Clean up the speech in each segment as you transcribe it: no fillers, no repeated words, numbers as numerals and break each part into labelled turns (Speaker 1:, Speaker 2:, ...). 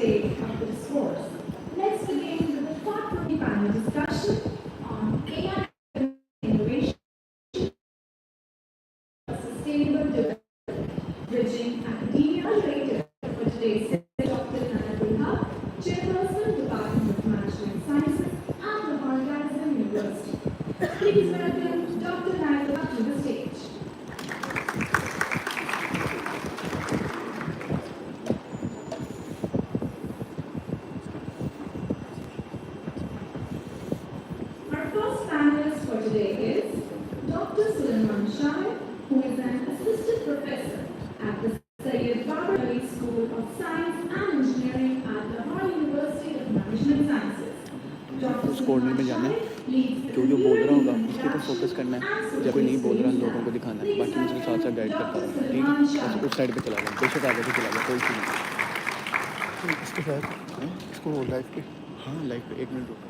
Speaker 1: day of the discourse. Let's begin with a thought-provoking panel discussion on AI innovation, sustainable development, bridging academia. Moderator for today's session, Dr. Nana Bulha, Chairperson, Department of Management Sciences at the Maharajah University. Please welcome Dr. Nana Bulha to the stage. Our first panelist for today is Dr. Sulaiman Shahid, who is an assistant professor at the Syed Babar Ali School of Science and Engineering at Lahore University of Management Sciences. Dr.
Speaker 2: Corner में जाना है, जो बोल रहा होगा उसके ऊपर focus करना है, जब कोई नहीं बोल रहा लोगों को दिखाना है, बाकी मैं उसके साथ साथ गाइड करता रहूँगा, ठीक है? बस उस साइड पे चला जाए, बेशक आगे से चला जाए, कोई इशू नहीं।
Speaker 3: इसके साथ इसको लाइव पे,
Speaker 2: हाँ लाइव पे 1 मिनट रुको।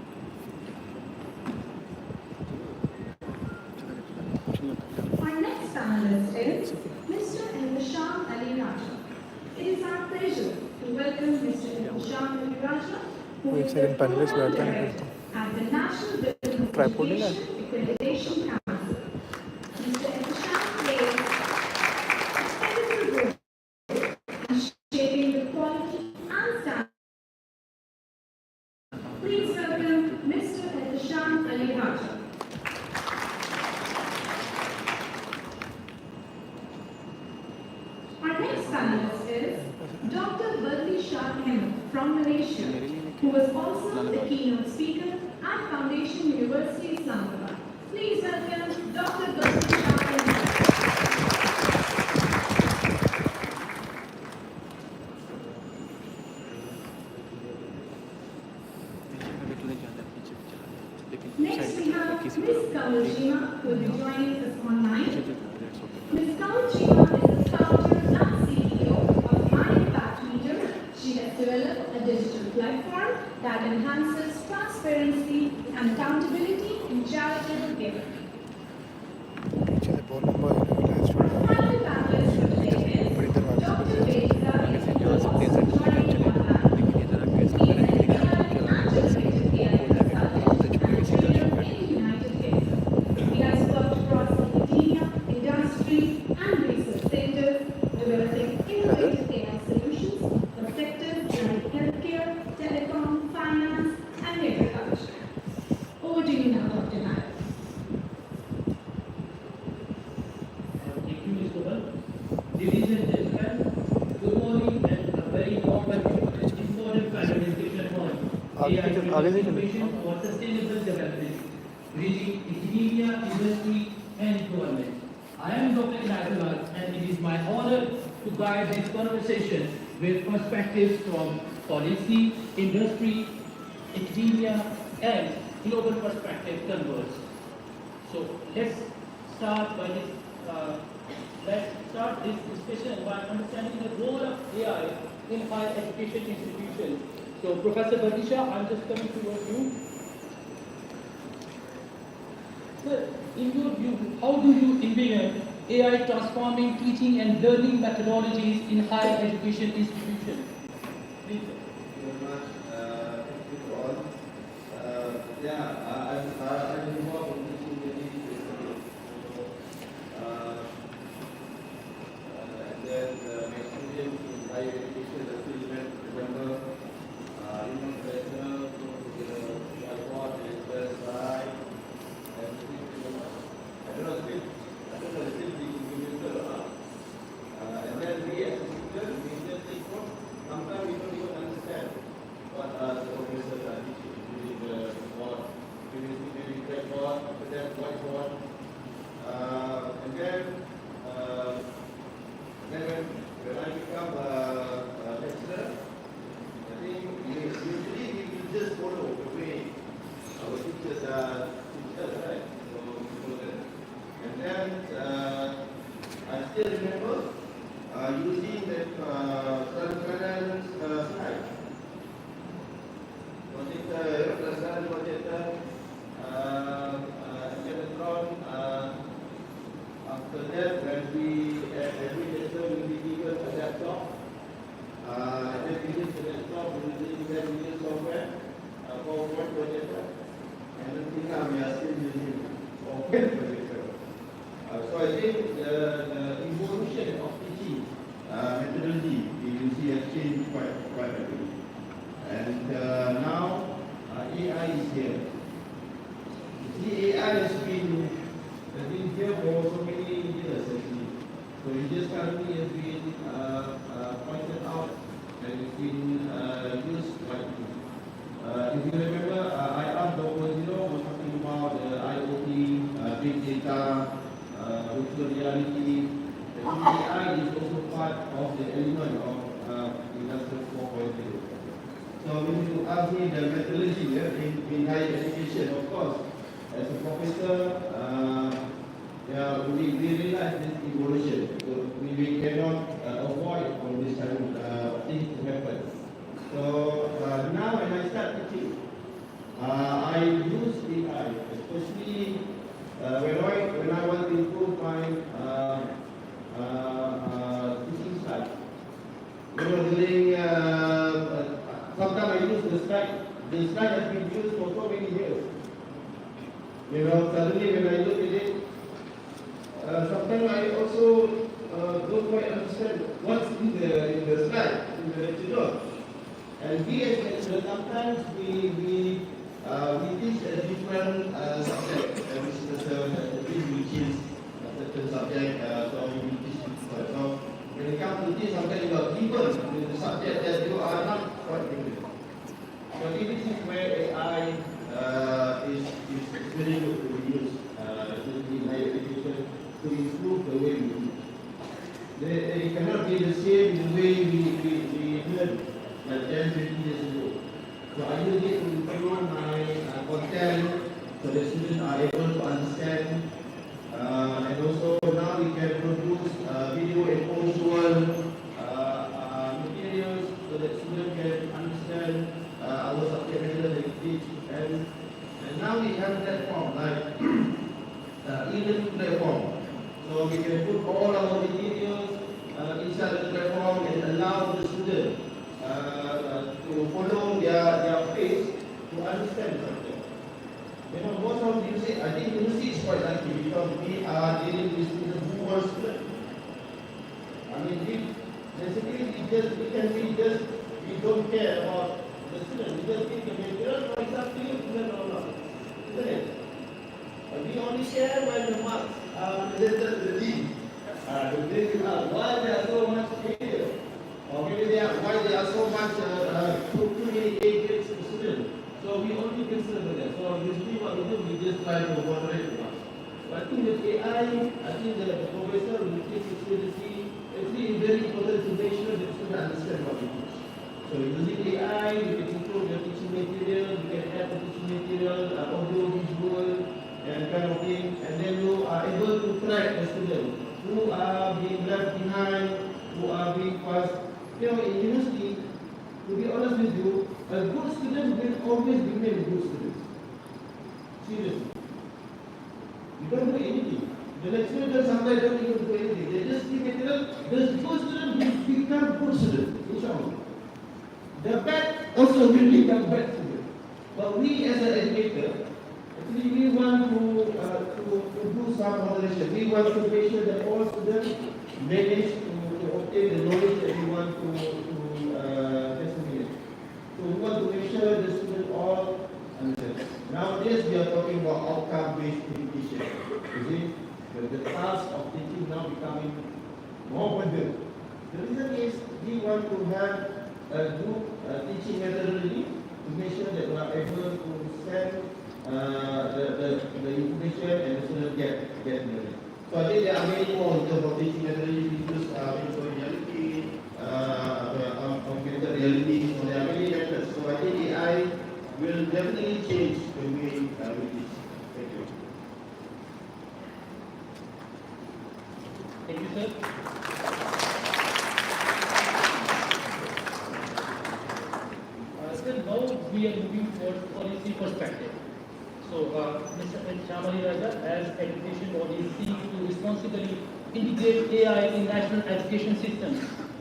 Speaker 1: Our next panelist is Mr. Hisham Ali Raja. It is our pleasure to welcome Mr. Hisham Ali Raja, who
Speaker 3: एक
Speaker 1: is
Speaker 3: सेकंड
Speaker 1: the
Speaker 3: पैनलिस्ट बैठता है
Speaker 1: director at the National Business
Speaker 3: tripod नहीं
Speaker 1: Education Accreditation Council. Mr. Hisham plays a pivotal role in shaping the quality and standards. Please welcome Mr. Hisham Ali Raja. Our next panelist is Dr. Badri Shah Ahmed from Malaysia, who was also the keynote speaker at Foundation University Islamabad. Please welcome Dr. Badri Shah Ahmed. Next we have Ms. Kamal Jima, who will be joining us online. Ms. Kamal Jima is the founder and CEO of My Impact Meter. She has developed a digital platform that enhances transparency and accountability in charitable giving.
Speaker 3: पीछे से बहुत लंबा है studio
Speaker 1: Final panelist for today is
Speaker 3: बड़ी दरवाजे
Speaker 1: Dr.
Speaker 3: पे
Speaker 1: Beza
Speaker 2: आगे से
Speaker 1: who
Speaker 2: जा
Speaker 1: is
Speaker 2: सकते
Speaker 1: also
Speaker 2: हैं,
Speaker 1: joining
Speaker 2: चले,
Speaker 1: online.
Speaker 2: लेकिन ये जरा कैसा
Speaker 1: He
Speaker 2: मैंने
Speaker 1: is
Speaker 2: देखा
Speaker 1: an
Speaker 2: है,
Speaker 1: anticipated AI
Speaker 2: बोल जाके काम से छुट्टी सीधा
Speaker 1: leader
Speaker 2: शुरू
Speaker 1: in the United Kingdom. He has worked across academia, industry, and research sectors, developing innovative AI solutions for sectors like healthcare, telecom, finance, and agriculture. Over to you now, Dr. Nair.
Speaker 4: Thank you, Mr. Gopal. Ladies and gentlemen, good morning and a very warm welcome to this important panel discussion on
Speaker 3: आगे
Speaker 4: AI
Speaker 3: से चले
Speaker 4: innovation for sustainable development, bridging academia, industry, and government. I am Dr. Inayatullah, and it is my honor to guide this conversation with perspectives from policy, industry, academia, and global perspective converge. So let's start by this. Let's start this discussion by understanding the role of AI in higher education institutions. So, Professor Badisha, I'm just coming towards you. Sir, in your view, how do you envision AI transforming teaching and learning methodologies in higher education institutions? Please, sir.
Speaker 5: Thank you very much. Thank you to all. I'm involved in teaching many places. And then my students in higher education, I still remember, professional, to whiteboard, and slide, and I don't know, still the computer. And then we as a teacher, we just take from that we use software for one projector, and until now we are still using open projector. So I think the evolution of teaching methodology you see has changed quite rapidly. And now AI is here. You see, AI has been here for so many years actually. So it just currently has been pointed out and it's been used widely. If you remember, IR 4.0 was talking about IoT, big data, virtual reality. The AI is also part of the element of Industry 4.0. So when you ask me the methodology in higher education, of course, as a professor, we realize this evolution. So we cannot avoid all this kind of things to happen. So now when I start teaching, I use AI, especially when I want to improve my teaching style. During sometimes I use the slide. The slide has been used for so many years. Suddenly when I look at it, sometimes I also don't quite understand what's in the slide, in the lecture note. And we as lecturers, sometimes we teach a different subject, which is which is a certain subject, so we teach different. So when it comes to this, sometimes you are given with the subject that you are not quite familiar. So this is where AI is very good to be used in higher education to improve the way we teach. They cannot be the same the way we learn like 10, 20 years ago. So I use it to improve my content so the students are able to understand. And also now we can produce video and visual materials so that students can understand our subject matter they teach. And now we have platform like e-learning platform. So we can put all our materials inside the platform and allow the students to follow their pace to understand something. Most of music, I think music is quite lucky because we are dealing with students who want to learn. I mean, basically we don't care about the student. We just think the material, for example, you learn or not. Isn't it? We only share when the marks are presented to the dean. Why there are so much failure? Or maybe why there are so much too many A grades to students. So we only consider that. So usually what we do, we just try to moderate the marks. So I think with AI, I think the professor will take seriously. Actually, it's very important to make sure that students understand what we teach. So using AI, we can improve your teaching material, we can add the teaching material, audio, visual, and kind of thing. And then you are able to track the students who are being left behind, who are being passed. In university, to be honest with you, a good student will always remain a good student. Seriously. You don't do anything. The lecturer sometimes don't even do anything. They just give material. The good student will become good student. Inshallah. The bad also will become bad student. But we as an educator, actually we want to do some moderation. We want to make sure that all students manage to obtain the knowledge that we want to disseminate. So we want to make sure the students all understand. Nowadays we are talking about outcome-based education. You see, the task of teaching now becoming more burden. The reason is we want to have a good teaching methodology to make sure that we are able to send the information and the students get knowledge. So I think there are many more in terms of teaching methodology. We use virtual reality, augmented reality. So there are many methods. So I think AI will definitely change the way we teach. Thank you.
Speaker 4: Thank you, sir. Sir, now we are moving towards policy perspective. So, Mr. Shamali Raja, as education body, seeks to responsibly integrate AI in national education system.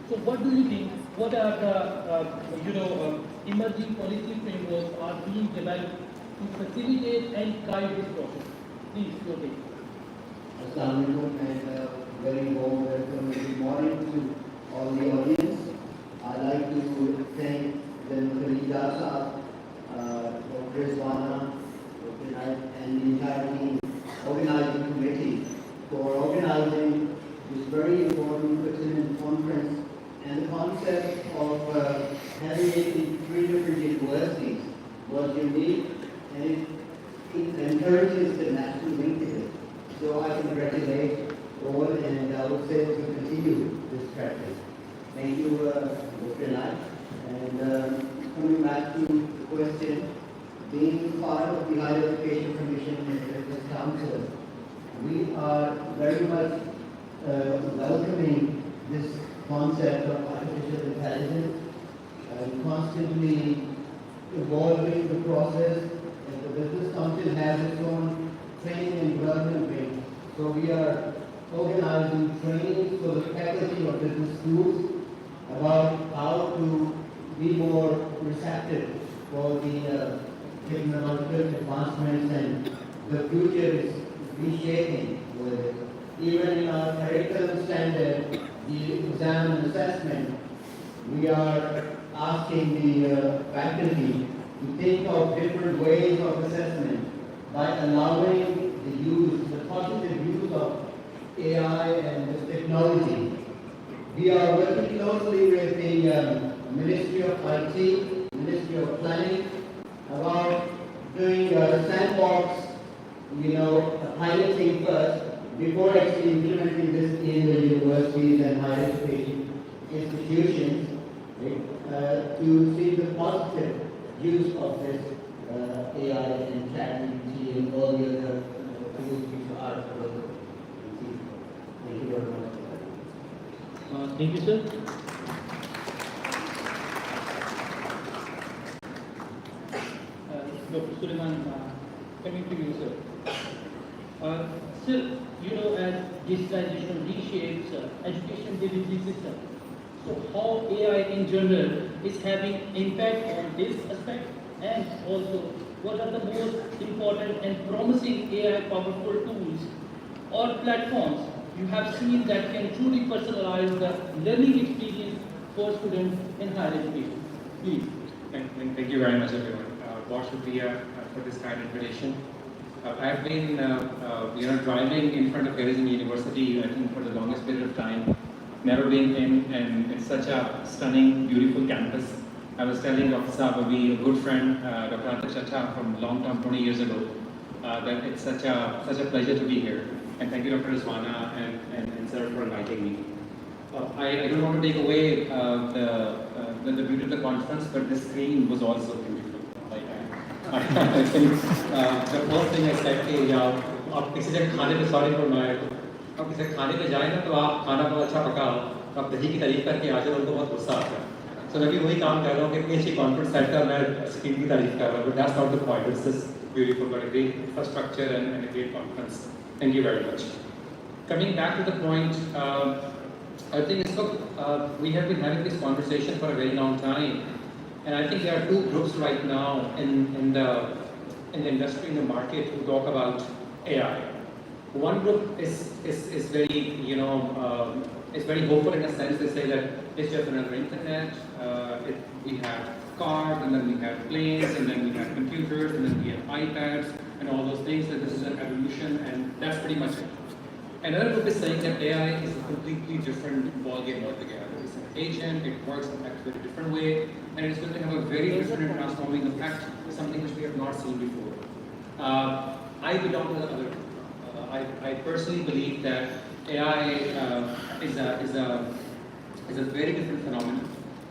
Speaker 4: So, what do you think what are the emerging policy frameworks are being developed to facilitate and guide this process? Please, your take.
Speaker 6: Assalamualaikum and very warm welcome and good morning to all the audience. I'd like to thank the Khalida Saab, Dr. Rizwana, and the entire team organizing committee for organizing this very important pertinent conference. And the concept of having it in 3 different universities was unique, and it encourages the national link to it. So I congratulate all, and I would say to continue this practice. Thank you, Dr. Nai. And coming back to the question, being part of the Higher Education Commission and this Council, we are very much welcoming this concept of artificial intelligence, constantly evolving the process, and the Business Council has its own training and development wing. So we are organizing training for the faculty of business schools about how to be more receptive for the technological advancements, and the future is reshaping with it. Even in our curriculum standard, the exam and assessment, we are asking the faculty to think of different ways of assessment by allowing the positive use of AI and this technology. We are working closely with the Ministry of IT, Ministry of Planning, about doing a sandbox, piloting first before actually implementing this in the universities and higher education institutions, to see the positive use of this AI and ChatGPT and all the other tools which are available. Thank you very much.
Speaker 4: Thank you, sir. Dr. Suleiman, coming to you, sir. Sir, as digitalization reshapes education delivery system, so how AI in general is having impact on this aspect, and also what are the most important and promising AI powerful tools or platforms you have seen that can truly personalize the learning experience for students in higher education? Please.
Speaker 7: Thank you very much, everyone. Bosh Shukriya for this kind invitation. I've been, driving in front of Horizon University, I think, for the longest period of time. Never been in such a stunning, beautiful campus. I was telling Dr. Sababi, a good friend, Dr. Anta Chacha, from a long time, 20 years ago, that it's such a pleasure to be here. And thank you, Dr. Rizwana and sir, for inviting me. I don't want to take away the beauty of the conference, but the screen was also beautiful. I think the first thing I said कि आप किसी जगह खाने पे sorry for my आप किसी खाने पे जाए ना तो आप खाना बहुत अच्छा पका तो आप दही की तारीफ करके आ जाओ उनको बहुत गुस्सा आता है so मैं भी वही काम कर रहा हूँ कि इतनी अच्छी कॉन्फ्रेंस सेट कर मैं स्क्रीन की तारीफ कर रहा हूँ but that's not the point. It's just beautiful, but a great infrastructure and a great conference. Thank you very much. Coming back to the point, I think we have been having this conversation for a very long time. And I think there are two groups right now in the industry, in the market, who talk about AI. One group is very, is very hopeful in a sense. They say that it's just another internet. We have cars, and then we have planes, and then we have computers, and then we have iPads, and all those things. That this is an evolution, and that's pretty much it. Another group is saying that AI is a completely different ballgame altogether. It's an agent, it works in a very different way, and it's going to have a very different and transforming effect, something which we have not seen before. I belong to the other group. I personally believe that AI is a very different phenomenon.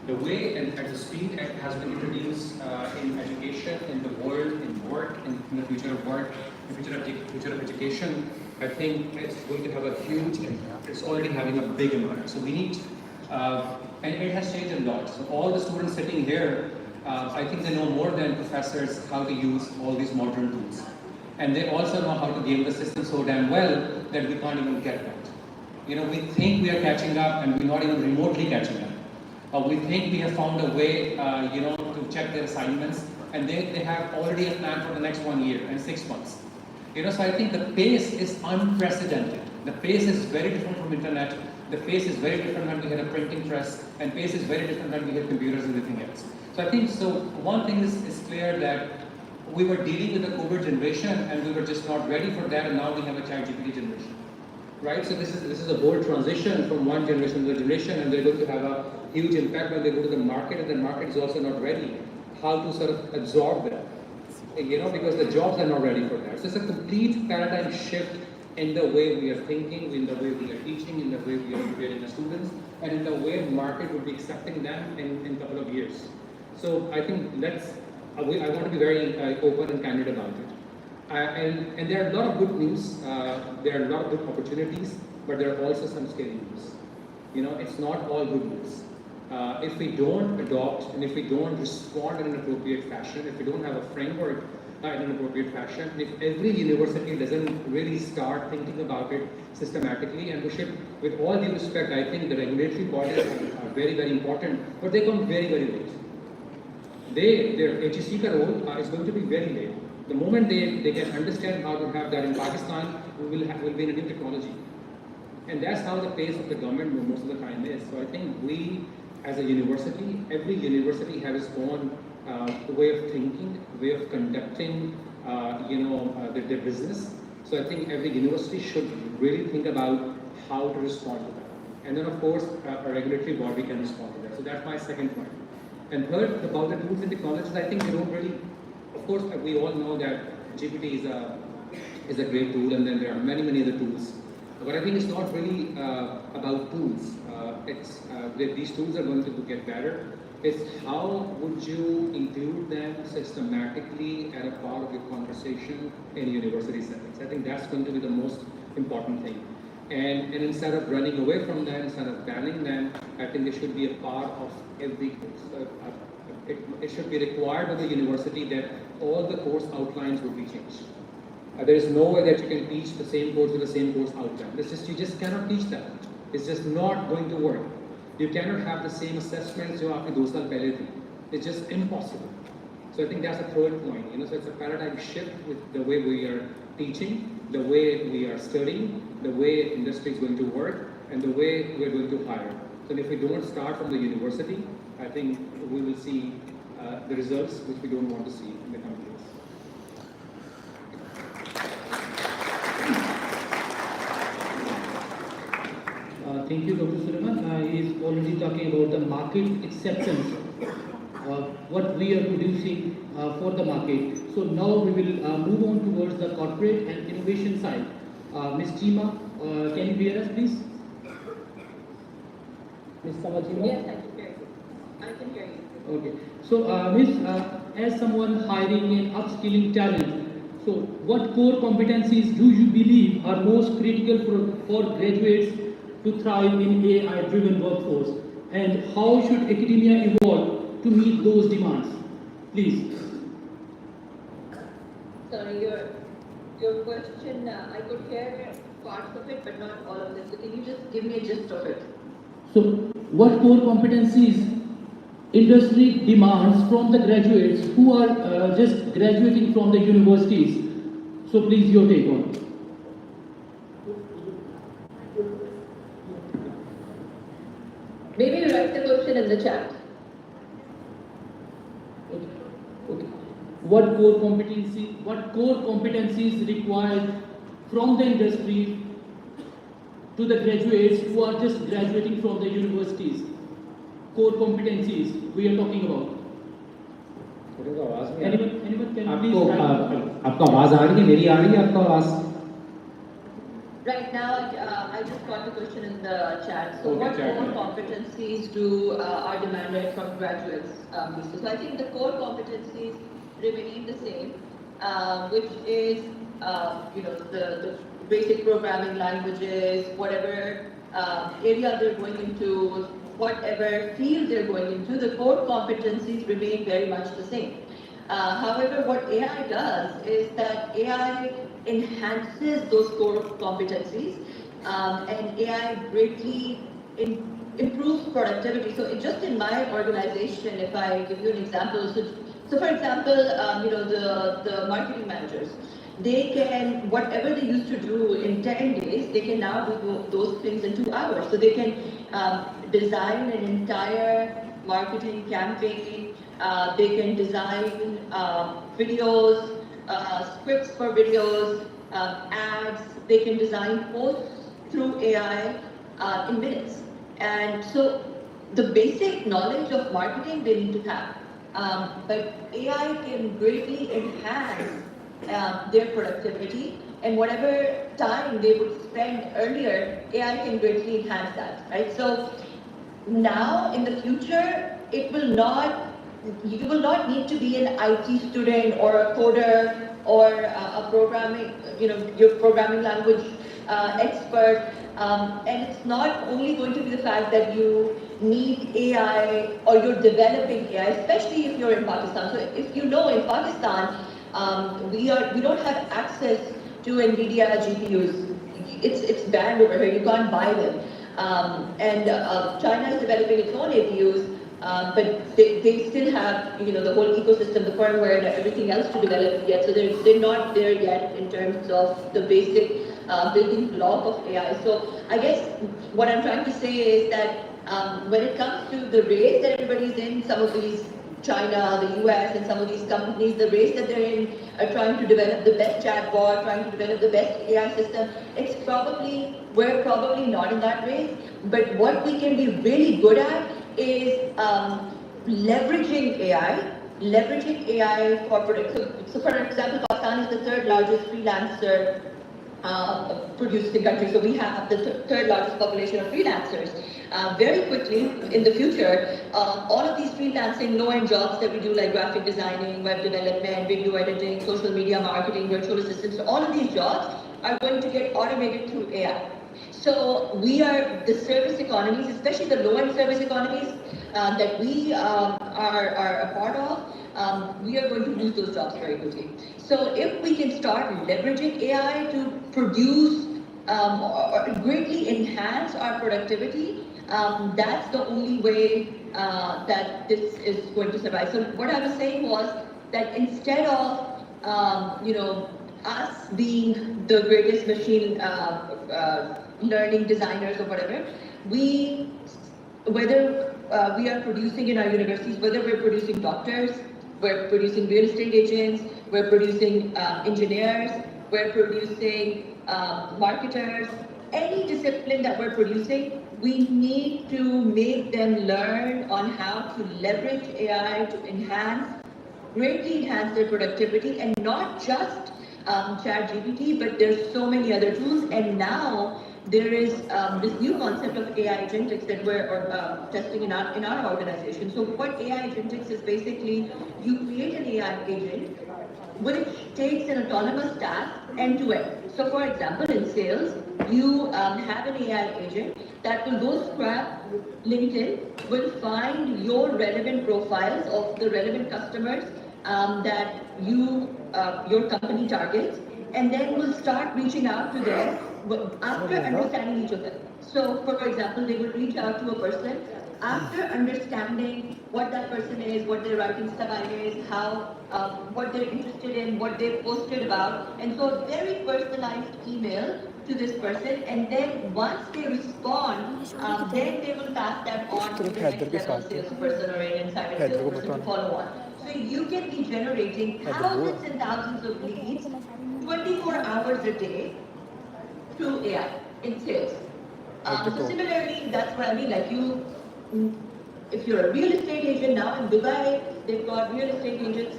Speaker 7: The way and at the speed it has been introduced in education, in the world, in work, in the future of work, the future of education, I think it's going to have a huge impact. It's already having a big impact. So we need, and it has changed a lot. So all the students sitting here, I think they know more than professors how to use all these modern tools. And they also know how to game the system so damn well that we can't even get that. We think we are catching up and we're not even remotely catching up. We think we have found a way, to check their assignments, and they have already a plan for the next 1 year and 6 months. So I think the pace is unprecedented. The pace is very different from internet. The pace is very different when we had a printing press, and pace is very different when we had computers and everything else. So I think one thing is clear, that we were dealing with the COVID generation and we were just not ready for that, and now we have a ChatGPT generation. Right? So this is a bold transition from one generation to the generation, and they're going to have a huge impact when they go to the market, and the market is also not ready how to sort of absorb that. Because the jobs are not ready for that. So it's a complete paradigm shift in the way we are thinking, in the way we are teaching, in the way we are preparing the students, and in the way the market will be accepting them in a couple of years. So I think I want to be very open and candid about it. And there are a lot of good news, there are a lot of good opportunities, but there are also some scary news. It's not all good news. If we don't adopt, and if we don't respond in an appropriate fashion, if we don't have a framework in an appropriate fashion, if every university doesn't really start thinking about it systematically, and we should, with all due respect, I think the regulatory bodies are very, very important, but they come very, very late. Their HEC role is going to be very late. The moment they can understand how to have that in Pakistan, we'll be in a new technology. And that's how the pace of the government most of the time is. So I think we, as a university, every university has its own way of thinking, way of conducting, their business. So I think every university should really think about how to respond to that. And then, of course, a regulatory body can respond to that. So that's my second point. And third, about the tools and technologies, I think we don't really, of course, we all know that GPT is a great tool, and then there are many, many other tools. But I think it's not really about tools. These tools are going to get better. It's how would you include them systematically as a part of your conversation in university settings. I think that's going to be the most important thing. And instead of running away from them, instead of banning them, I think they should be a part of every course. It should be required of the university that all the course outlines would be changed. There is no way that you can teach the same course with the same course outline. You just cannot teach that. It's just not going to work. You cannot have the same assessments जो आपने 2 साल पहले थी. It's just impossible. So I think that's the third point. So it's a paradigm shift with the way we are teaching, the way we are studying, the way industry is going to work, and the way we are going to hire. So if we don't start from the university, I think we will see the results which we don't want to see in the coming years.
Speaker 4: Thank you, Dr. Sulaiman. He is already talking about the market acceptance, what we are producing for the market. So now we will move on towards the corporate and innovation side. Ms. Chima, can you hear us, please? Ms. Samajima?
Speaker 8: Yes, I can hear you. I can hear you.
Speaker 4: Okay. So, as someone hiring and upskilling talent, so what core competencies do you believe are most critical for graduates to thrive in AI-driven workforce? And how should academia evolve to meet those demands? Please.
Speaker 8: Sorry, your question, I could hear parts of it, but not all of it. So can you just give me a gist of it?
Speaker 4: So, what core competencies industry demands from the graduates who are just graduating from the universities? So, please, your take on it.
Speaker 8: Maybe write the question in the chat.
Speaker 4: Okay. What core competencies required from the industry to the graduates who are just graduating from the universities? Core competencies we are talking about. Anyone can please write?
Speaker 7: आपका आवाज आ रही है? मेरी आ रही है आपका आवाज?
Speaker 8: Right now, I just got the question in the chat. So,
Speaker 7: Okay,
Speaker 8: what
Speaker 7: chat,
Speaker 8: core
Speaker 7: yeah.
Speaker 8: competencies are demanded from graduates? So, I think the core competencies remain the same, which is, the basic programming languages, whatever area they're going into, whatever field they're going into, the core competencies remain very much the same. However, what AI does is that AI enhances those core competencies, and AI greatly improves productivity. So just in my organization, if I give you an example, so for example, the marketing managers, they can, whatever they used to do in 10 days, they can now do those things in 2 hours. So they can design an entire marketing campaign, they can design videos, scripts for videos, ads, they can design posts through AI in minutes. And so the basic knowledge of marketing they need to have. But AI can greatly enhance their productivity, and whatever time they would spend earlier, AI can greatly enhance that, right? So now in the future, you will not need to be an IT student or a coder or a programming, your programming language expert. And it's not only going to be the fact that you need AI or you're developing AI, especially if you're in Pakistan. So if you know, in Pakistan, we don't have access to NVIDIA GPUs. It's banned over here. You can't buy them. And China is developing its own APUs, but they still have the whole ecosystem, the firmware, and everything else to develop yet. So they're not there yet in terms of the basic building block of AI. So I guess what I'm trying to say is that when it comes to the race that everybody's in, some of these China, the US, and some of these companies, the race that they're in are trying to develop the best chatbot, trying to develop the best AI system. We're probably not in that race, but what we can be really good at is leveraging AI for production. So for example, Pakistan is the third largest freelancer producing country. So we have the third largest population of freelancers. Very quickly in the future, all of these freelancing low-end jobs that we do, like graphic designing, web development, video editing, social media marketing, virtual assistants, all of these jobs are going to get automated through AI. So we are the service economies, especially the low-end service economies that we are a part of, we are going to lose those jobs very quickly. So if we can start leveraging AI to produce or greatly enhance our productivity, that's the only way that this is going to survive. So what I was saying was that instead of us being the greatest machine learning designers or whatever, whether we are producing in our universities, whether we're producing doctors, we're producing real estate agents, we're producing engineers, we're producing marketers, any discipline that we're producing, we need to make them learn on how to leverage AI to greatly enhance their productivity, and not just ChatGPT, but there's so many other tools. And now there is this new concept of AI agentics that we're testing in our organization. So what AI agentics is basically, you create an AI agent which takes an autonomous task end to end. So for example, in sales, you have an AI agent that will go scrap LinkedIn, will find your relevant profiles of the relevant customers that your company targets, and then will start reaching out to them after understanding each of them. So for example, they will reach out to a person after understanding what that person is, what their writing style is, what they're interested in, what they've posted about, and so very personalized email to this person. And then once they respond, then they will pass that on to the next level salesperson or an insider salesperson to follow on. So you can be generating thousands and thousands of leads 24 hours a day through AI in sales. So similarly, that's what I mean. Like if you're a real estate agent now in Dubai, they've got real estate agents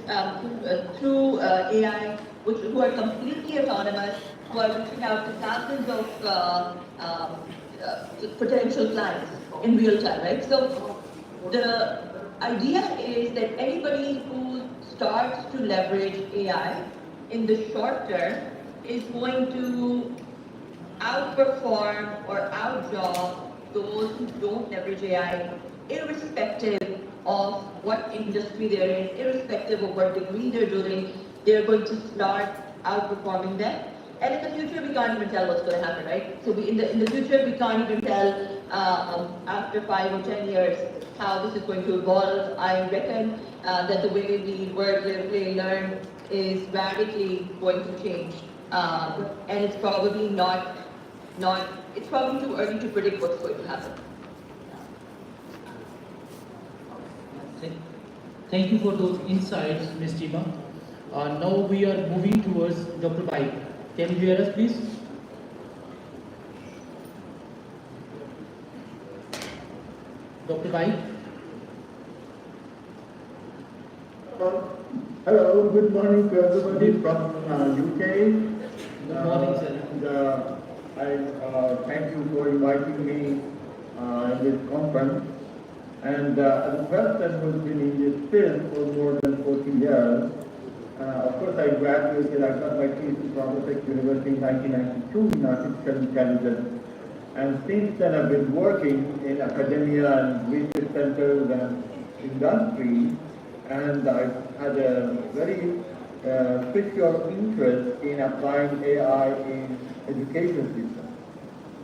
Speaker 8: through AI, who are completely autonomous, who are reaching out to thousands of potential clients in real time, right? So the idea is that anybody who starts to leverage AI in the short term is going to outperform or outjob those who don't leverage AI, irrespective of what industry they're in, irrespective of what degree they're doing. They're going to start outperforming them. and in the future we can't even tell what's going to happen, right? So in the future we can't even tell after 5 or 10 years how this is going to evolve. I reckon that the way we work, live, play, learn is radically going to change, and it's probably it's probably too early to predict what's going to happen.
Speaker 4: Thank you for those insights, Ms. Chima. Now we are moving towards Dr. Bai. Can you hear us, please? Dr. Bai?
Speaker 9: Hello, good morning to everybody from UK.
Speaker 4: Good morning, sir.
Speaker 9: And, I thank you for inviting me in this conference. And as a person who's been in this field for more than 40 years, of course I graduated, I got my PhD from Tech University in 1992 in artificial intelligence. And since then I've been working in academia and research centers and industry, and I've had a very special interest in applying AI in education system.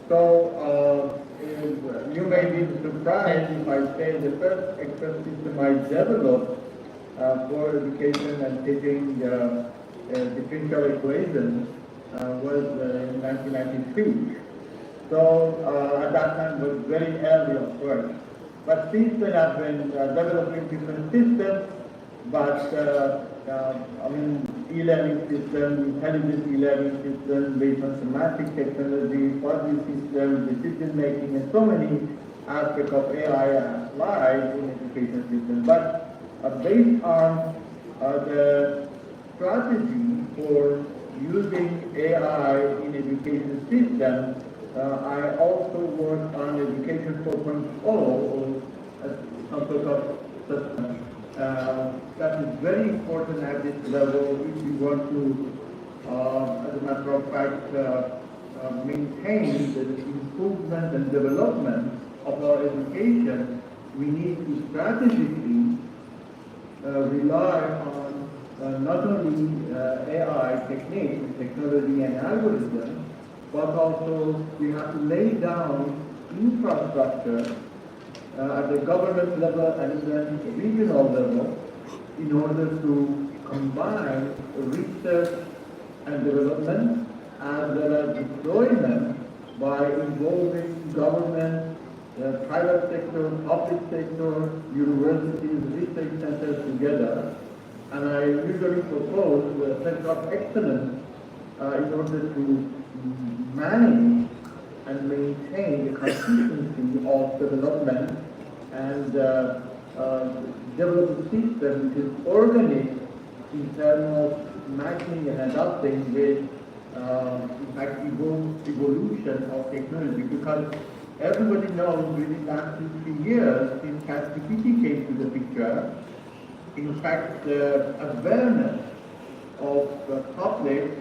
Speaker 9: So you may be surprised if I say the first Excel system I developed for education and teaching differential equations was in 1993. So at that time was very early, of course. But since then I've been developing different systems, but I mean e-learning systems, intelligent e-learning systems based on semantic technology, fuzzy systems, decision making, and so many aspects of AI applied in education systems. But based on the strategy for using AI in education systems, I also work on Education 4.0, or some sort of system. That is very important at this level if we want to, as a matter of fact, maintain the improvement and development of our education. We need to strategically rely on not only AI techniques, technology and algorithms, but also we have to lay down infrastructure at the government level and even regional level in order to combine research and development as well as deployment by involving government, private sector, public sector, universities, research centers together. And I usually propose a center of excellence in order to manage and maintain the consistency of development and develop a system which is organic in terms of matching and adapting with in fact evolution of technology, because everybody knows within the last 2-3 years since ChatGPT came to the picture, in fact the awareness of the public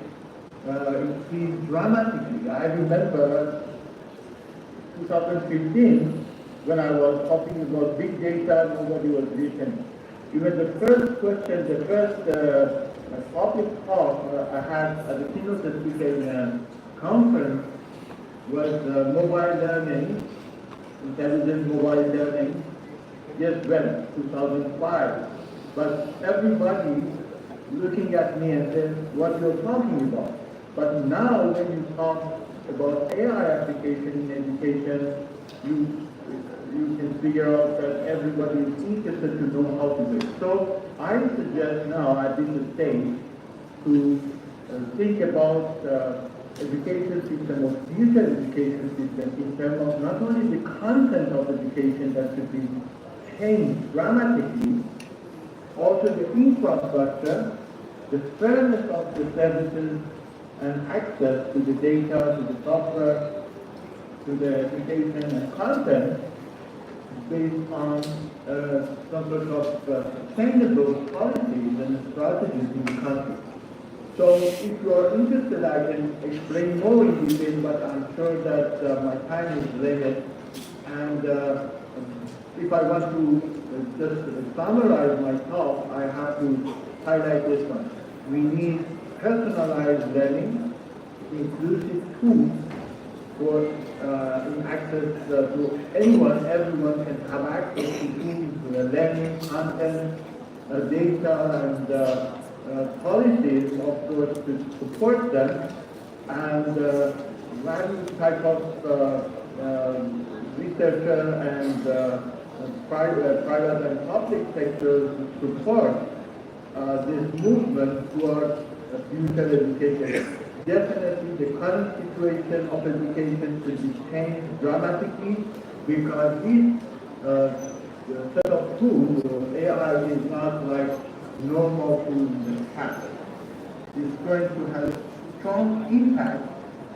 Speaker 9: increased dramatically. I remember 2015 when I was talking about big data, nobody was listening. Even the first question, the first public talk I had at the keynote speaker conference was mobile learning, intelligent mobile learning. Yes, well, 2005. But everybody looking at me and saying, what you're talking about. But now when you talk about AI application in education, you can figure out that everybody is interested to know how to do it. So I suggest now at this stage to think about education system or future education system in terms of not only the content of education that should be changed dramatically, also the infrastructure, the fairness of the services and access to the data, to the software, to the application and content based on some sort of sustainable policies and strategies in the country. So if you are interested, I can explain more in detail, but I'm sure that my time is limited. And if I want to just summarize my talk, I have to highlight this one. We need personalized learning, inclusive tools for in access to anyone, everyone can have access to tools, learning, content, data, and policies, of course, to support them, and various type of researcher and private and public sector support this movement towards future education. Definitely, the current situation of education should be changed dramatically because this set of tools, AI, is not like normal tools in the past. It's going to have strong impact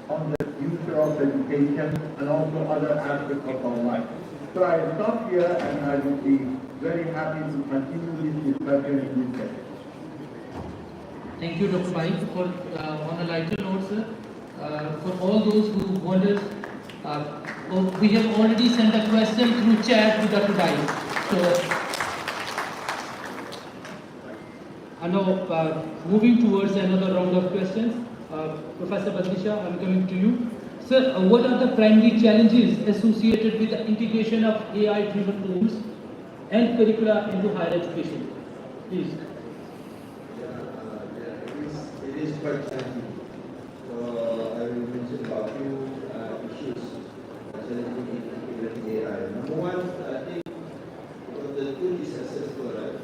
Speaker 9: on the future of education and also other aspects of our life. So I stop here and I will be very happy to continue this discussion in this session.
Speaker 4: Thank you, Dr. Pai. For on a lighter note, sir, for all those who wondered, we have already sent a question through chat to Dr. Pai. So, now moving towards another round of questions, Professor Badrisha, I'm coming to you. Sir, what are the primary challenges associated with the integration of AI-driven tools and curricula into higher education? Please.
Speaker 5: It is quite challenging. So I will mention about a few issues challenging integrating AI. Number one, I think the tool is successful, right?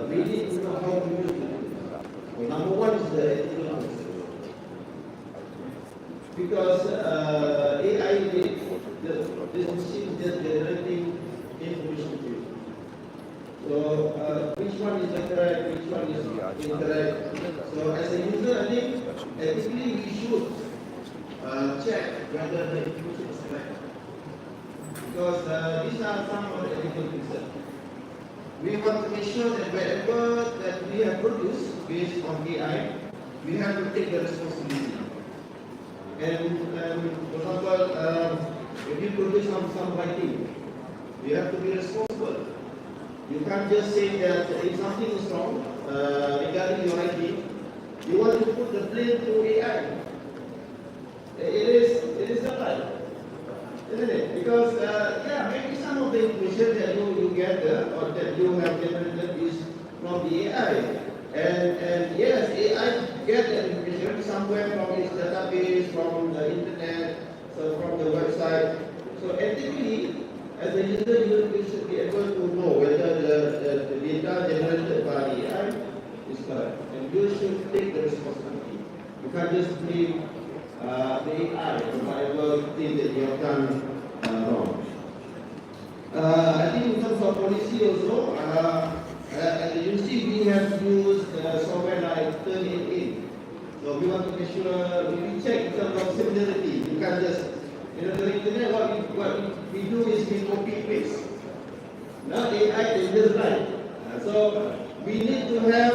Speaker 5: We need to know how to use it. Number one is the ethical concept. Because AI, this machine is just generating information to you. So which one is correct, which one is incorrect. So as a user, I think ethically we should check whether the information is correct. Because these are some of the ethical concerns. We want to make sure that whatever that we have produced based on AI, we have to take the responsibility. And for example, if you produce some writing, you have to be responsible. You can't just say that if something is wrong regarding your writing, you want to put the blame to AI. It is not right, isn't it? Because yeah, maybe some of the information that you gather or that you have generated is from the AI. And yes, AI get that information somewhere from its database, from the internet, so from the website. So ethically, as a user, you should be able to know whether the data generated by AI is correct. And you should take the responsibility. You can't just blame the AI for whatever thing that you have done wrong. I think in terms of policy also, at the university we have used software like Turnitin. So we want to make sure we check in terms of similarity. You can't just, the internet, what we do is we copy paste. Now AI is just right. So we need to have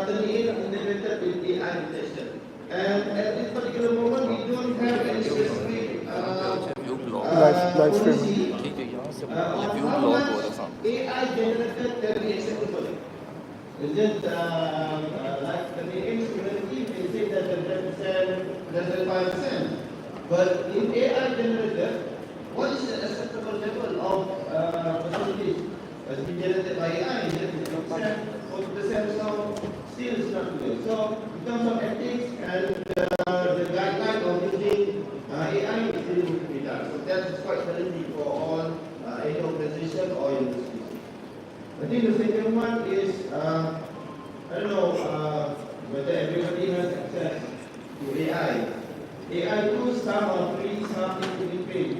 Speaker 5: Turnitin integrated with AI detection. And at this particular moment, we don't have any specific
Speaker 3: live
Speaker 5: policy
Speaker 3: stream.
Speaker 5: on how much AI generated can be acceptable. Is it like the names community, they say that 10%, less than 5%. But in AI generated, what is the acceptable level of percentage as being generated by AI? Is it 50%, 40%, so still is not good. So in terms of ethics and the guideline of using AI is still need to be done. So that's quite challenging for all any organization or university. I think the second one is, I don't know whether everybody has access to AI. AI tools, some are free, some need to be paid.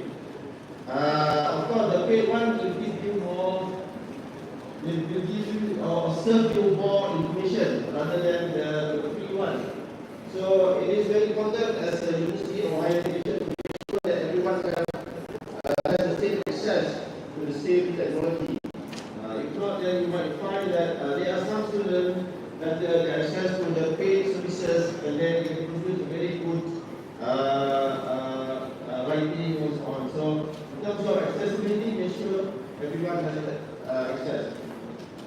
Speaker 5: Of course, the paid one will give you more, will give you or serve you more information rather than the free one. So it is very important as a university or higher education to make sure that everyone has the same access to the same technology. If not, then you might find that there are some students that get access to the paid services and then they produce a very good writing and so on. So in terms of accessibility, make sure everyone has access.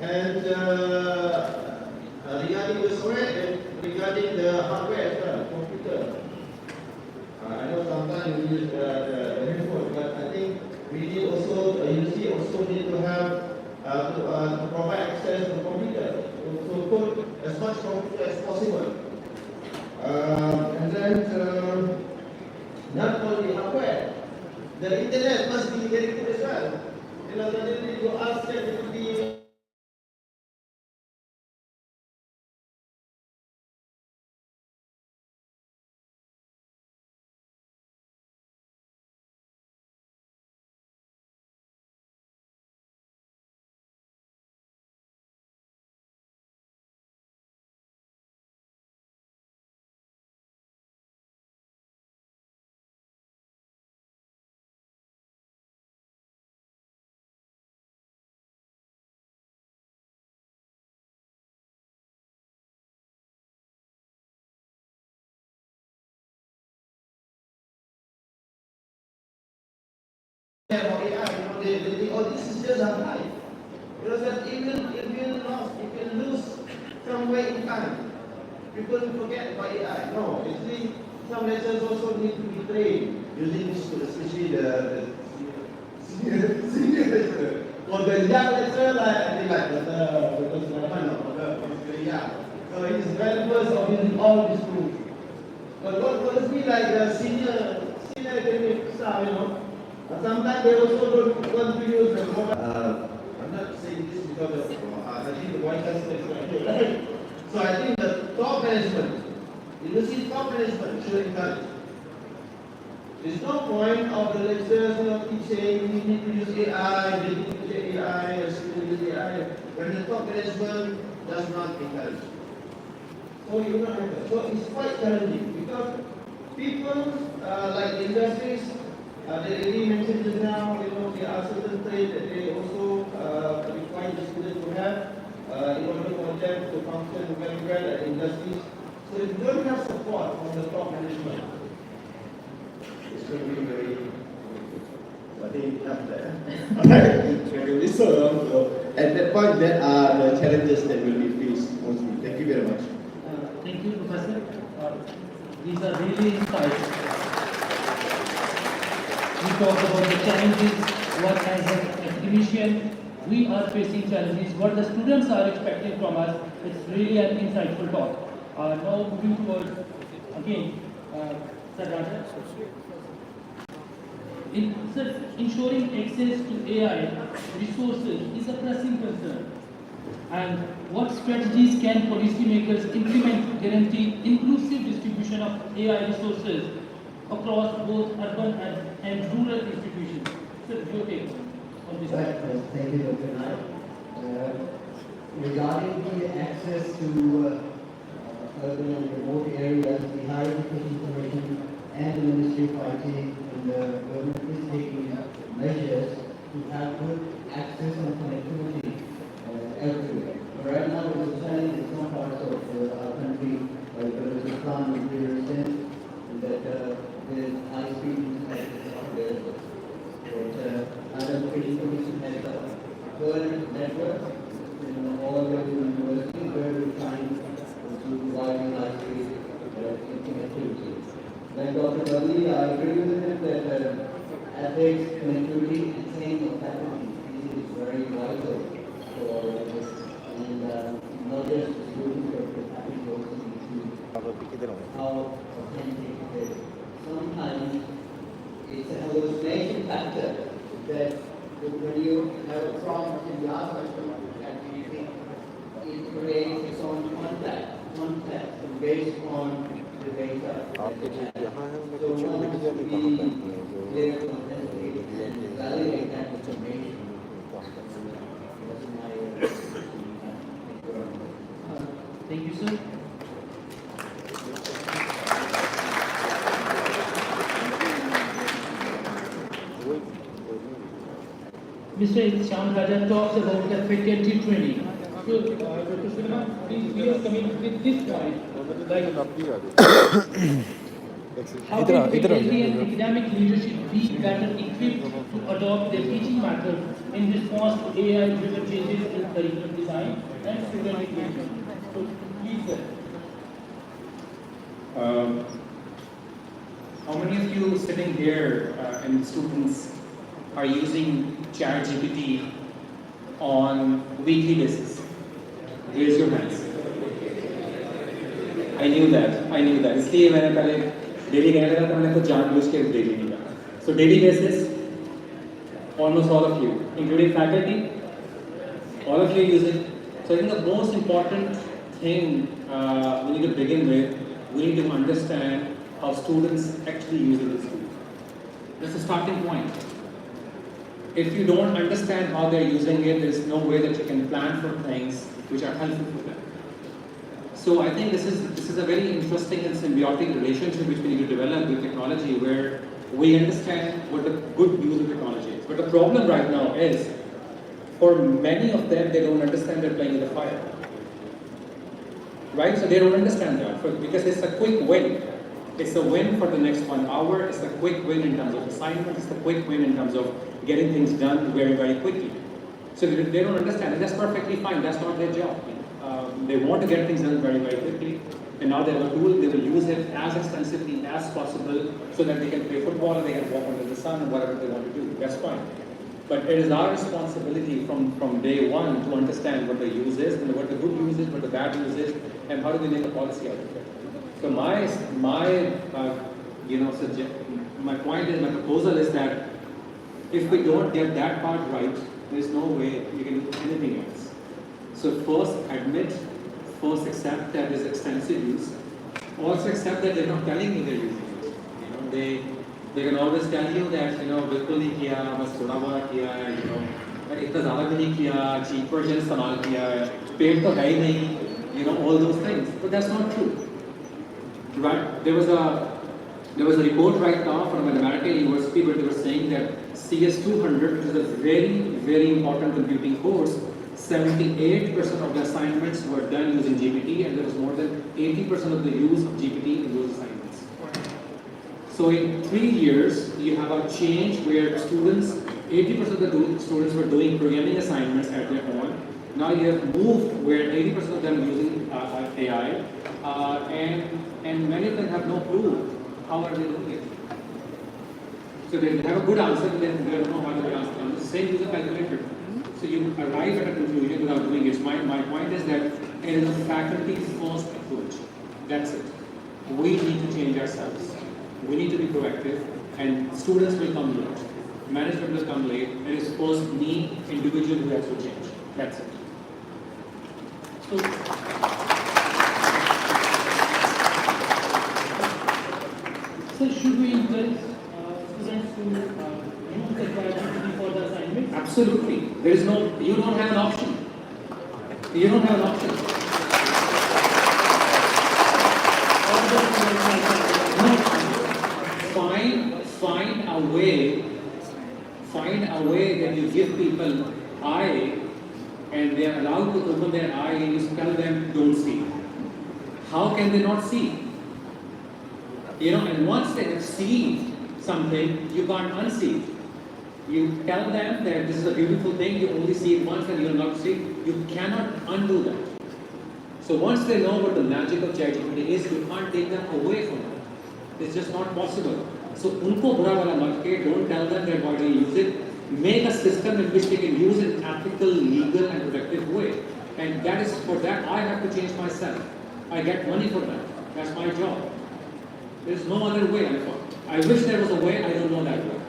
Speaker 5: And regarding the software and regarding the hardware as well, to use the handphone, but I think we need also, university also need to have, to provide access to computer, to put as much computer as possible. And then, not only hardware, the internet must be very good as well. You know, then you ask them to be about AI, you know, they think, oh, this is just our life. You know, that if you lose somewhere in time, people forget about AI. No, actually, some lessons also need to be trained using this tool, especially the senior lecturer. For the young lecturer, I think like Dr. Sulaiman, very young. So he's well versed of using all these tools. But what worries me like the senior academic staff, you know, sometimes they also don't want to use the mobile. I'm not saying this because of, I think the White House is right here, right? So I think the top management, university top management should encourage. There's no point of the lecturers, you know, keep saying we need to use AI, they need to use AI, or students use AI, when the top management does not encourage. So you know, so it's quite challenging because people like the industries, they really mentioned just now, you know, there are certain traits that they also require the students to have in order for them to function very well at industries. So if you don't have support from the top management, it's going to be very, I think enough there. It's going to be so long. So at that point, there are the challenges that will be faced mostly. Thank you very much.
Speaker 4: Thank you, Professor. These are really insights. We talk about the challenges, what as an academician we are facing challenges, what the students are expecting from us. It's really an insightful talk. Now moving towards, again, Sir Raja. Sir, ensuring access to AI resources is a pressing concern. And what strategies can policymakers implement to guarantee inclusive distribution of AI resources across both urban and rural institutions? Sir, your take on this?
Speaker 6: Right, thank you, Dr. Naik. Regarding the access to urban and remote areas, the Higher Education Commission and the Ministry of IT and the government is taking measures to have good access and connectivity everywhere. Right now, we're understanding in some parts of our country, like there is a plan in the extent that the high-speed internet is not available. But Higher Education Commission has a good network in all the universities where we're trying to provide high-speed connectivity. Like Dr. Bali, I agree with him that ethics, connectivity, and same of faculty is very vital for this. And not just the students, but the faculty also need to how authentic it is. Sometimes it's a hallucination factor that when you have a prompt and you ask a question, it creates its own context based on the data. So one has to be clear to authenticate and validate that information. That's my
Speaker 4: Thank you, sir. Mr. Shyam Rajan talks about the faculty training. So, Dr. Sulaiman, please, we are coming with this point. Like, how can faculty and academic leadership be better equipped to adopt their teaching methods in response to AI-driven changes in curriculum design and student engagement? So, please, sir.
Speaker 7: How many you sitting here and students are using ChatGPT on weekly basis? Raise your hands. I knew that. इसलिए मैंने पहले daily कहने लगा तो मैंने खुद जानबूझ के daily नहीं कहा. So daily basis, almost all of you, including faculty, all of you use it. So I think the most important thing we need to begin with, we need to understand how students actually use it in school. That's the starting point. If you don't understand how they're using it, there's no way that you can plan for things which are helpful for them. So I think this is a very interesting and symbiotic relationship which we need to develop with technology, where we understand what the good use of technology is. But the problem right now is, for many of them, they don't understand they're playing with the fire. Right? So they don't understand that because it's a quick win. It's a win for the next 1 hour. It's a quick win in terms of assignments. It's a quick win in terms of getting things done very, very quickly. So they don't understand, and that's perfectly fine. That's not their job. They want to get things done very, very quickly. And now they have a tool, they will use it as extensively as possible so that they can play football, they can walk under the sun, and whatever they want to do. That's fine. But it is our responsibility from day one to understand what the use is, and what the good use is, what the bad use is, and how do we make a policy out of it. So my point is, my proposal is that if we don't get that part right, there's no way we can do anything else. So first admit, first accept that there's extensive use. Also accept that they're not telling you they're using it. You know, they can always tell you that, बिल्कुल नहीं किया, बस थोड़ा बहुत किया, इतना ज़्यादा भी नहीं किया, cheap version इस्तेमाल किया, पेड़ तो है ही नहीं, all those things. But that's not true. Right? There was a report right now from an American university where they were saying that CS200, which is a very, very important computing course, 78% of the assignments were done using GPT, and there was more than 80% of the use of GPT in those assignments. So in 3 years, you have a change where 80% of the students were doing programming assignments at their own. Now you have moved where 80% of them are using AI, and many of them have no clue how are they doing it. So they have a good answer, but they don't know how to answer. The same user calculator. So you arrive at a conclusion without doing it. My point is that it is a faculty's first approach. That's it. We need to change ourselves. We need to be proactive, and students will come late. Management will come late. It is first me, individual, who has to change. That's it. So,
Speaker 4: should we encourage students to use the ChatGPT for the assignment?
Speaker 7: Absolutely. You don't have an option. You don't have an option. Find a way that you give people eye, and they are allowed to open their eye, and you tell them don't see. How can they not see? And once they have seen something, you can't unsee. You tell them that this is a beautiful thing, you only see it once and you're not see. You cannot undo that. So once they know what the magic of ChatGPT is, you can't take them away from it. It's just not possible. So unko bura wala mat ke, don't tell them that why they use it. Make a system in which they can use it in an ethical, legal and productive way. And for that I have to change myself. I get money for that. That's my job. There's no other way, I thought. I wish there was a way, I don't know that way.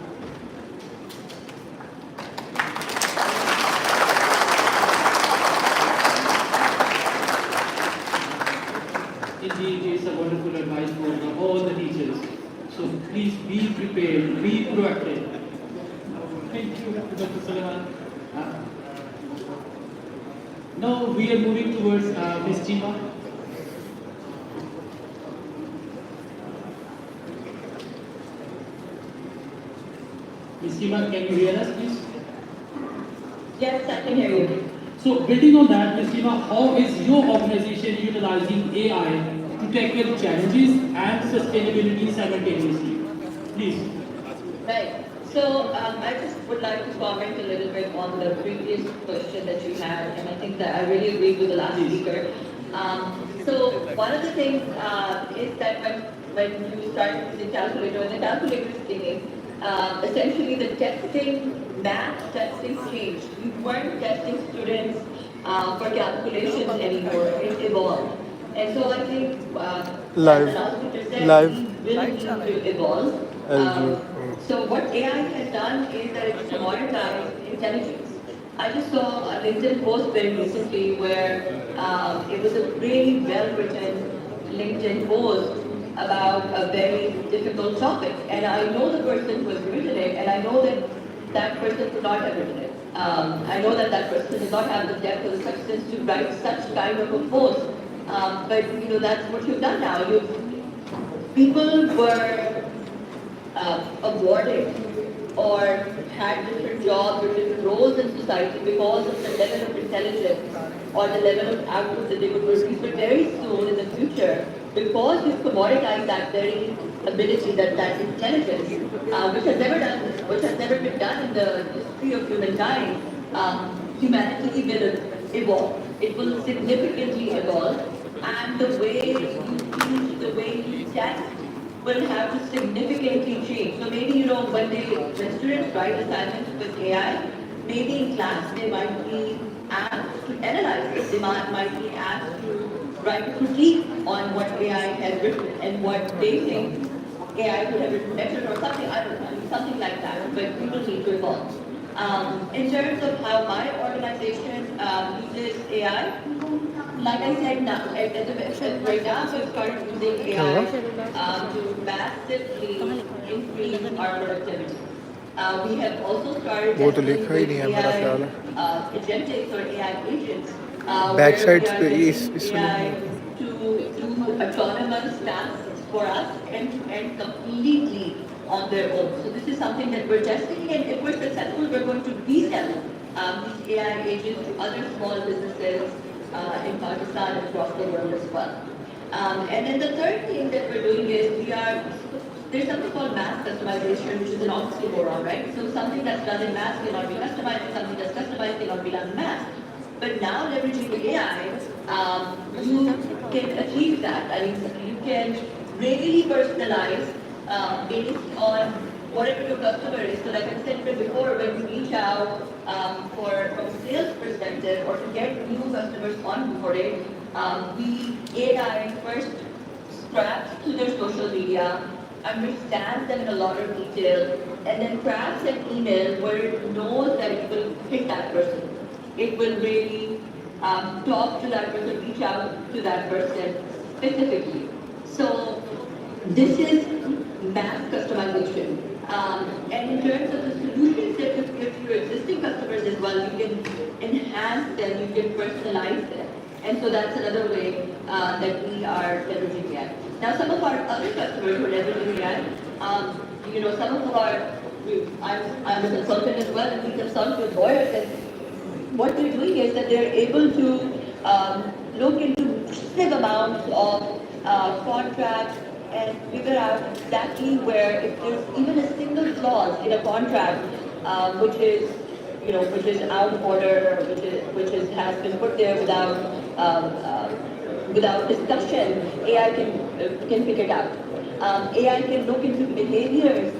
Speaker 4: Indeed, it's a wonderful advice for all the teachers. So please be prepared, be proactive. Thank you, Dr. Sulaiman. Now we are moving towards Ms. Chima. Ms. Chima, can you hear us, please?
Speaker 8: Yes, I can hear you.
Speaker 4: So building on that, Ms. Chima, how is your organization utilizing AI to tackle challenges and sustainability simultaneously? Please.
Speaker 8: Right. So I just would like to comment a little bit on the previous question that you had, and I think that I really agree with the last speaker. So one of the things is that when you start using calculator, when the calculator is thinking, essentially the testing, math testing changed. You weren't testing students for calculations anymore. It evolved. And so I think,
Speaker 3: Live.
Speaker 8: as the last speaker said,
Speaker 3: Live.
Speaker 8: we will need to evolve. So what AI has done is that it's commoditized intelligence. I just saw a LinkedIn post very recently where it was a really well-written LinkedIn post about a very difficult topic. And I know the person who has written it, and I know that that person could not have written it. I know that that person does not have the depth or the substance to write such kind of a post. But you know, that's what you've done now. People were awarded or had different jobs or different roles in society because of the level of intelligence or the level of output that they would produce. But very soon in the future, because we've commoditized that very ability, that intelligence, which has never been done in the history of humankind, humanity will evolve. It will significantly evolve, and the way you teach, the way you test, will have to significantly change. So maybe, when students write assignments with AI, maybe in class they might be asked to analyze it. They might be asked to write a critique on what AI has written and what they think AI could have written better or something, I don't know, something like that. But people need to evolve. In terms of how my organization uses AI, like I said now, right now, we've started using AI to massively increase our productivity. We have also started
Speaker 3: वो तो
Speaker 8: testing
Speaker 3: लिखा ही नहीं है
Speaker 8: with
Speaker 3: मेरा
Speaker 8: AI
Speaker 3: ख्याल है
Speaker 8: agentics or AI agents.
Speaker 3: Back
Speaker 8: where
Speaker 3: sides
Speaker 8: we are
Speaker 3: पे
Speaker 8: getting
Speaker 3: इसमें
Speaker 8: AI to do autonomous tasks for us and completely on their own. So this is something that we're testing, and if we're successful, we're going to resell these AI agents to other small businesses in Pakistan and across the world as well. And then the third thing that we're doing is there's something called mass customization, which is an oxymoron, right? So something that's done in mass cannot be customized, and something that's customized cannot be done in mass. But now leveraging AI, you can achieve that. I mean, you can really personalize based on whatever your customer is. So like I said before, when you reach out from a sales perspective or to get new customers onboarded, the AI first scraps to their social media, understands them in a lot of detail, and then crafts an email where it knows that it will hit that person. It will really talk to that person, reach out to that person specifically. So this is mass customization. And in terms of the solutions that you give to your existing customers as well, you can enhance them, you can personalize them. And so that's another way that we are leveraging AI. Now, some of our other customers who are leveraging AI, some of I'm a consultant as well, and we consult with lawyers, and what they're doing is that they're able to look into massive amounts of contracts and figure out exactly where, if there's even a single clause in a contract which is out of order, has been put there without discussion, AI can pick it out. AI can look into behaviors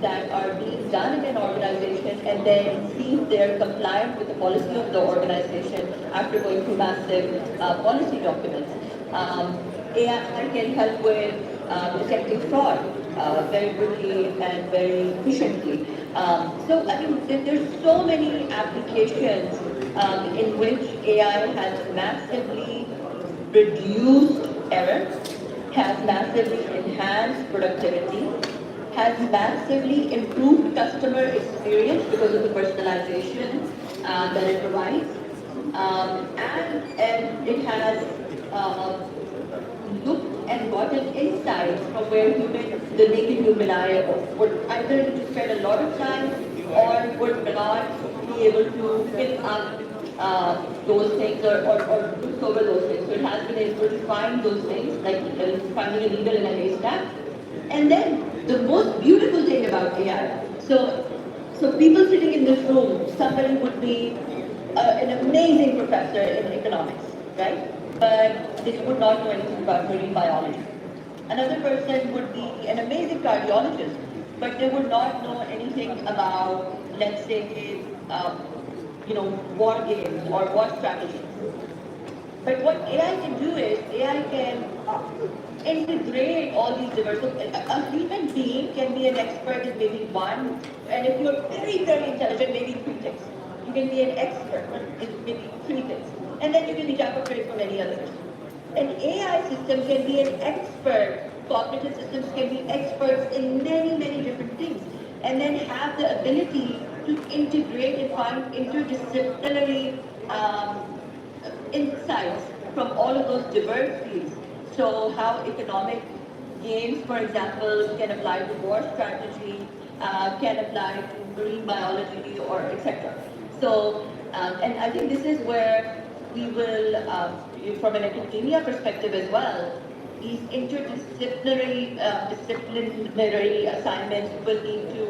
Speaker 8: that are being done in an organization and then see if they're compliant with the policy of the organization after going through massive policy documents. AI can help with detecting fraud very quickly and very efficiently. So I mean, there's so many applications in which AI has massively reduced error, has massively enhanced productivity, has massively improved customer experience because of the personalization that it provides, and it has looked and gotten insights from where the naked human eye would either need to spend a lot of time or would not be able to pick up those things or discover those things. So it has been able to find those things, like finding a needle in a haystack. And then the most beautiful thing about AI, so people sitting in this room, somebody would be an amazing professor in economics, right? But they would not know anything about marine biology. Another person would be an amazing cardiologist, but they would not know anything about, let's say, war games or war strategies. But what AI can do is, AI can integrate all these diverse. So a human being can be an expert in maybe one, and if you're very, very intelligent, maybe three things. You can be an expert in maybe three things. And then you can be jack of trades for many others. An AI system can be an expert, cognitive systems can be experts in many, many different things, and then have the ability to integrate and find interdisciplinary insights from all of those diverse fields. So how economic games, for example, can apply to war strategy, can apply to marine biology, or etc. So, and I think this is where we will, from an academia perspective as well, these interdisciplinary disciplinary assignments will need to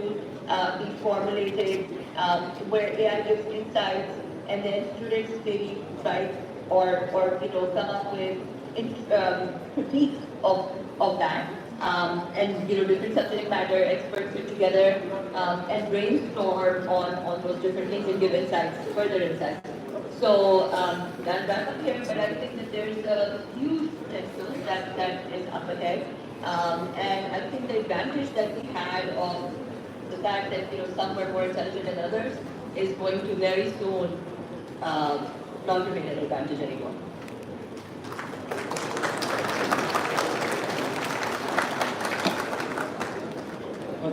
Speaker 8: be formulated, where AI gives insights, and then students maybe write or come up with critiques of that. And different subject matter experts sit together and brainstorm on those different things and give insights, further insights. So that's up here, but I think that there's a huge potential that is up ahead. And I think the advantage that we had of the fact that some were more intelligent than others is going to very soon not remain an advantage anymore.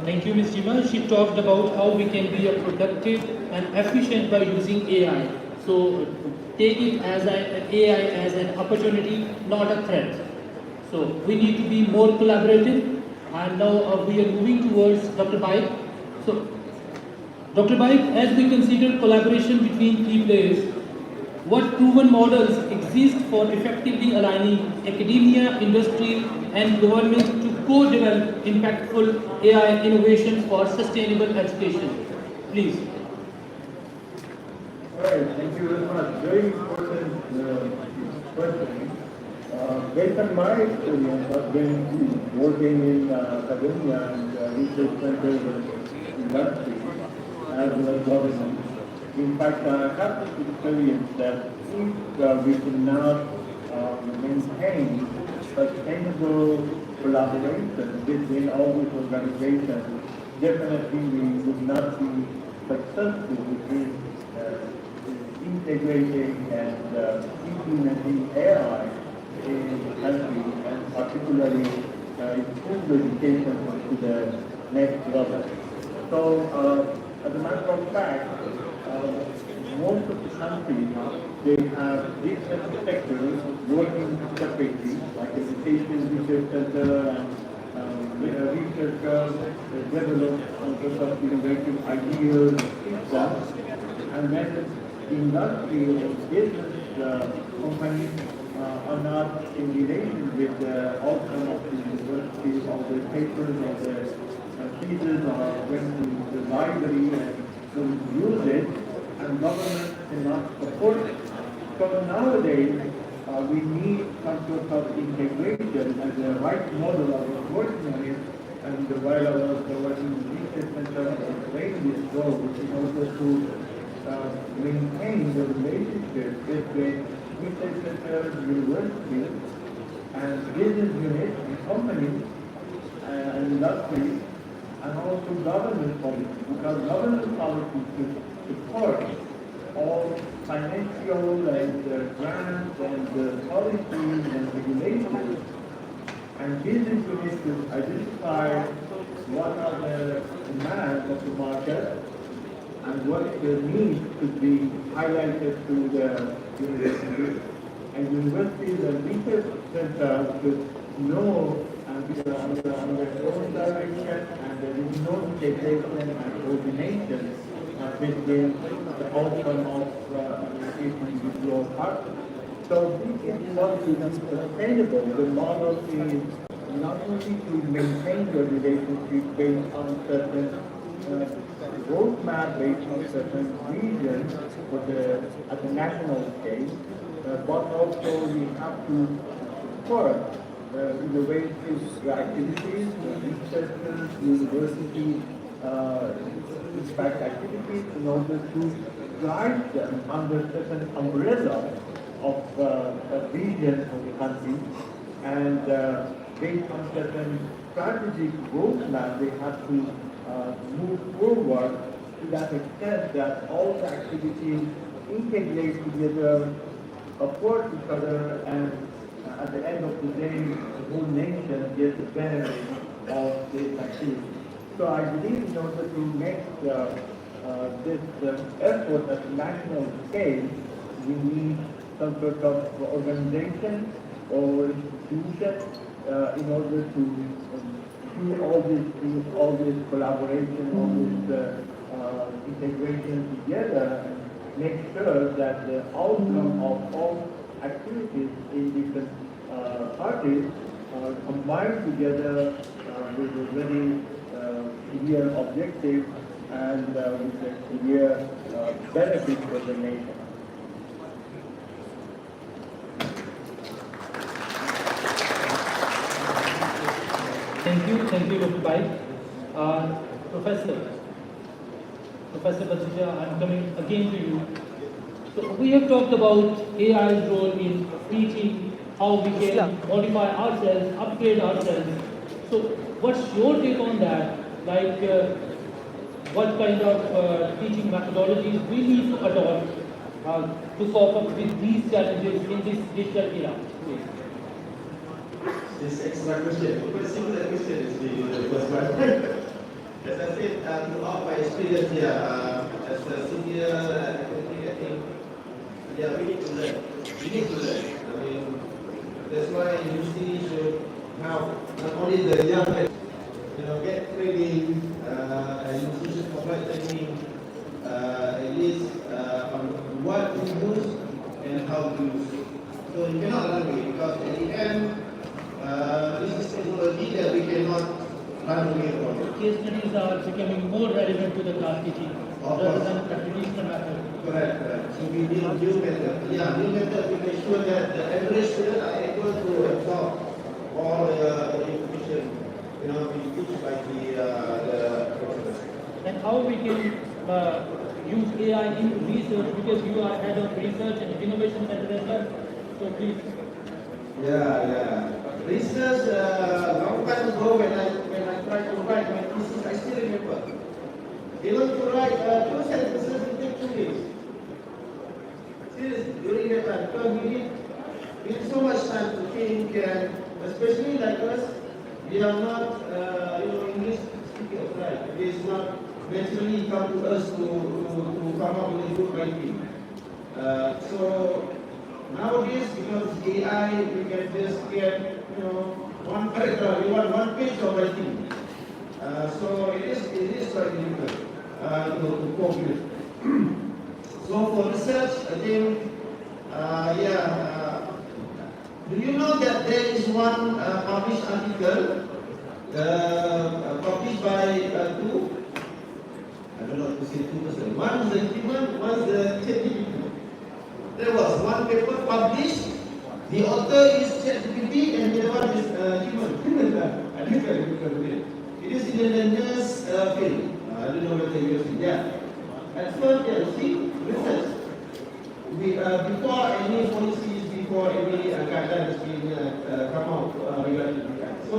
Speaker 4: Thank you, Ms. Jima. She talked about how we can be productive and efficient by using AI. So take it as AI as an opportunity, not a threat. So we need to be more collaborative. And now we are moving towards Dr. Baik. So Dr. Baik, as we consider collaboration between key players, what proven models exist for effectively aligning academia, industry, and government to co-develop impactful AI innovations for sustainable education? Please.
Speaker 9: All right, thank you very much. Very important question. Based on my experience, I've been working in academia and research centers and industry as well as government. In fact, I have this experience that if we cannot maintain sustainable collaboration between all these organizations, definitely we would not be successful in integrating and implementing AI in the country, and particularly improve the education to the next level. So, as a matter of fact, most of the countries, they have different sectors working separately, like education, research center, and researchers develop all sorts of innovative ideas, systems, and then industry or business companies are not in relation with the outcome of the university, or the papers, or the thesis, or went to the library and to use it, and government cannot support it. So nowadays, we need some sort of integration as the right model of working on it, and while I was working in the research center, I was playing this role, which is also to maintain the relationship between research centers, universities, and business units, and companies, and industries, and also government policy, because government policy should support all financial and grants and policies and regulations, and business units should identify what are the demands of the market and what the needs should be highlighted to the universities. And universities and research centers should know and be on their own direction, and there is no integration and coordination between the outcome of each individual partner. So this is not to be sustainable. The model is not only to maintain the relationship based on certain roadmap, based on certain regions at the national scale, but also we have to support innovative activities, research, university impact activities in order to guide them under certain umbrella of a region of the country, and based on certain strategic roadmap, they have to move forward to that extent that all the activities integrate together, support each other, and at the end of the day, the whole nation gets the benefit of this activity. So I believe in order to make this effort at national scale, we need some sort of organization or institution in order to do all this collaboration, all this integration together, and make sure that the outcome of all activities in different parties are combined together with a very clear objective and with a clear benefit for the nation.
Speaker 4: Thank you, Dr. Pai. Professor Batija, I'm coming again to you. So we have talked about AI's role in teaching, how we can modify ourselves, upgrade ourselves. So what's your take on that? Like, what kind of teaching methodologies we need to adopt to cope up with these challenges in this digital era?
Speaker 5: This extra question, quite similar question is the first one. As I said, throughout my experience here, as a senior academic, I think, yeah, we need to learn. We need to learn. I mean, that's why university should now not only the young, get training, institutions provide training, at least on what to use and how to use it. So you cannot run away because at the end, this is technology that we cannot run away from.
Speaker 4: Case studies are becoming more relevant to the class teaching rather than the traditional method.
Speaker 5: Correct. So we need new method. Yeah, new method to make sure that the average student are able to absorb all the information, being teach by the professors.
Speaker 4: And how we can use AI in research, because you are head of research and innovation center as well. So please.
Speaker 5: Yeah. Research, long time ago when I tried to write my thesis, I still remember. Even to write 2 sentences, it takes 2 days. Seriously, during that time, because we need so much time to think, and especially like us, we are not, English speaking, right? It is not naturally come to us to come up with a good writing. So nowadays, because AI, we can just get, one paragraph, we want 1 page of writing. So it is quite difficult to cope with. So for research, I think, do you know that there is one published article published by two? I don't know if to say 2 persons. One is the human, one is the ChatGPT. There was one paper published. The author is ChatGPT and the other one is human. I think I remember it. It is in the nurse field. I don't know whether you have seen. Yeah. At first, see, research. Before any policies, before any guidelines being come out regarding that. So,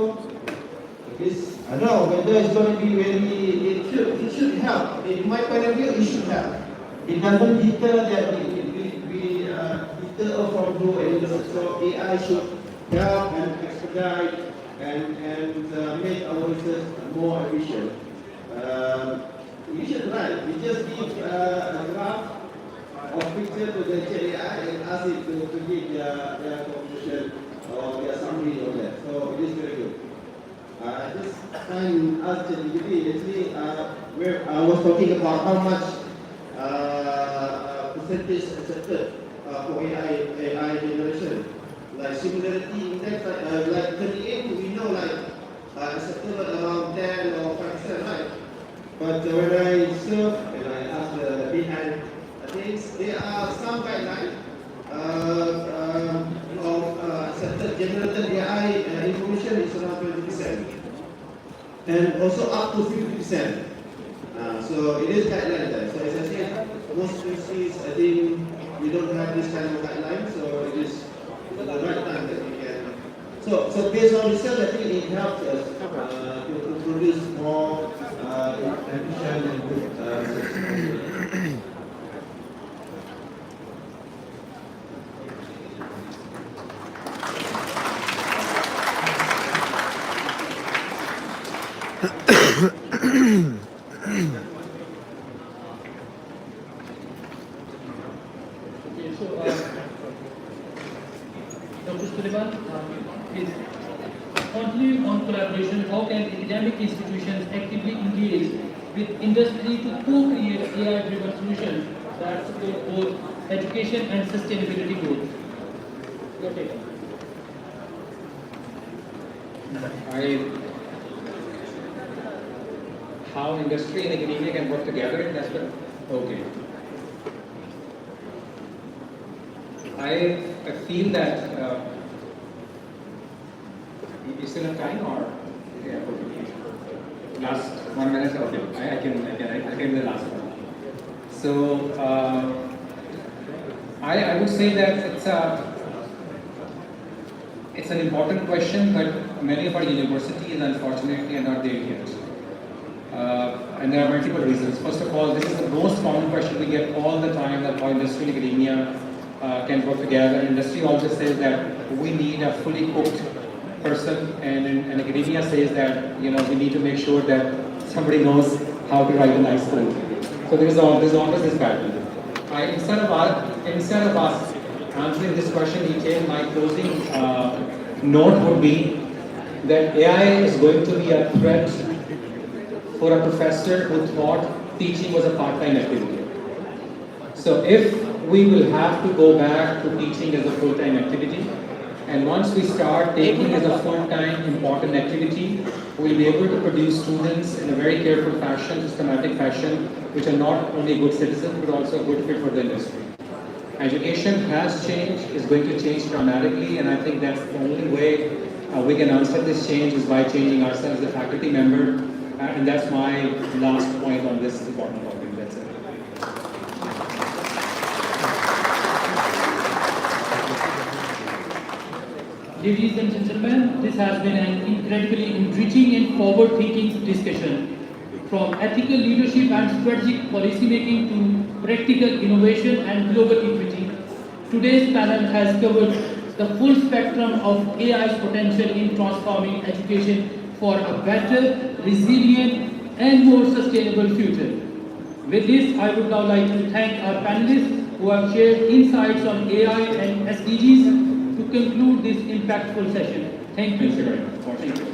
Speaker 5: this, I don't know whether it's going to be very, it should help. In my point of view, it should help. It doesn't deter that we deter from doing any research. So AI should help and expedite and make our research more efficient. We should write. We just give a graph or picture to the AI and ask it to give their conclusion or their summary of that. So it is very good. This time asked ChatGPT, actually, where I was talking about how much percentage accepted for AI generation. Like similarity index, like 38, we know accepted around 10 or 5%, right? But when I serve and I ask the behind things, there are some guidelines of accepted generated AI is around 20%. And also up to 50%. So it is guideline there. So as I said, most universities, I think, we don't have this kind of guideline, so it is the right time that we can. So based on research, I think it helps us to produce more efficient and good
Speaker 4: Okay, so, Dr. Sullivan, please. Continuing on collaboration, how can academic institutions actively engage with industry to co-create AI-driven solutions that support both education and sustainability goals? Your take.
Speaker 7: How industry and academia can work together in that way? Okay. I feel that you still have time or yeah, okay. Last 1 minute. Okay, I can do the last one. So I would say that it's an important question, but many of our universities unfortunately are not there yet. And there are multiple reasons. First of all, this is the most common question we get all the time, that how industry and academia can work together. Industry also says that we need a fully cooked person, and academia says that we need to make sure that somebody knows how to write a nice code. So there's always this battle. Instead of us answering this question in detail, my closing note would be that AI is going to be a threat for a professor who thought teaching was a part-time activity. So if we will have to go back to teaching as a full-time activity, and once we start taking as a full-time important activity, we'll be able to produce students in a very careful fashion, systematic fashion, which are not only good citizens, but also a good fit for the industry. Education has changed, is going to change dramatically, and I think that's the only way we can answer this change is by changing ourselves as a faculty member. And that's my last point on this important topic. That's it.
Speaker 4: Ladies and gentlemen, this has been an incredibly enriching and forward-thinking discussion. From ethical leadership and strategic policy making to practical innovation and global equity, today's panel has covered the full spectrum of AI's potential in transforming education for a better, resilient, and more sustainable future. With this, I would now like to thank our panelists who have shared insights on AI and SDGs to conclude this impactful session. Thank you.
Speaker 7: Thank you very much.
Speaker 4: Thank you.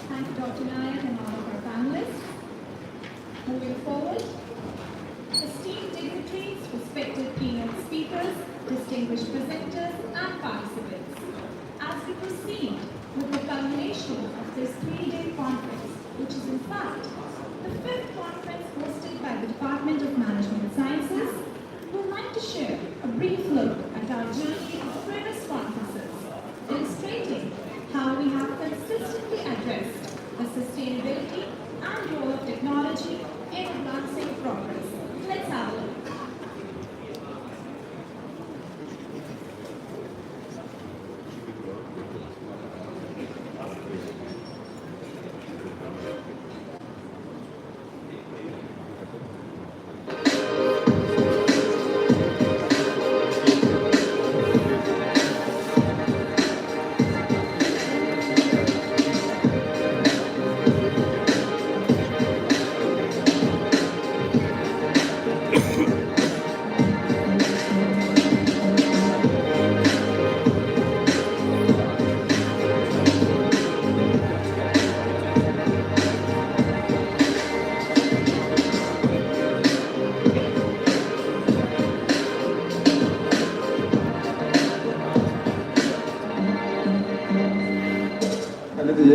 Speaker 1: Thank you, Dr. Nayak, and all of our panelists. Moving forward, esteemed dignitaries, respected keynote speakers, distinguished presenters, and participants. As we proceed with the culmination of this 3-day conference, which is in fact the 5th conference hosted by the Department of Management Sciences, we would like to share a brief look at our journey of previous conferences, illustrating how we have consistently addressed the sustainability and role of technology in advancing progress. Let's have a look.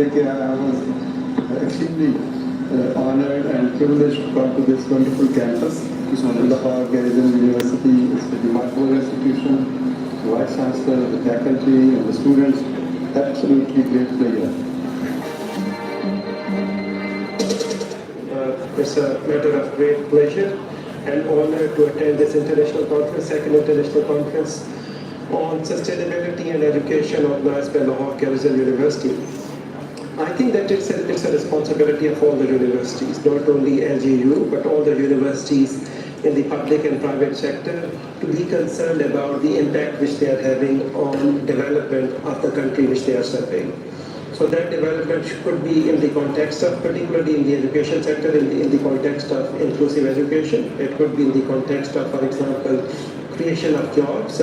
Speaker 10: JK, I was extremely honored and privileged to come to this wonderful campus. Lahore Garrison University is a remarkable institution. The Vice Chancellor, the faculty, and the students, absolutely great pleasure.
Speaker 11: It's a matter of great pleasure and honor to attend this international conference, second international conference on sustainability and education organized by Lahore Garrison University. I think that it's a responsibility of all the universities, not only LGU, but all the universities in the public and private sector to be concerned about the impact which they are having on development of the country which they are serving. So that development could be in the context of, particularly in the education sector, in the context of inclusive education. It could be in the context of, for example, creation of jobs,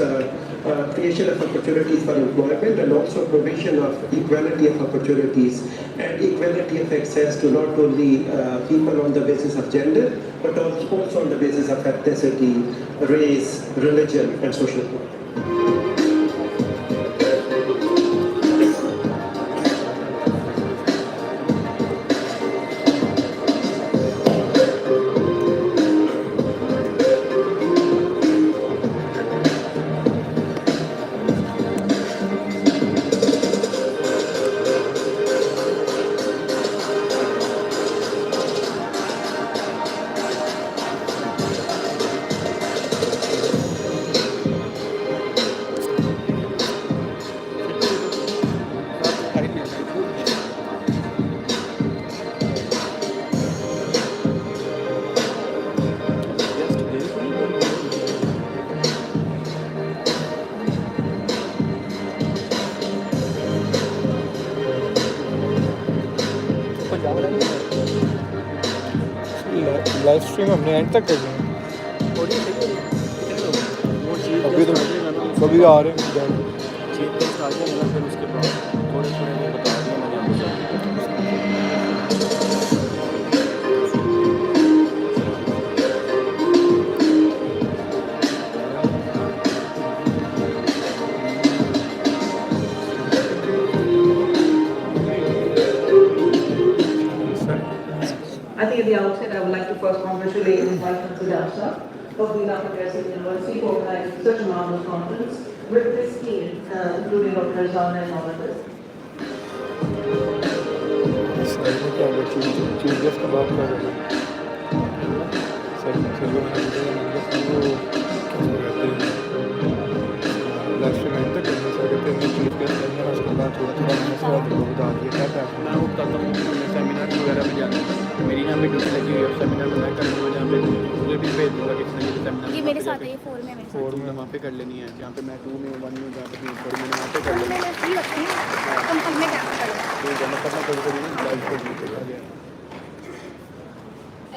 Speaker 11: creation of opportunities for employment, and also provision of equality of opportunities and equality of access to not only people on the basis of gender, but also on the basis of ethnicity, race, religion, and social group.
Speaker 3: Live stream हमने and तक कर दी अभी तो कभी आ रहे हैं
Speaker 2: chief guest आ जाएगा फिर उसके बाद थोड़े थोड़े बता दिया मैंने
Speaker 12: I think at the outset, I would like to first congratulate and welcome to DAPSA for being up at University for organizing such a marvelous conference with this team, including Dr. Rizana and all of us.
Speaker 3: Sir ने क्या chief guest का बात कर रहे हैं sir live stream and तक करना sir कहते हैं चीफ गेस्ट करना है उसके बाद थोड़ा थोड़ा मैंने सवाल को बता दिया क्या था
Speaker 2: मैं वो करता हूँ सेमिनार वगैरह में जाना मेरी यहाँ पे ड्यूटी लगी हुई है सेमिनार में मैं करूँगा जहाँ पे मुझे भी भेज दूँगा किसी ना किसी सेमिनार
Speaker 13: ये मेरे साथ है ये 4 में मेरे साथ
Speaker 2: 4 में वहाँ पे कर लेनी है जहाँ पे मैं 2 में 1 में जहाँ पे 3 में वहाँ पे कर लेनी है
Speaker 13: मैं फ्री रखती हूँ तुम सब में क्या करो
Speaker 2: ठीक है मतलब मैं कभी कभी ना लाइव को जीते गया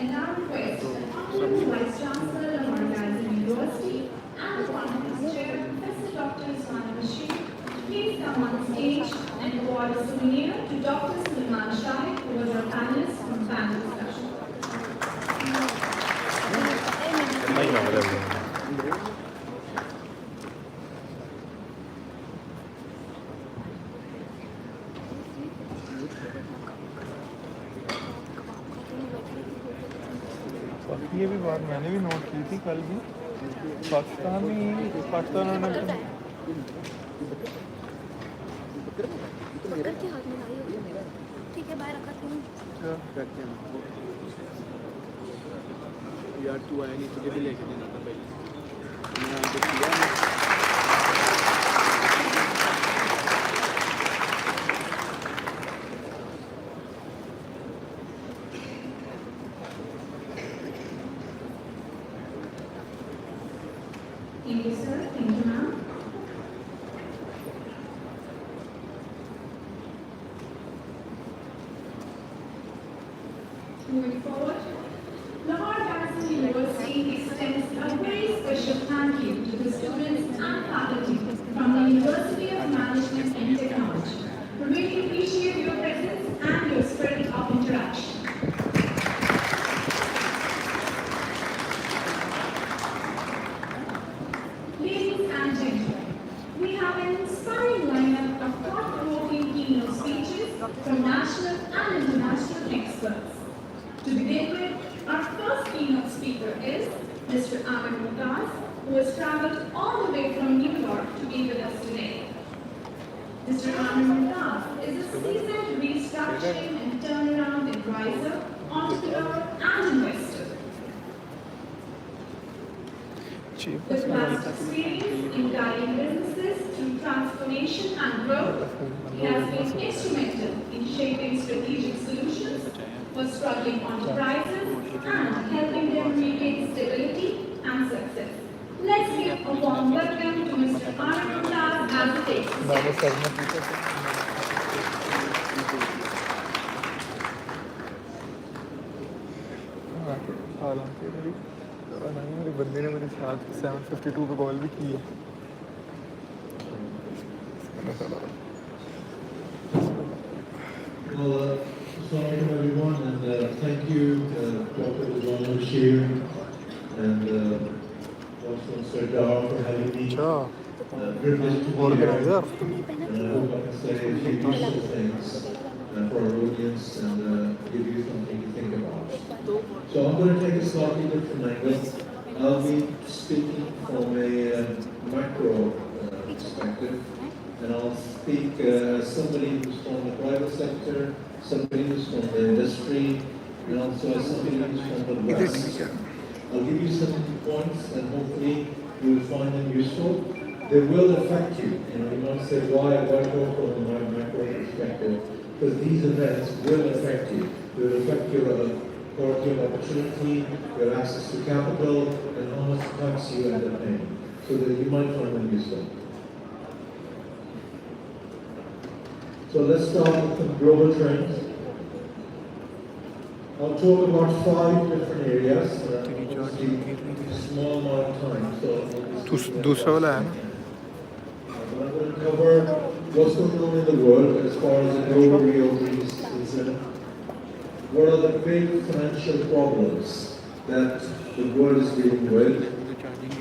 Speaker 1: And now request the Honorable Vice Chancellor of our Garrison University and the Conference Chair, Professor Dr. Usman Bashir, please come on stage and award a souvenir to Dr. Sulaiman Shahid, who was our panelist from panel discussion.
Speaker 3: ये भी बात मैंने भी note की थी कल भी पाकिस्तान ने
Speaker 13: पकड़ के हाथ में लाई हो ठीक है बाहर रखा तुम
Speaker 2: रखते हैं यार तू आया नहीं तुझे भी लेके देना था पहले मैंने आगे किया
Speaker 1: Thank you, sir. Thank you, ma'am. Moving forward, Lahore Garrison University extends a very special thank you to the students and faculty from the University of Management and Technology. We really appreciate your presence and your spirit of interaction. Ladies and gentlemen, we have an inspiring lineup of thought-provoking keynote speeches from national and international experts. To begin with, our first keynote speaker is Mr. Amir Mumtaz, who has traveled all the way from New York to be with us today. Mr. Amir Mumtaz is a seasoned restructuring and turnaround advisor, entrepreneur, and investor. With vast experience in guiding businesses through transformation and growth, he has been instrumental in shaping strategic solutions for struggling enterprises and helping them regain stability and success. Let's give a warm welcome to Mr. Amir Mumtaz as he takes the stage.
Speaker 3: हालांकि मेरे बंदे ने मेरे साथ 752 पे call भी की है।
Speaker 14: Well, assalamualaikum everyone, and thank you, Dr. Rizwan Bashir and also Sardar for having me. Privileged to be here. And I hope I can say a few useful things for our audience and give you something to think about. So I'm going to take a slightly different angle. I'll be speaking from a macro perspective, and I'll speak as somebody who's from the private sector, somebody who's from the industry, and also as somebody who's from the West. I'll give you some points, and hopefully you will find them useful. They will affect you. You might say, why go from the macro perspective? Because these events will affect you. They will affect your quality of opportunity, your access to capital, and how much tax you end up paying. So that you might find them useful. So let's start with some global trends. I'll talk about 5 different areas. Small amount of time. So
Speaker 3: दूसरा वाला है ना?
Speaker 14: I'm going to cover what's going on in the world as far as the global reopening is concerned. What are the big financial problems that the world is dealing with?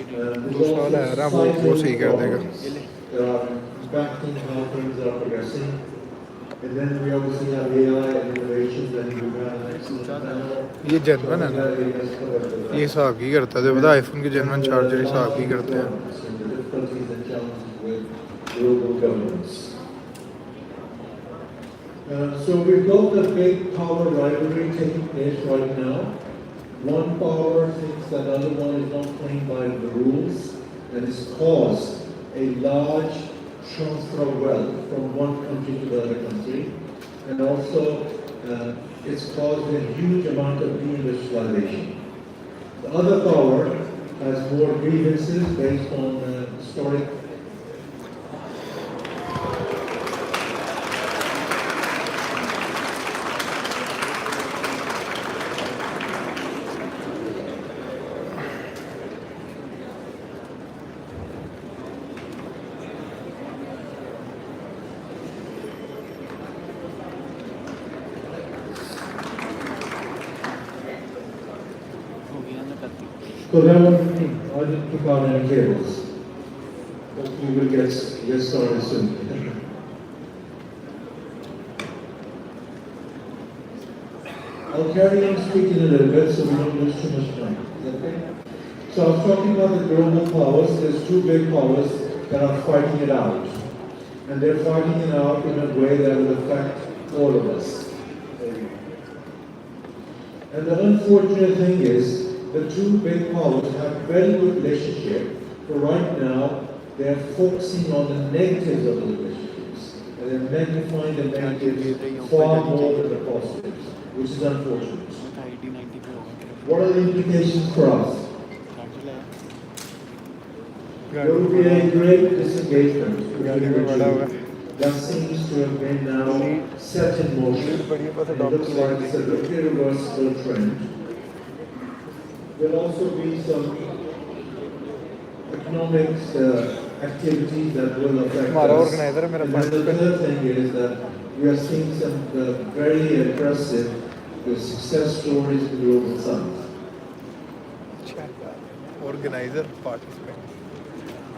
Speaker 14: There's also societal problems that are impacting how things are progressing. And then we obviously have AI and innovations that we've had an excellent panel.
Speaker 3: ये जनवन है ना? ये हिसाब की करता है बता iPhone के जनवन चार्जर हिसाब की करते हैं।
Speaker 14: The difficulties and challenges with global governance. So we've got a big power rivalry taking place right now. One power thinks that the other one is not playing by the rules, and it's caused a large transfer of wealth from one country to the other country, and also it's caused a huge amount of deindustrialization. The other power has more grievances based on historic So that one, I didn't pick out any cables. But we will get started soon. I'll carry on speaking a little bit so we don't lose too much time. Is that okay? So I was talking about the global powers. There's 2 big powers that are fighting it out. And they're fighting it out in a way that will affect all of us. And the unfortunate thing is, the 2 big powers have a very good relationship, but right now they are focusing on the negatives of the relationships, and they're magnifying the negatives far more than the positives, which is unfortunate. What are the implications for us? There will be a great disengagement between the 2 that seems to have been now set in motion. It looks like it's an irreversible trend. There will also be some economic activities that will affect us. And then the third thing is that we are seeing some very impressive success stories in the global south.
Speaker 3: Organizer, participant.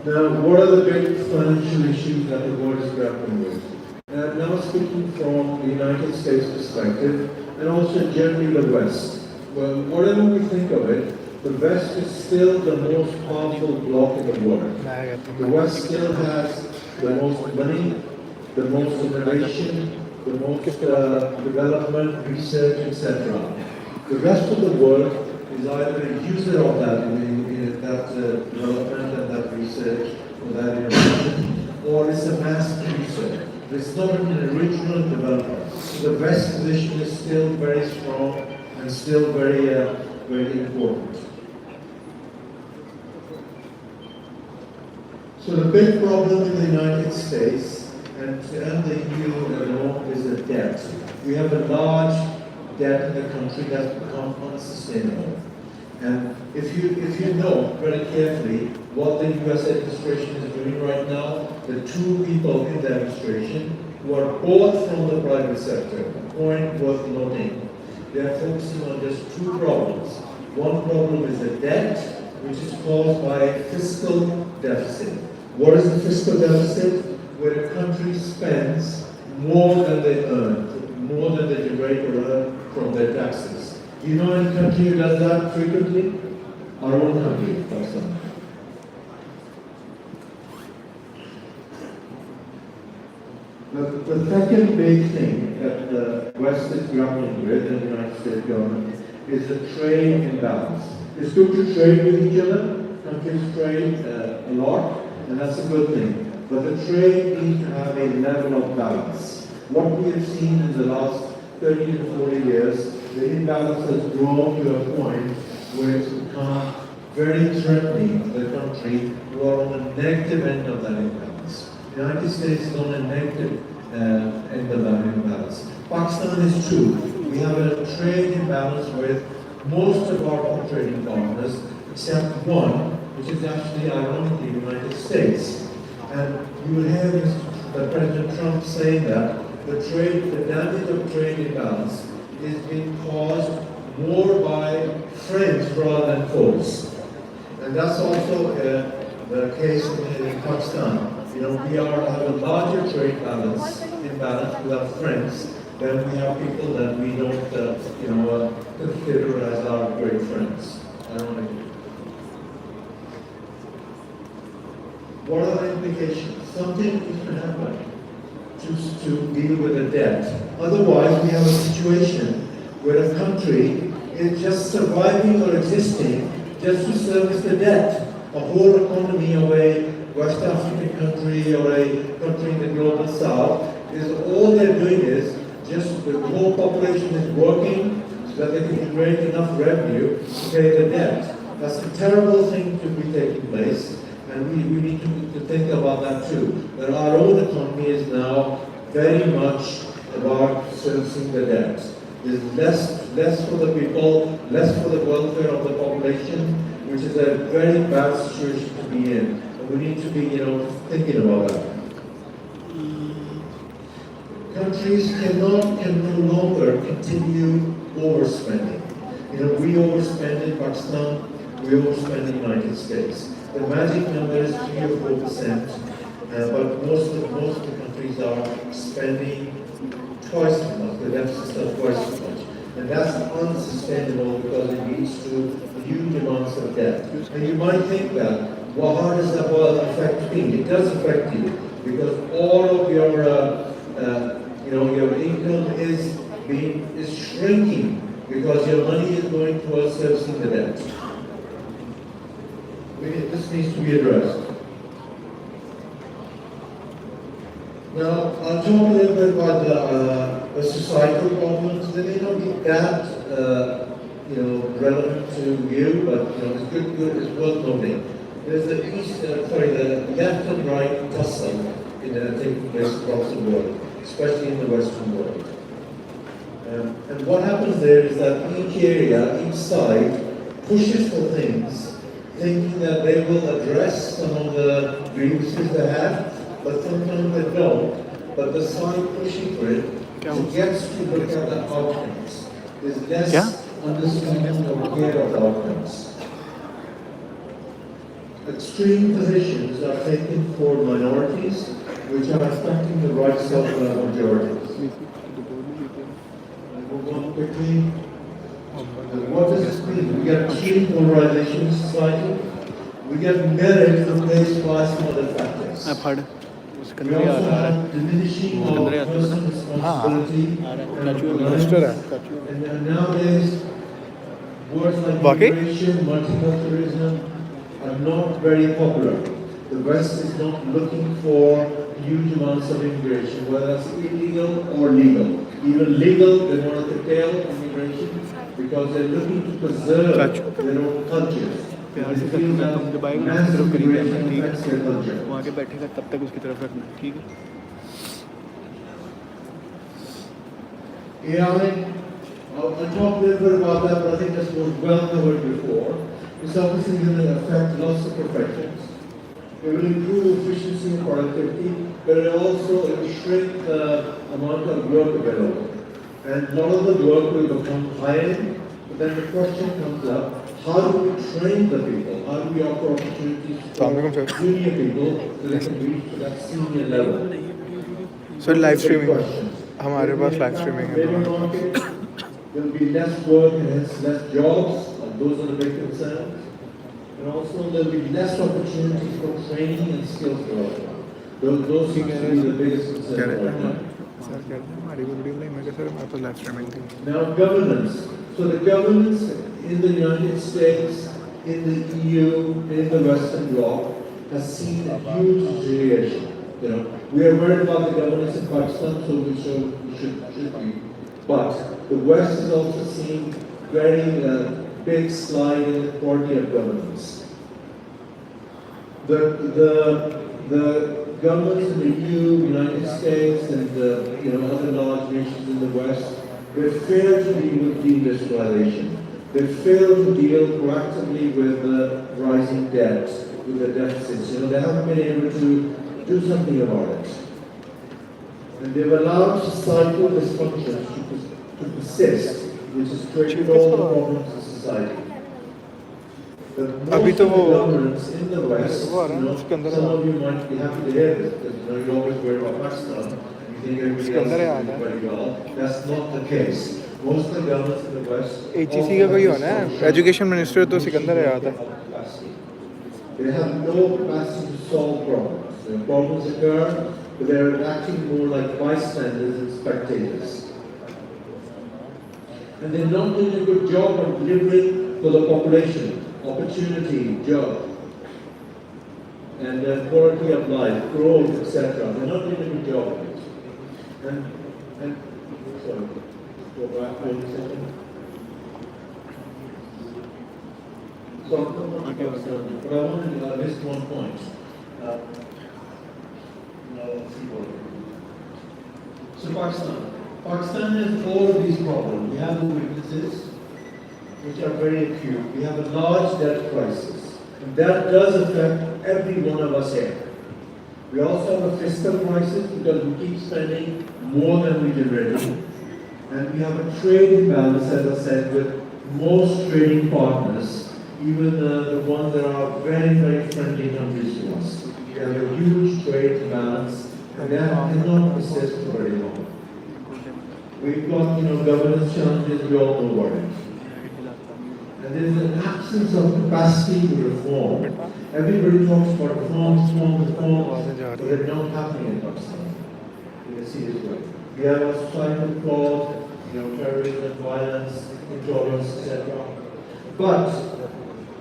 Speaker 14: Now, what are the big financial issues that the world is grappling with? And I'm now speaking from the United States perspective, and also generally the West. Well, whatever we think of it, the West is still the most powerful bloc in the world. The West still has the most money, the most innovation, the most development, research, etc. The rest of the world is either a user of that, that development and that research or that innovation, or it's a mass producer. It's not an original developer. So the West position is still very strong and still very, very important. So the big problem in the United States and the EU alone is the debt. We have a large debt in the country that's become unsustainable. And if you know very carefully what the US administration is doing right now, the two people in the administration who are both from the private sector, a point worth noting, they are focusing on just two problems. One problem is the debt, which is caused by a fiscal deficit. What is the fiscal deficit? Where a country spends more than they earn, more than they generate or earn from their taxes. Do you know any country who does that frequently? Our own country, Pakistan. The second big thing that the West is grappling with, and the United States government, is the trade imbalance. It's good to trade with each other. Countries trade a lot, and that's a good thing. But the trade needs to have a level of balance. What we have seen in the last 30 to 40 years, the imbalance has grown to a point where it's become very threatening to the country who are on the negative end of that imbalance. The United States is on a negative end of that imbalance. Pakistan is too. We have a trade imbalance with most of our trading partners, except one, which is actually ironically the United States. And you will hear President Trump saying that the damage of trade imbalance is being caused more by friends rather than foes. And that's also the case in Pakistan. You know, we have a larger trade imbalance with our friends than we have people that we don't, consider as our great friends. What are the implications? Something needs to happen to deal with the debt. Otherwise, we have a situation where a country is just surviving or existing just to service the debt. A whole economy of a West African country or a country in the global south is all they're doing is just the whole population is working so that they can generate enough revenue to pay the debt. That's a terrible thing to be taking place. And we need to think about that too. That our own economy is now very much about servicing the debt. There's less for the people, less for the welfare of the population, which is a very bad situation to be in. And we need to be, thinking about that. Countries can no longer continue overspending. We overspend in Pakistan, we overspend in the United States. The magic number is 3 or 4%, but most of the countries are spending twice as much, the deficits are twice as much. And that's unsustainable because it leads to huge amounts of debt. And you might think that, well, how does that affect me? It does affect you because all of your income is shrinking because your money is going towards servicing the debt. This needs to be addressed. Now, I'll talk a little bit about the societal problems. They may not be that, relevant to you, but it's good. It's worth noting. There's the left and right tussle taking place across the world, especially in the Western world. And what happens there is that each area, each side, pushes for things, thinking that they will address some of the grievances they have, but sometimes they don't. But the side pushing for it gets to look at the outcomes. There's less understanding or care of the outcomes. Extreme positions are taken for minorities, which are affecting the rights of majorities. quickly. What does this mean? We get extreme polarization in society. We get merit replaced by some other factors.
Speaker 2: फड़
Speaker 14: We
Speaker 2: Sikandar
Speaker 14: also
Speaker 2: याद आ रहा
Speaker 14: have diminishing of
Speaker 2: Sikandar याद आ
Speaker 14: personal
Speaker 2: रहा
Speaker 14: responsibility
Speaker 2: statue
Speaker 14: and
Speaker 2: minister है
Speaker 14: and nowadays, words like
Speaker 2: वाकई?
Speaker 14: immigration, multiculturalism are not very popular. The West is not looking for huge amounts of immigration, whether that's illegal or legal. Even legal, they want to curtail immigration because they're looking to preserve their own cultures.
Speaker 2: प्यार से
Speaker 14: They feel
Speaker 2: करना
Speaker 14: that
Speaker 2: तुम दबाएगा ना
Speaker 14: mass
Speaker 2: उसकी तरफ करीब
Speaker 14: immigration
Speaker 2: रहना ठीक
Speaker 14: affects their culture.
Speaker 2: है वहाँ के बैठेगा तब तक उसकी तरफ रखना ठीक है
Speaker 14: AI, I'll talk a little bit about that, but I think this was well covered before. It's obviously going to affect lots of professions. It will improve efficiency and productivity, but it also will shrink the amount of work available. And a lot of the work will become high-end, but then the question comes up, how do we train the people? How do we offer opportunities for junior people so they can reach to that senior level?
Speaker 3: Sir live streaming
Speaker 14: Questions.
Speaker 3: हमारे पास live streaming है
Speaker 14: Labor market, there will be less work and hence less jobs, and those are the big concerns. And also there will be less opportunities for training and skills development. Those seem to be the biggest concerns right now.
Speaker 3: Sir कह रहे हैं हमारी भी video बनाई मैं कहा sir हमारे पास live streaming थी
Speaker 14: Now governance. So the governance in the United States, in the EU, in the Western bloc has seen a huge deterioration. You know, we are worried about the governance in Pakistan, so we should be. But the West is also seeing very big slide in the quality of governance. The governments in the EU, United States, and other large nations in the West, they fail to deal with deindustrialization. They fail to deal proactively with the rising debt, with the deficits. They haven't been able to do something about it. And they've allowed societal dysfunctions to persist, which has created all the problems in society. But
Speaker 3: अभी
Speaker 14: most
Speaker 3: तो
Speaker 14: of
Speaker 3: वो
Speaker 14: the governments in the West,
Speaker 3: वो आ रहा है ना उसके अंदर
Speaker 14: some of you might be happy to hear this, because you always worry about Pakistan. You think everybody
Speaker 3: उसके अंदर
Speaker 14: else
Speaker 3: है
Speaker 14: is
Speaker 3: आधा।
Speaker 14: doing very well. That's not the case. Most of the governments in the West
Speaker 3: HEC का कोई होना है education minister तो सिकंदर है आता
Speaker 14: They have no capacity to solve problems. When problems occur, but they're acting more like bystanders and spectators. And they're not doing a good job of delivering for the population, opportunity, job, and quality of life, growth, etc. They're not doing a good job of it. And sorry, go back 1 second. So, but I wanted to list one point. So Pakistan has all of these problems. We have the weaknesses, which are very acute. We have a large debt crisis, and that does affect every one of us here. We also have a fiscal crisis because we keep spending more than we generate. And we have a trade imbalance, as I said, with most trading partners, even the ones that are very, very friendly countries to us. We have a huge trade imbalance, and that cannot persist for very long. We've got, governance challenges, we all know about it. And there is an absence of capacity to reform. Everybody talks about reform, but they're not happening in Pakistan in a serious way. We have a societal flaws, terrorism, violence, intolerance, etc. But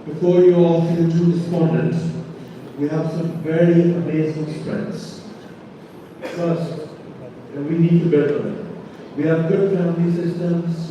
Speaker 14: before you all feel too despondent, we have some very amazing strengths. First, we need to build on them. We have good family systems.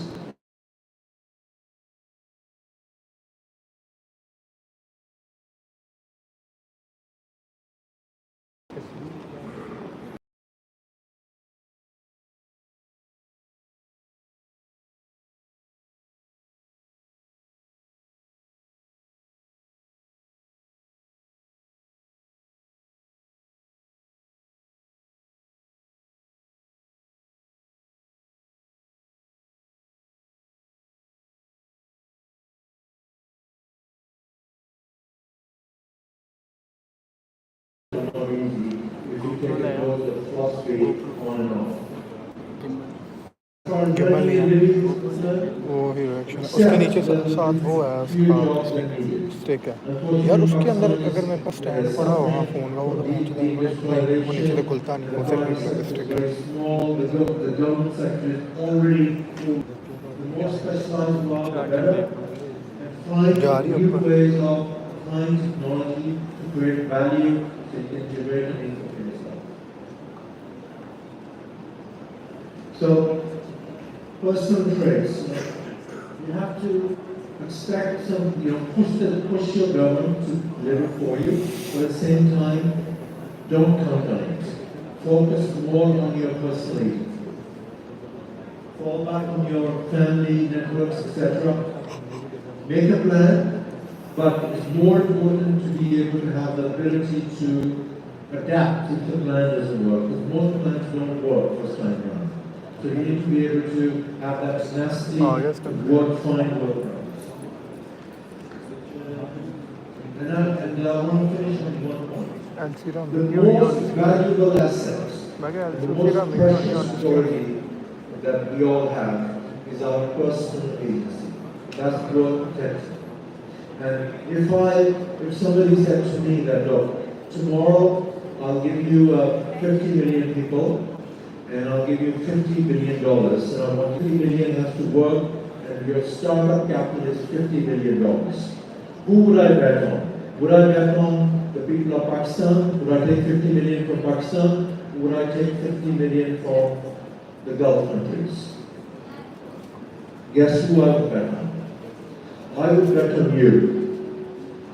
Speaker 14: Not easy if you take a course of philosophy on and off. As far
Speaker 3: gimbal नहीं है
Speaker 9: release is concerned,
Speaker 3: वो hero action उसके
Speaker 9: except
Speaker 3: नीचे
Speaker 9: when
Speaker 3: साथ वो है
Speaker 9: it's
Speaker 3: उसका
Speaker 9: really not that needed.
Speaker 3: Stick है यार
Speaker 9: Unfortunately,
Speaker 3: उसके अंदर
Speaker 9: Pakistan
Speaker 3: अगर मेरे पास स्टैंड
Speaker 9: is
Speaker 3: पड़ा होगा
Speaker 9: suffering
Speaker 3: फ़ोन का वो तो
Speaker 9: from
Speaker 3: पहुँच
Speaker 9: deep
Speaker 3: नहीं वो नीचे से खुलता नहीं
Speaker 9: the
Speaker 3: वो सिर्फ
Speaker 9: private
Speaker 3: निकला
Speaker 9: sector is
Speaker 3: stick
Speaker 9: very small, the government sector is already full. The more specialized you are, the better. And find
Speaker 3: जा रही है
Speaker 9: new
Speaker 3: ऊपर
Speaker 9: ways of applying technology to create value, to integrate and income for yourself. So, personal traits. You have to expect some, push your government to deliver for you, but at the same time, don't count on it. Focus more on your personal needs. Fall back on your family networks, etc. Make a plan, but it's more important to be able to have the ability to adapt if the plan doesn't work, because most plans don't work first time around. So you need to be able to have that tenacity to find workarounds. And I want to finish on one point. The most valuable asset, the most precious story that we all have is our personal agency. That's growth potential. And if somebody said to me that, look, tomorrow I'll give you 50 million people and I'll give you $50 billion, and I want 50 million has to work and your startup capital is $50 billion. Who would I bet on? Would I bet on the people of Pakistan? Would I take 50 million from Pakistan? Or would I take 50 million from the Gulf countries? Guess who I would bet on? I would bet on you.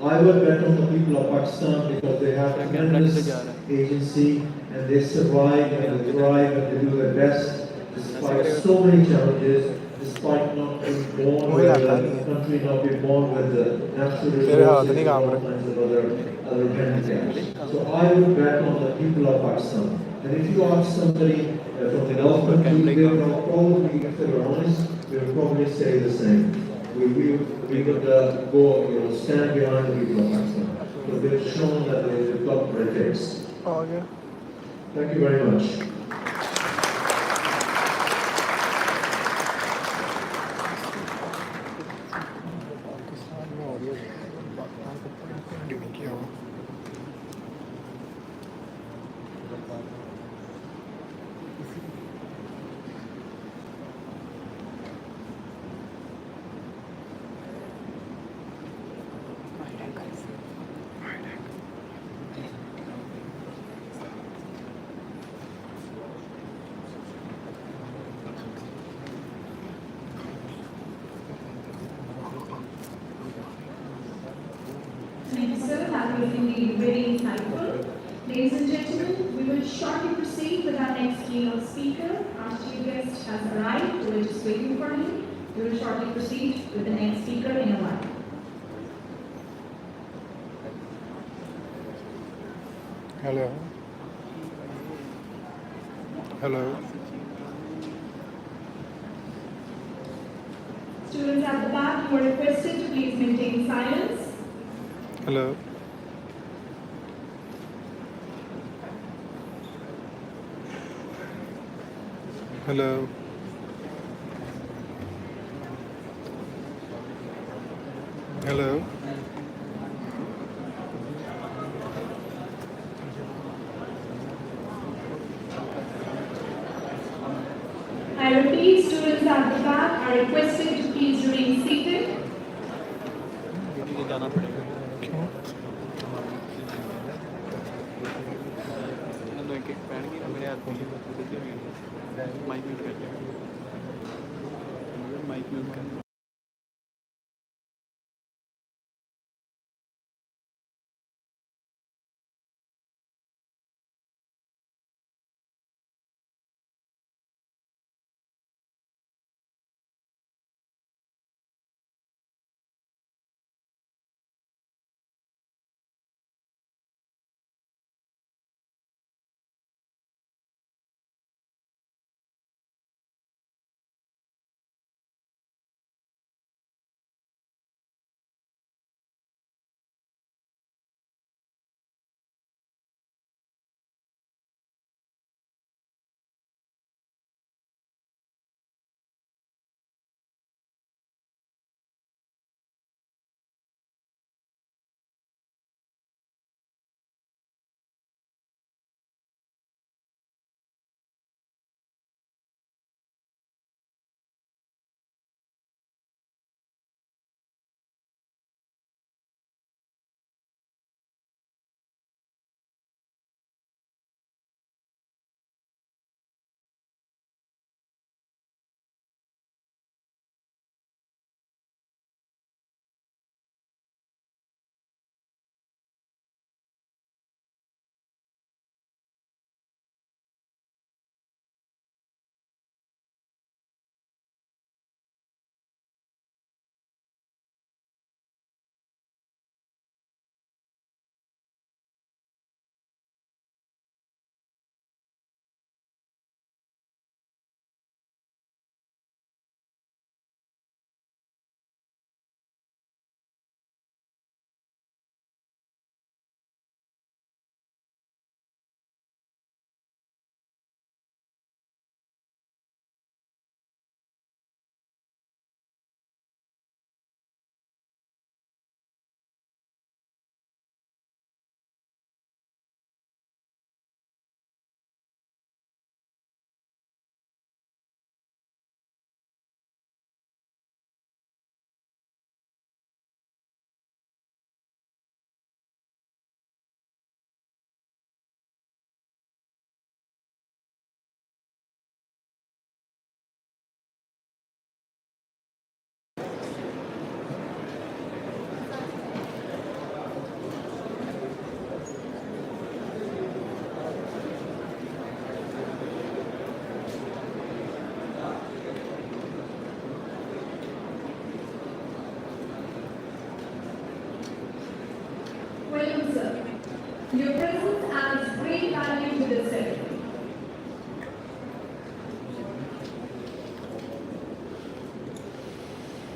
Speaker 9: I would bet on the people of Pakistan because they have tremendous agency and they survive and they thrive and they do their best despite so many challenges, despite not being born with a country, not being born with the natural resources and all kinds of other handicaps. So I would bet on the people of Pakistan. And if you ask somebody from the Gulf countries, they will probably, if they were honest, they would probably say the same. We would go, stand behind the people of Pakistan. Because they've shown that they've got what it takes. Thank you very much.
Speaker 1: Thank you, sir. That was indeed very insightful. Ladies and gentlemen, we will shortly proceed with our next keynote speaker. Our chief guest has arrived. We're just waiting for him. We will shortly proceed with the next speaker in a while.
Speaker 3: Hello. Hello.
Speaker 1: Students at the back, you are requested to please maintain silence.
Speaker 3: Hello. Hello. Hello.
Speaker 1: I repeat, students at the back are requested to please remain seated.
Speaker 2: जाना पड़ेगा मेरे हाथ mic mute कर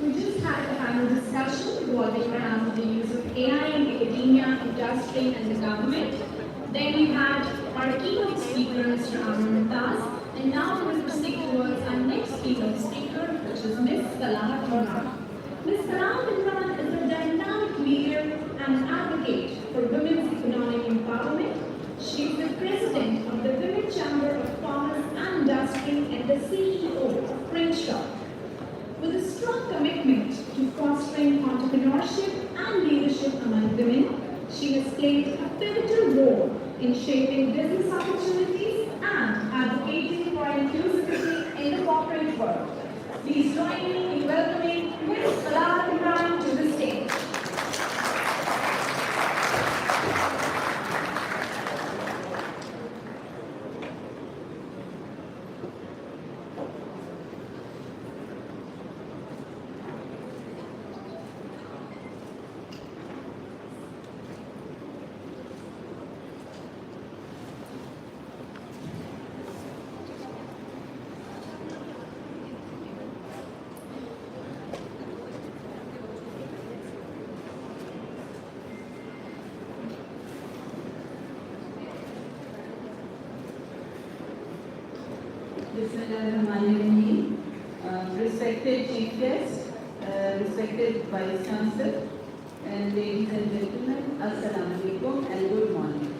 Speaker 1: We just had a panel discussion revolving around the use of AI in academia, industry, and the government. Then we had our keynote speaker, Mr. Amar Mumtaz, and now we will proceed towards our next keynote speaker, which is Ms. Salah Imran. Ms. Salah Imran is a dynamic leader and an advocate for women's economic empowerment. She is the president of the Women Chamber of Commerce and Industry and the CEO of Crenshaw. With a strong commitment to fostering entrepreneurship and leadership among women, she has played a pivotal role in shaping business opportunities and advocating for inclusivity in the corporate world. Please join me in welcoming Ms. Salah Imran to the stage.
Speaker 12: Bismillahirrahmanirrahim. Respected Chief Guest, respected Vice Chancellor, and ladies and gentlemen, Assalamu alaikum and good morning.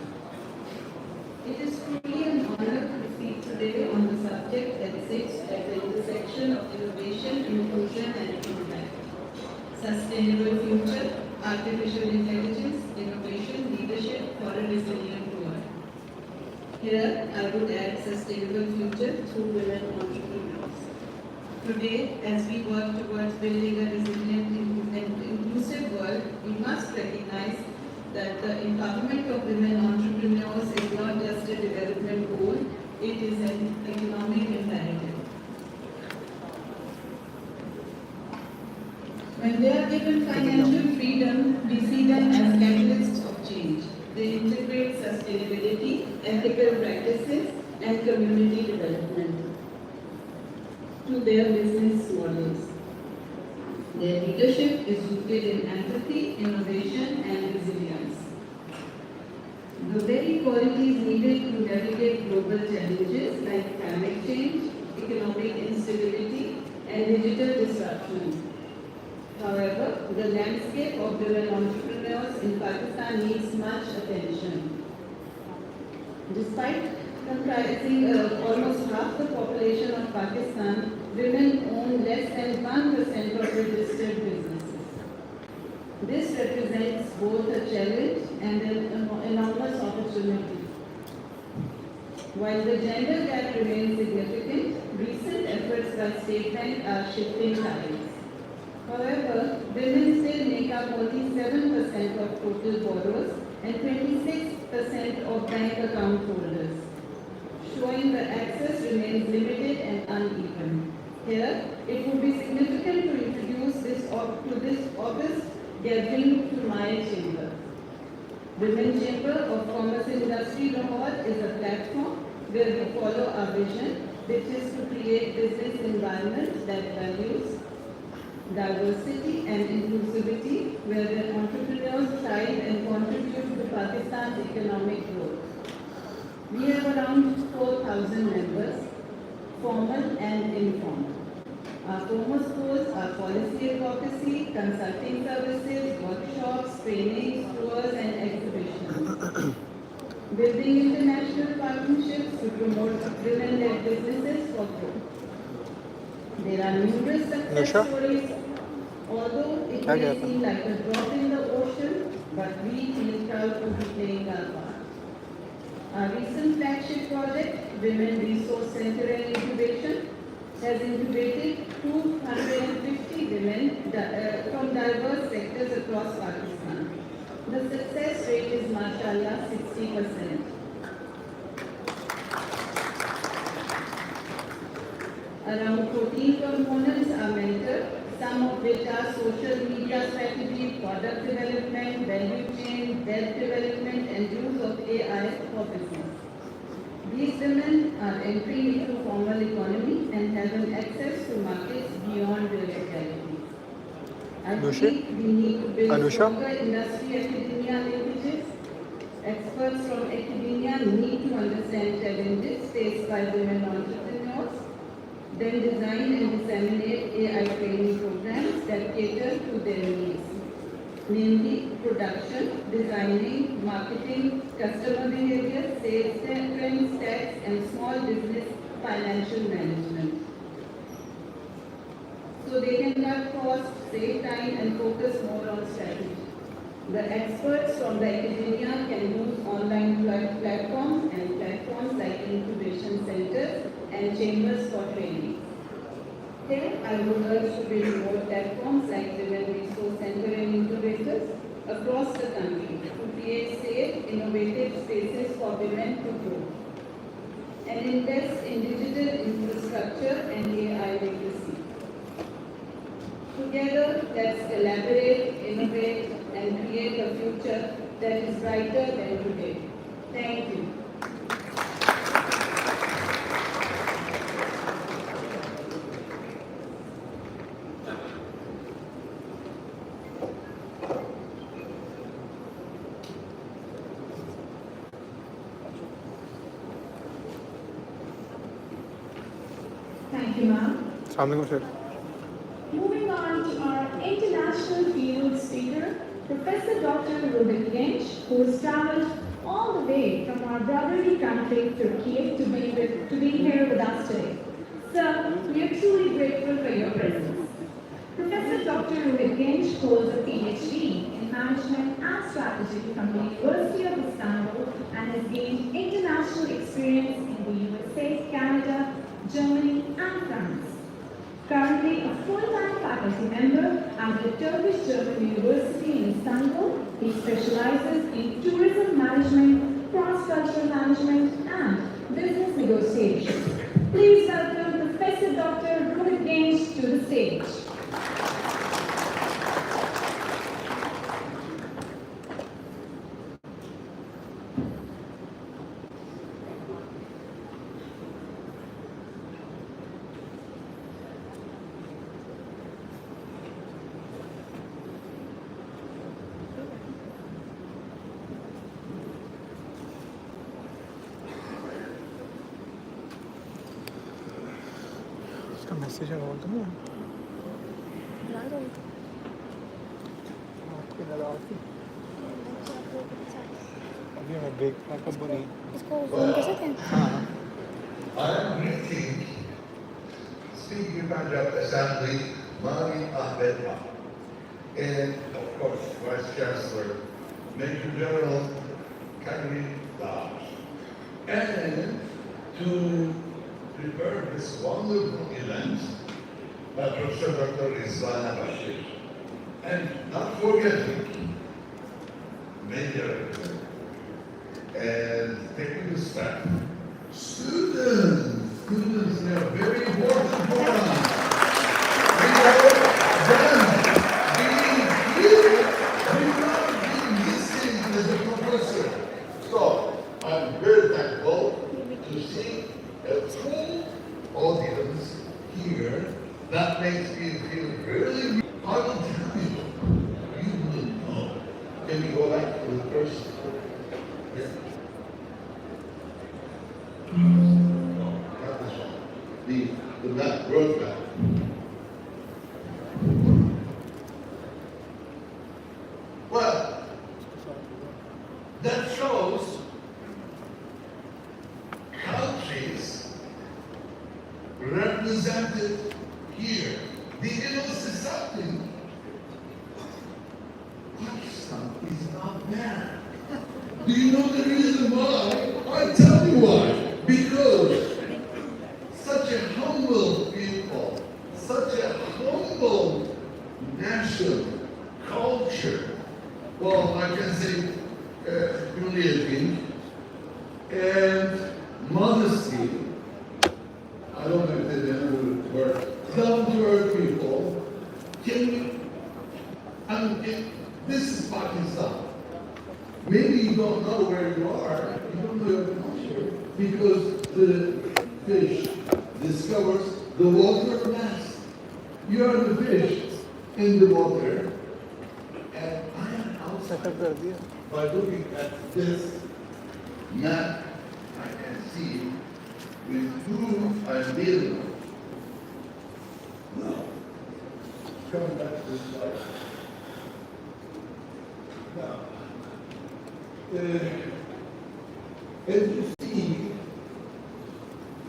Speaker 12: It is truly an honor to speak today on the subject that sits at the intersection of innovation, inclusion, and impact. Sustainable future, artificial intelligence, innovation, leadership for a resilient world. Here, I would add sustainable future through women entrepreneurs. Today, as we work towards building a resilient and inclusive world, we must recognize that the empowerment of women entrepreneurs is not just a development goal, it is an economic imperative. When they are given financial freedom, we see them as catalysts of change. They integrate sustainability, ethical practices, and community development to their business models. Their leadership is rooted in empathy, innovation, and resilience. The very qualities needed to navigate global challenges like climate change, economic instability, and digital disruption. However, the landscape of women entrepreneurs in Pakistan needs much attention. Despite comprising almost half the population of Pakistan, women own less than 1% of registered businesses. This represents both a challenge and an enormous opportunity. While the gender gap remains significant, recent efforts by State Bank are shifting tides. However, women still make up only 7% of total borrowers and 26% of bank account holders, showing the access remains limited and uneven. Here, it would be significant to introduce this August gathering to my chamber. Women Chamber of Commerce and Industry Lahore is a platform where we follow our vision, which is to create business environments that values diversity and inclusivity, where the entrepreneurs thrive and contribute to Pakistan's economic growth. We have around 4,000 members, formal and informal. Our foremost goals are policy advocacy, consulting services, workshops, trainings, tours, and exhibitions. Building international partnerships to promote women-led businesses for growth. There are numerous success stories, although it may seem like a drop in the ocean, but we feel proud to be playing our part. Our recent flagship project, Women Resource Center and Incubation, has incubated 250 women from diverse sectors across Pakistan. The success rate is, mashallah, 60%. Around 14 components are mentored, some of which are social media strategy, product development, value chain, debt development, and use of AI for business. These women are entering into formal economy and have an access to markets beyond their localities. I
Speaker 3: Anusha?
Speaker 12: think we need to build
Speaker 3: Anusha?
Speaker 12: stronger industry-academia linkages. Experts from academia need to understand challenges faced by women entrepreneurs, then design and disseminate AI training programs that cater to their needs, namely production, designing, marketing, customer behavior, sales trends, tax, and small business financial management. So they can cut costs, save time, and focus more on strategy. The experts from the academia can use online platforms and platforms like incubation centers and chambers for training. Here, I would urge to build more platforms like Women Resource Center and incubators across the country to create safe, innovative spaces for women to grow and invest in digital infrastructure and AI literacy. Together, let's collaborate, innovate, and create a future that is brighter than today. Thank you.
Speaker 1: Thank you, ma'am.
Speaker 3: Assalamualaikum, sir.
Speaker 1: Moving on to our international field speaker, Professor Dr. Ruben Genç, who has traveled all the way from our brotherly country, Turkey, to be here with us today. Sir, we are truly grateful for your presence. Professor Dr. Ruben Genç holds a PhD in Management and Strategy from the University of Istanbul and has gained international experience in the USA, Canada, Germany, and France. Currently a full-time faculty member at the Turkish-German University in Istanbul, he specializes in tourism management, cross-cultural management, and business negotiation. Please welcome Professor Dr. Ruben Genç to the stage.
Speaker 3: इसका message है बोलते ना आपके लगा अभी मैं break कब बनी
Speaker 13: इसको फोन कर सकते हैं
Speaker 3: हाँ
Speaker 15: I am greeting Speaker Punjab Assembly Mari Ahmed Khan and of course Vice Chancellor Major General Kagri Dash and to prepare this wonderful event Professor Dr. Rizwan Bashir and not forgetting Major and technical staff. Students, they are very important for us. We have done being here without being missing as a professor. So, I'm very thankful to see a full audience here. That makes me feel really, I will tell you, you will know. Can we go back to the first? Yeah. No, not this one. The map, road map. Well, that shows countries represented here. The illness is something. Pakistan is not there. Do you know the reason why? I tell you why. Because such a humble people, such a humble nation, culture, well, I can say humility and modesty. I don't know if there's another word. Down-to-earth people. This is Pakistan. Maybe you don't know where you are, you don't know your culture, because the fish discovers the water last. You are the fish, in the water, and I am outside. By looking at this map, I can see with whom I'm dealing with. Now, coming back to this slide. Now, as you see,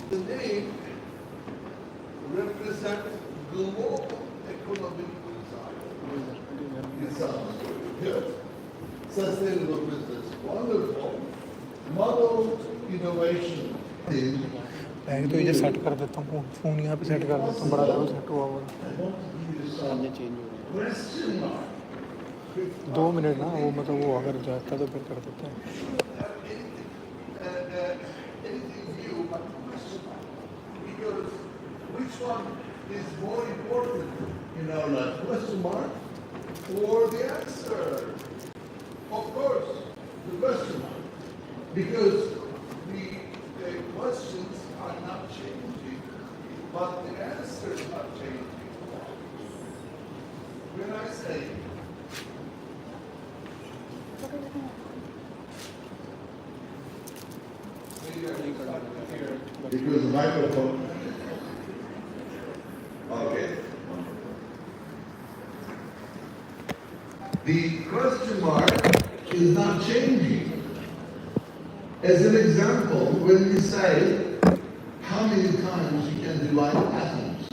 Speaker 15: the name represents global economic design. It sounds good. Sustainable business, wonderful. Model innovation.
Speaker 3: मैं तो ये set कर देता हूँ phone यहाँ पे set कर देता हूँ बड़ा लेवल सेट हुआ हुआ
Speaker 2: सामने चेंज हो रहा है
Speaker 3: 2 मिनट ना वो मतलब वो अगर जाता तो फिर कर देते हैं
Speaker 15: Because which one is more important in our life? Question mark or the answer? Of course, the question mark. Because the questions are not changing, but the answers are changing. When I say because the microphone. Okay. The question mark is not changing. As an example, when we say how many times you can divide atoms,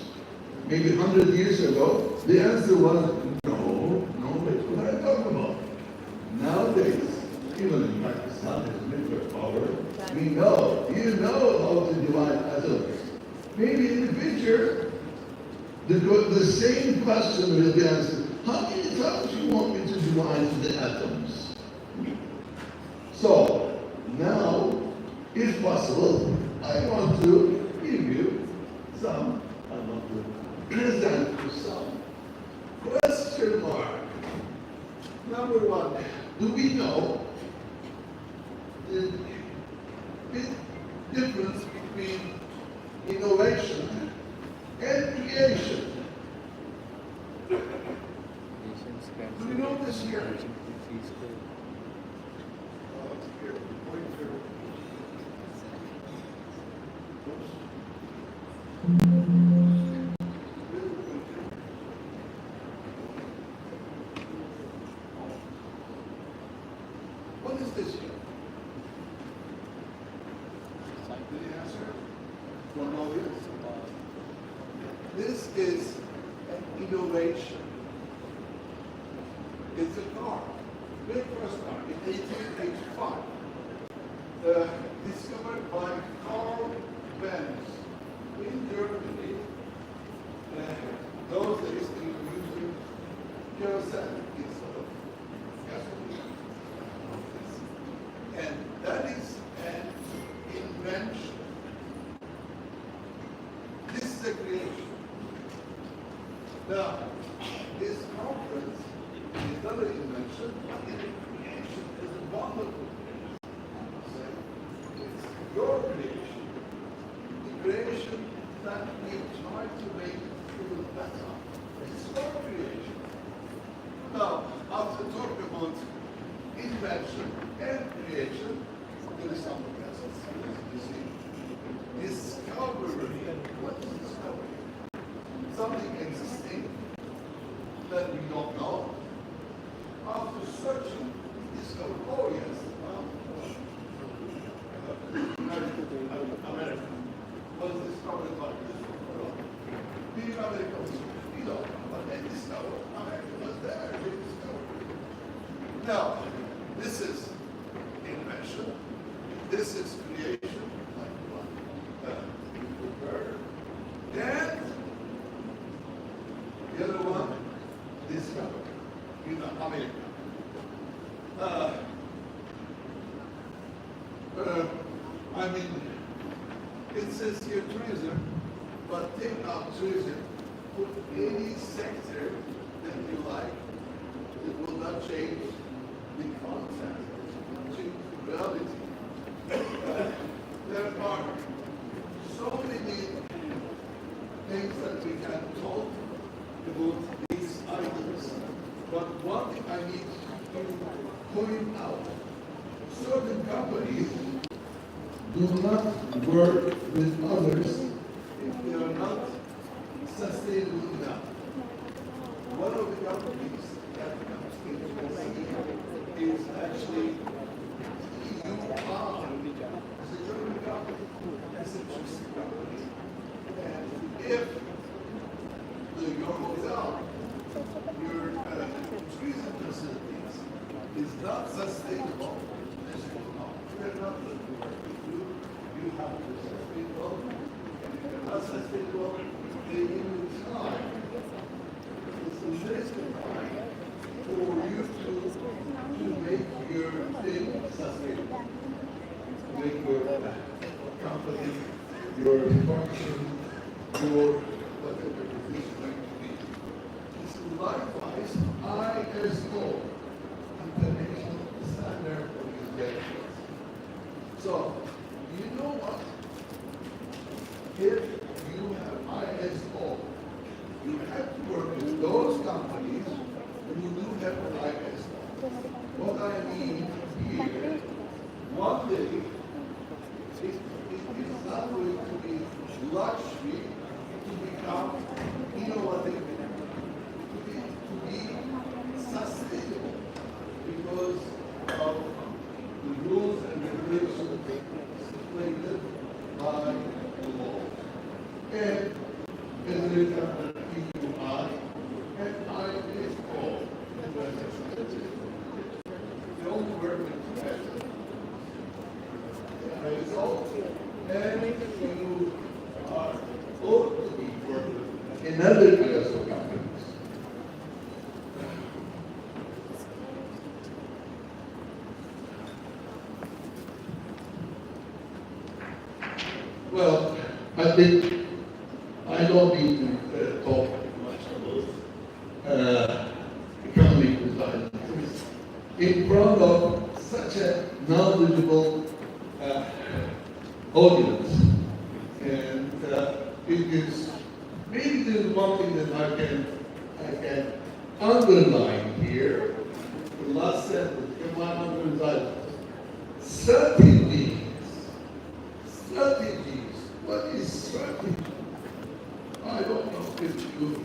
Speaker 15: maybe 100 years ago, the answer was no, that's what I'm talking about. Nowadays, even in Pakistan has nuclear power, we know, you know how to divide atoms. Maybe in the future, the same question will be answered. How many times you want me to divide the atoms? So, now, if possible, I want to give you some, I want to present you some question mark. Number one, do we know the difference between innovation and creation? Do we know this here? What is this here? Did you answer? Don't know this? This is an innovation. It's a car. Very first car in 1885. Discovered by Carl Benz in Germany. Those days they were using kerosene instead of gasoline. And that is an invention. This is a creation. Now, this conference is not an invention, but a creation is a wonderful creation. It's your creation. The creation that we try to make feel better. It's your creation. Now, after talking about invention and creation, there is something else. You see, discovery. What is discovery? Something existing that we don't know. After searching, we discover, oh yes, America was discovered by Christopher. Being America was, you know, but they discovered America was there. They discovered it. Now, this is invention. This is creation. Like one, and the other one, discovery. In America. I mean, it says here tourism, but take out tourism, put any sector that you like, it will not change the content, change the reality. There are so many things that we can talk about these ideas. But one thing I need to point out, certain companies do not work with others if they are not sustainable enough. One of the companies that comes into the city is actually UR. It's a German company. It's a Mexican company. And if your hotel, your tourism facilities is not sustainable, they say, no, we're not going to work with you. You have to be sustainable. And if you're not sustainable, they will try. It's a risk of time for you to make your thing sustainable. Make your company, your function, your whatever it is going to be. It's likewise ISO, International Standard Organization. So, you know what? If you have ISO, you have to work with those companies who do have an ISO. What I mean here, one day, it's not going to be luxury to become innovative, to be sustainable, because of the rules and regulations stipulated by the law. And as a result of EUI and ISO, they all work together. ISO and you are ought to be working in other ISO companies. Well, I think I don't need to talk much about economic design in front of such a knowledgeable audience. And it is, maybe there's one thing that I can underline here. The last sentence, come on, underline. Strategies. Strategies. What is strategy? I don't know if you,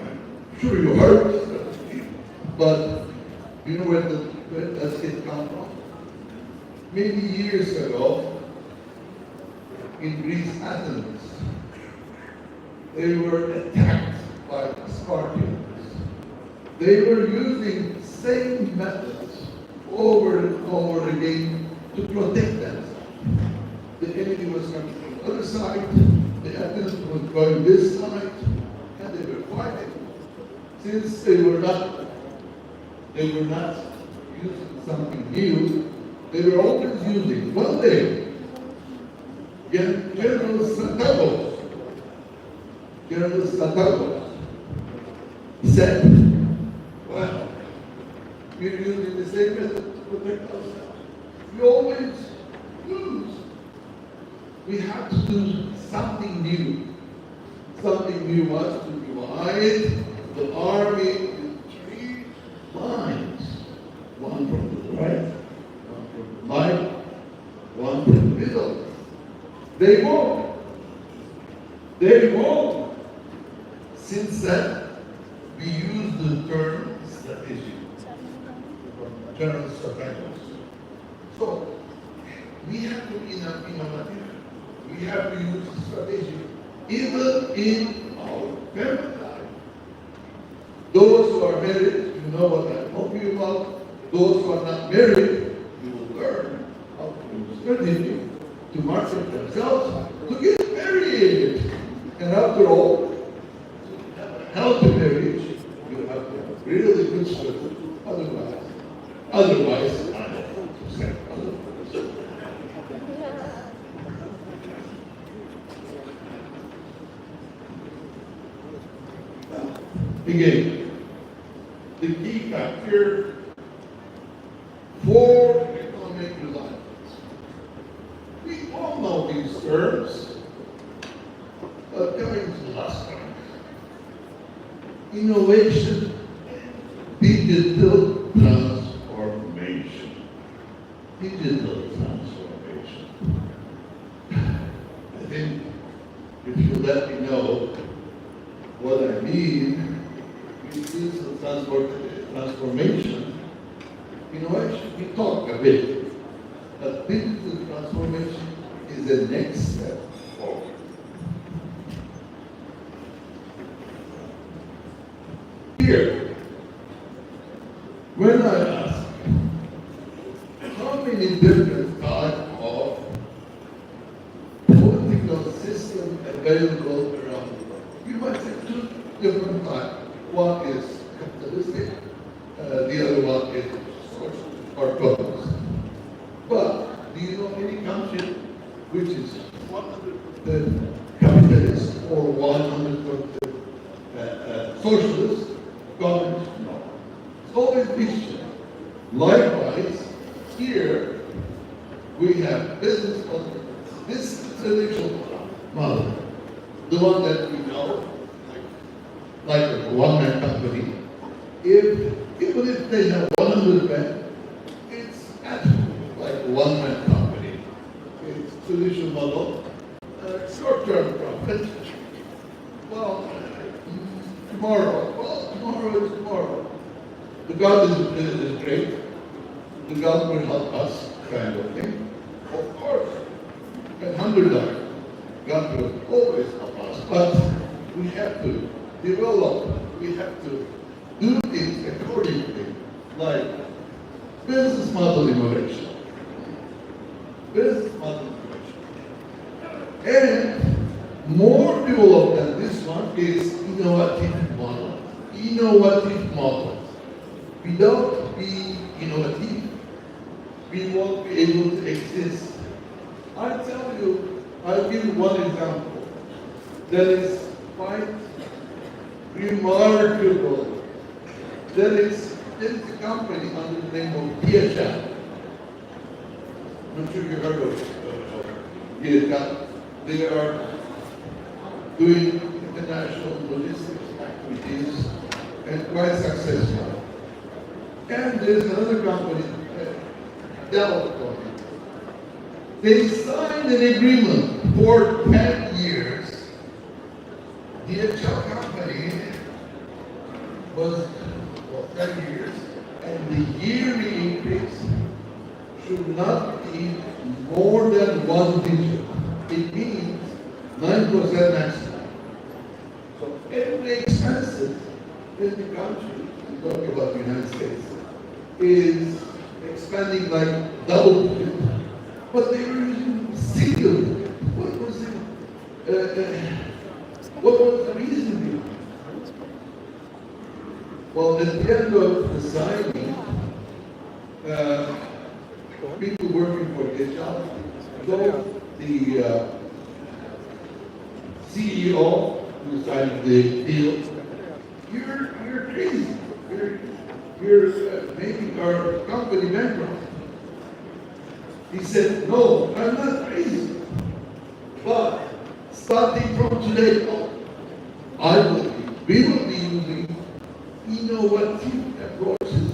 Speaker 15: I'm sure you heard strategy, but you know where does it come from? Many years ago, in Greece, Athens, they were attacked by Spartans. They were using same methods over and over again to protect themselves. The enemy was coming from the other side, the Athens was going this side, and they were fighting. Since they were not using something new, they were always using. One day, General Statagos said, well, we're using the same method to protect ourselves. We always lose. We have to do something new. Something new was to divide the army in 3 lines. One from the right, one from the left, one from the middle. They won't. They won't. Since then, we use the term strategy from General Statagos. So, we have to be innovative. We have to use strategy even in our family life. Those who are married, you know what I'm talking about. Those who are not married, you will learn how to use strategy to market themselves, to get married. And after all, to have a healthy marriage, you have to have really good strategy. Otherwise, I don't know to say otherwise. Again, the key factor for economic reliance. We all know these terms, but coming to the last one, innovation and digital transformation. Digital transformation. I think if you let me know what I mean with digital transformation, we talk a bit, but digital transformation is the next step forward. Here, when I ask how many different types of political systems available around the world, you might say two different types. One is capitalistic, the other one is social or communist. But do you know any country which is 100% capitalist or 100% socialist? Communist? No. It's always mixture. Likewise, here we have business model. This traditional model, the one that we know, like a one-man company, even if they have 100 men, it's absolutely like a one-man company. It's traditional model, short-term profit. Well, tomorrow is tomorrow. The God is great. The God will help us, kind of thing. Of course, at $100, God will always help us, but we have to develop, we have to do things accordingly, like business model innovation. Business model innovation. And more developed than this one is innovative model. Innovative models. Without being innovative, we won't be able to exist. I'll give you one example that is quite remarkable. There is a company under the name of DHL. I'm sure you heard of DHL. They are doing international logistics activities and quite successful. And there's another company, Dell company. They signed an agreement for 10 years. The DHL company was for 10 years, and the yearly increase should not be more than 1 digit. It means 9% maximum. So every expenses in the country, I'm talking about the United States, is expanding like double digit. But they were using single digit. What was the reason behind it? Well, at the end of the signing, people working for DHL told the CEO who signed the deal, you're crazy. You're making our company bankrupt. He said, no, I'm not crazy. But starting from today on, we will be using innovative approaches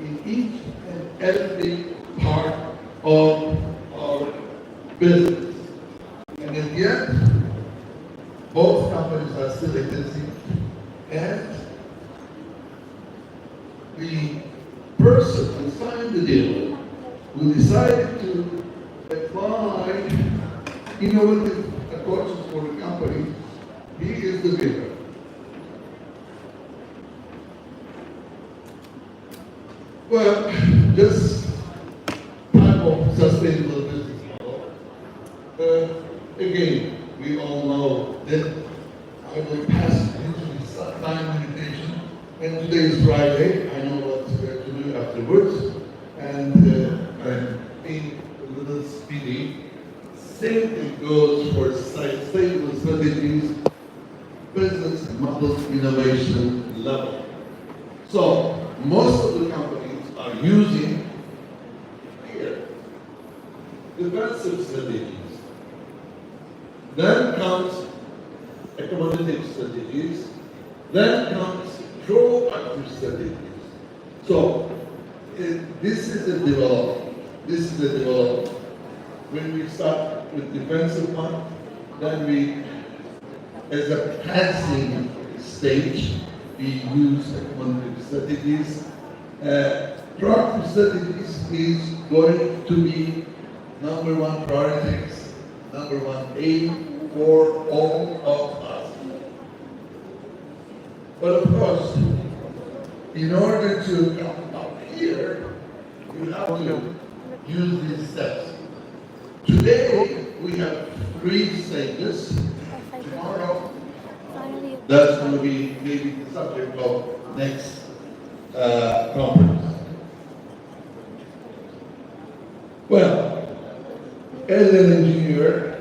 Speaker 15: in each and every part of our business. And in the end, both companies are still existing, and the person who signed the deal, who decided to apply innovative approaches for the company, he is the winner. Well, this type of sustainable business model, again, we all know that I will pass into the time limitation, and today is Friday. I know what to do afterwards, and I'm being a little speedy. Same thing goes for sustainable strategies, business model innovation level. So most of the companies are using here defensive strategies. Then comes accommodative strategies. Then comes proactive strategies. So, this is a development. This is a development. When we start with defensive one, then we, as a passing stage, we use economic strategies. Proactive strategies is going to be number one priorities, number one aim for all of us. But of course, in order to come up here, you have to use these steps. Today, we have 3 stages. Tomorrow, that's going to be maybe the subject of next conference. Well, as an engineer,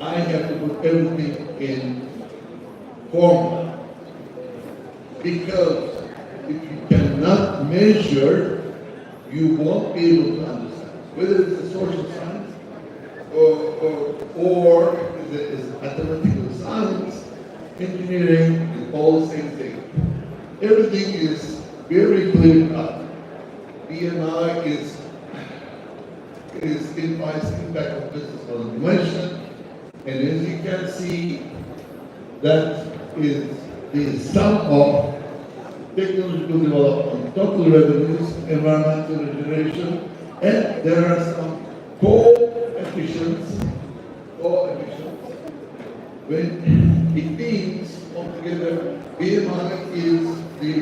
Speaker 15: I have to put everything in formula. Because if you cannot measure, you won't be able to understand. Whether it's a social science or it's mathematical science, engineering is all the same thing. Everything is very clear cut. BMI is implies impact of business on innovation, and as you can see, that is the sum of technological development, total revenues, environmental regeneration, and there are some coefficients. When it means altogether, BMI is the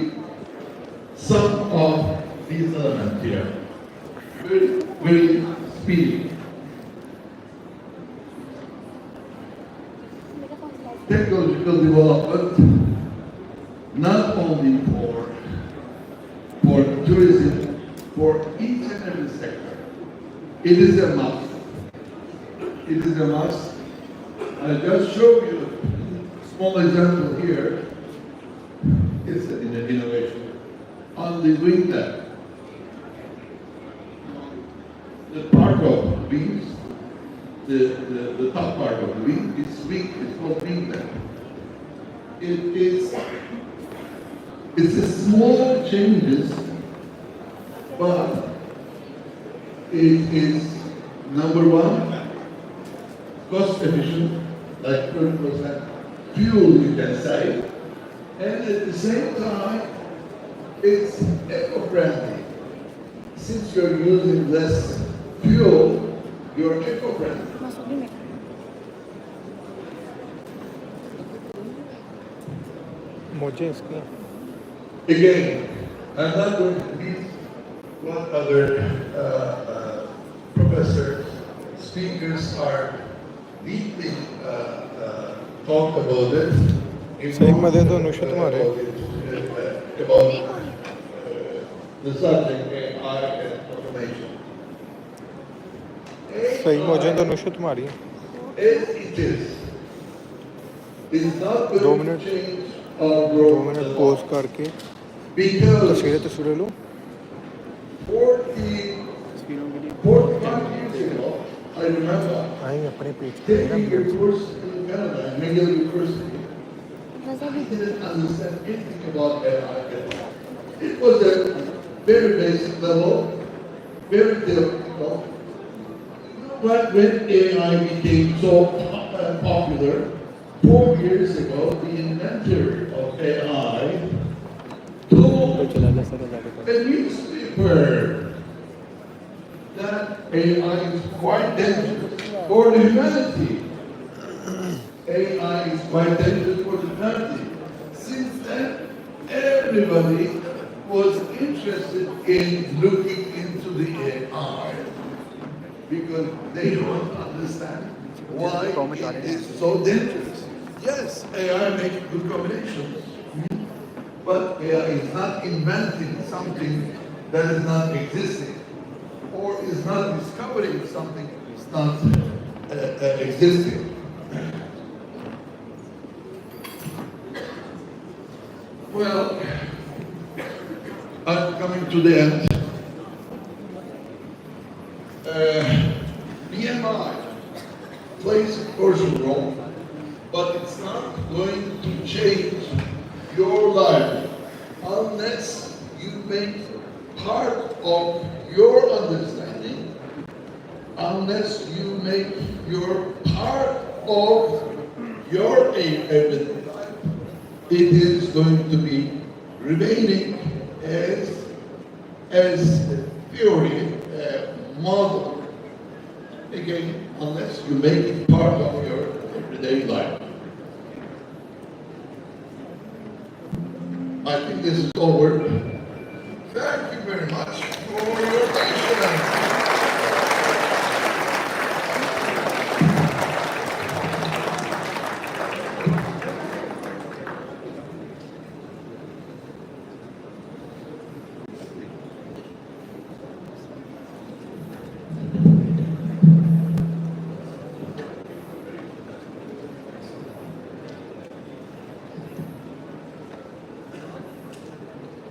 Speaker 15: sum of these elements here. Very, very speedy. Technological development, not only for tourism, for each and every sector. It is a must. It is a must. I'll just show you a small example here. It's an innovation. On the wing deck, the part of the wings, the top part of the wing, it's called wing deck. It's a small changes, but it is number one, cost efficient, like 30% fuel you can save, and at the same time, it's eco-friendly. Since you're using less fuel, you're eco-friendly. Again, I'm not going to read what other professors, speakers are deeply talk about it. About the subject AI and automation. As it is, it's not going to change our growth a lot. Because 45 years ago, I remember taking a course in Canada, in McGill University. I didn't understand anything about AI. It was a very basic level, very theoretical. But when AI became so popular, 4 years ago, the inventor of AI told a newspaper that AI is quite dangerous for the humanity. AI is quite dangerous for the humanity. Since then, everybody was interested in looking into the AI because they don't understand why it is so dangerous. Yes, AI makes good combinations, but AI is not inventing something that is not existing, or is not discovering something that is not existing. Well, I'm coming to the end. BMI plays a crucial role, but it's not going to change your life unless you make part of your understanding unless you make your part of your everyday life. It is going to be remaining as theory, model, again, unless you make it part of your everyday life. I think this is over. Thank you very much for your patience.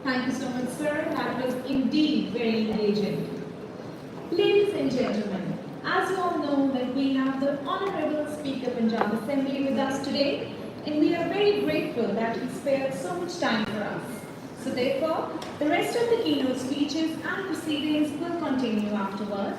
Speaker 1: Thank you so much, sir. That was indeed very engaging. Ladies and gentlemen, as you all know that we have the Honorable Speaker Punjab Assembly with us today, and we are very grateful that he spared so much time for us. So therefore, the rest of the keynote speeches and proceedings will continue afterwards.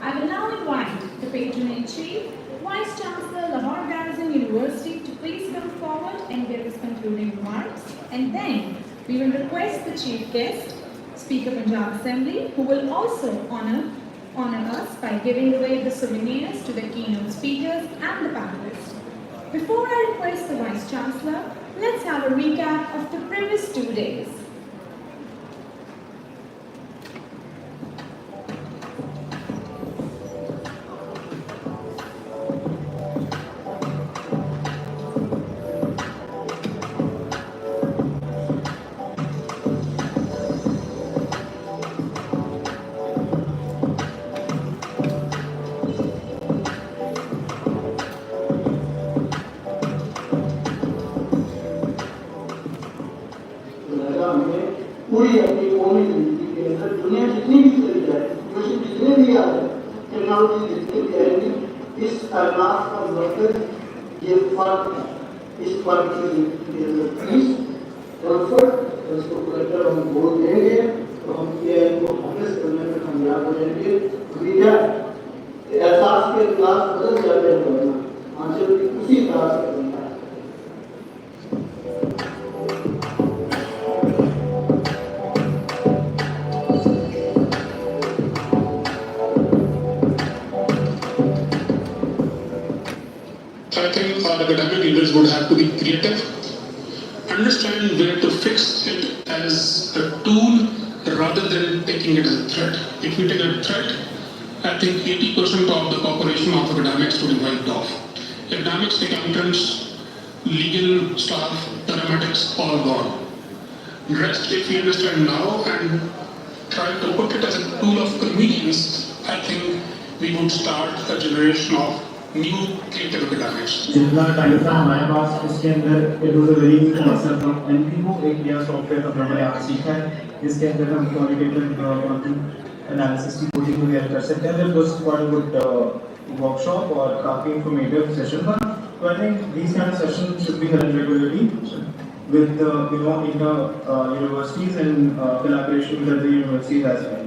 Speaker 1: I will now invite the Patron-in-Chief, Vice Chancellor, Lahore Garrison University, to please come forward and give his concluding remarks, and then we will request the Chief Guest, Speaker Punjab Assembly, who will also honor us by giving away the souvenirs to the keynote speakers and the panelists. Before I request the Vice Chancellor, let's have a recap of the previous 2 days.
Speaker 6: पूरी अपनी कौमी जिंदगी के अंदर दुनिया जितनी भी चली जाए, जितने भी आ जाए, टेक्नोलॉजी जितनी भी आएगी, इस कायनात का मकसद ये फर्क है। इस फर्क की जिंदगी के अंदर पीस, कंफर्ट, उसको कलेक्टर हम बोल देंगे तो हम ये को हासिल करने में कामयाब हो जाएंगे। मीडिया एहसास के गिलास बदल जाते हैं, आंचल भी उसी तरह से बनता है।
Speaker 16: I think our academic leaders would have to be creative, understand where to fix it as a tool rather than taking it as a threat. If we take a threat, I think 80% of the population of academics would be wiped off. Academics, accountants, legal staff, paramedics, all gone. Rest, if we understand now and try to put it as a tool of convenience, I think we would start a generation of new creative academics.
Speaker 17: जितना time था हमारे पास उसके अंदर it was a very मकसद था NPO एक नया software अपना मैंने यहाँ सीखा है जिसके अंदर हम क्वालिटेटिव एनालिसिस की कोडिंग वगैरह कर सकते हैं। There was one good workshop और काफी informative session था। So I think these kind of sessions should be held regularly with inter universities and collaboration with other universities as well.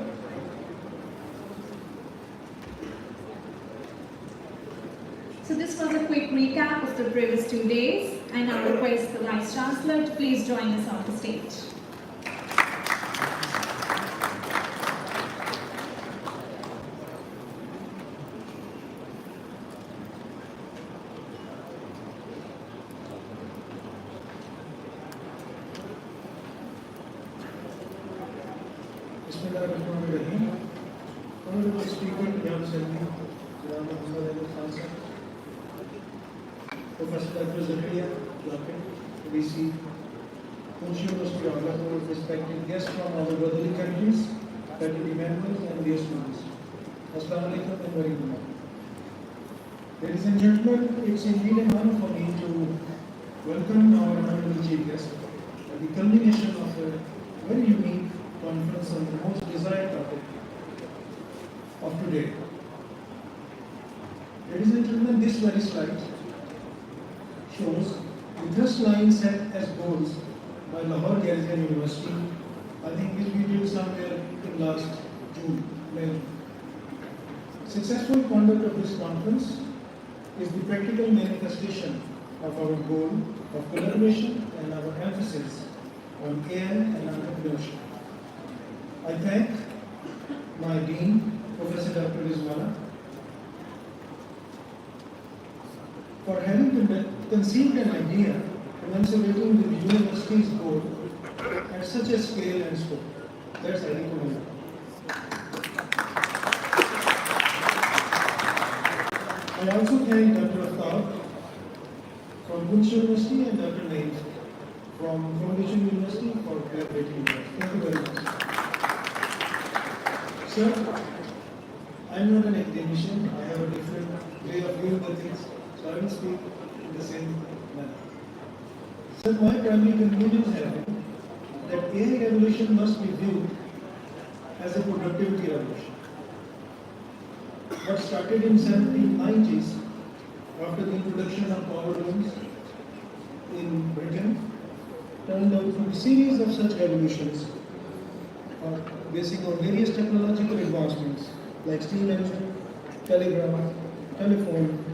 Speaker 1: So this was a quick recap of the previous 2 days, and I request the Vice Chancellor to please join us on the stage.
Speaker 14: Bismillahirrahmanirrahim. Honorable Speaker, Punjab Assembly, Janaab Muhammad Ali Khan sir, Professor Dr. Zakaria, VC, Punjab University of Lahore, respected guests from our brotherly countries, faculty members and dear students. Assalamu alaikum and very good morning. Ladies and gentlemen, it's indeed an honor for me to welcome our honorable chief guest at the culmination of a very unique conference on the most desired topic of today. Ladies and gentlemen, this very slide shows the thrust line set as goals by Lahore Garrison University I think which we did somewhere in last June, May. Successful conduct of this conference is the practical manifestation of our goal of collaboration and our emphasis on AI and entrepreneurship. I thank my Dean, Professor Dr. Rizwana, for having conceived an idea commensurating with the university's goal at such a scale and scope. That's highly commendable. I also thank Dr. Aftab from Punch University and Dr. Naeem from Foundation University for collaborating with us. Thank you very much. Sir, I'm not an academician. I have a different way of viewing the things, so I will speak in the same manner. Sir, my primary conclusions have been that AI revolution must be viewed as a productivity revolution. What started in 1790s after the introduction of power looms in Britain turned out to be a series of such revolutions based on various technological advancements like steam engine, telegraph, telephone,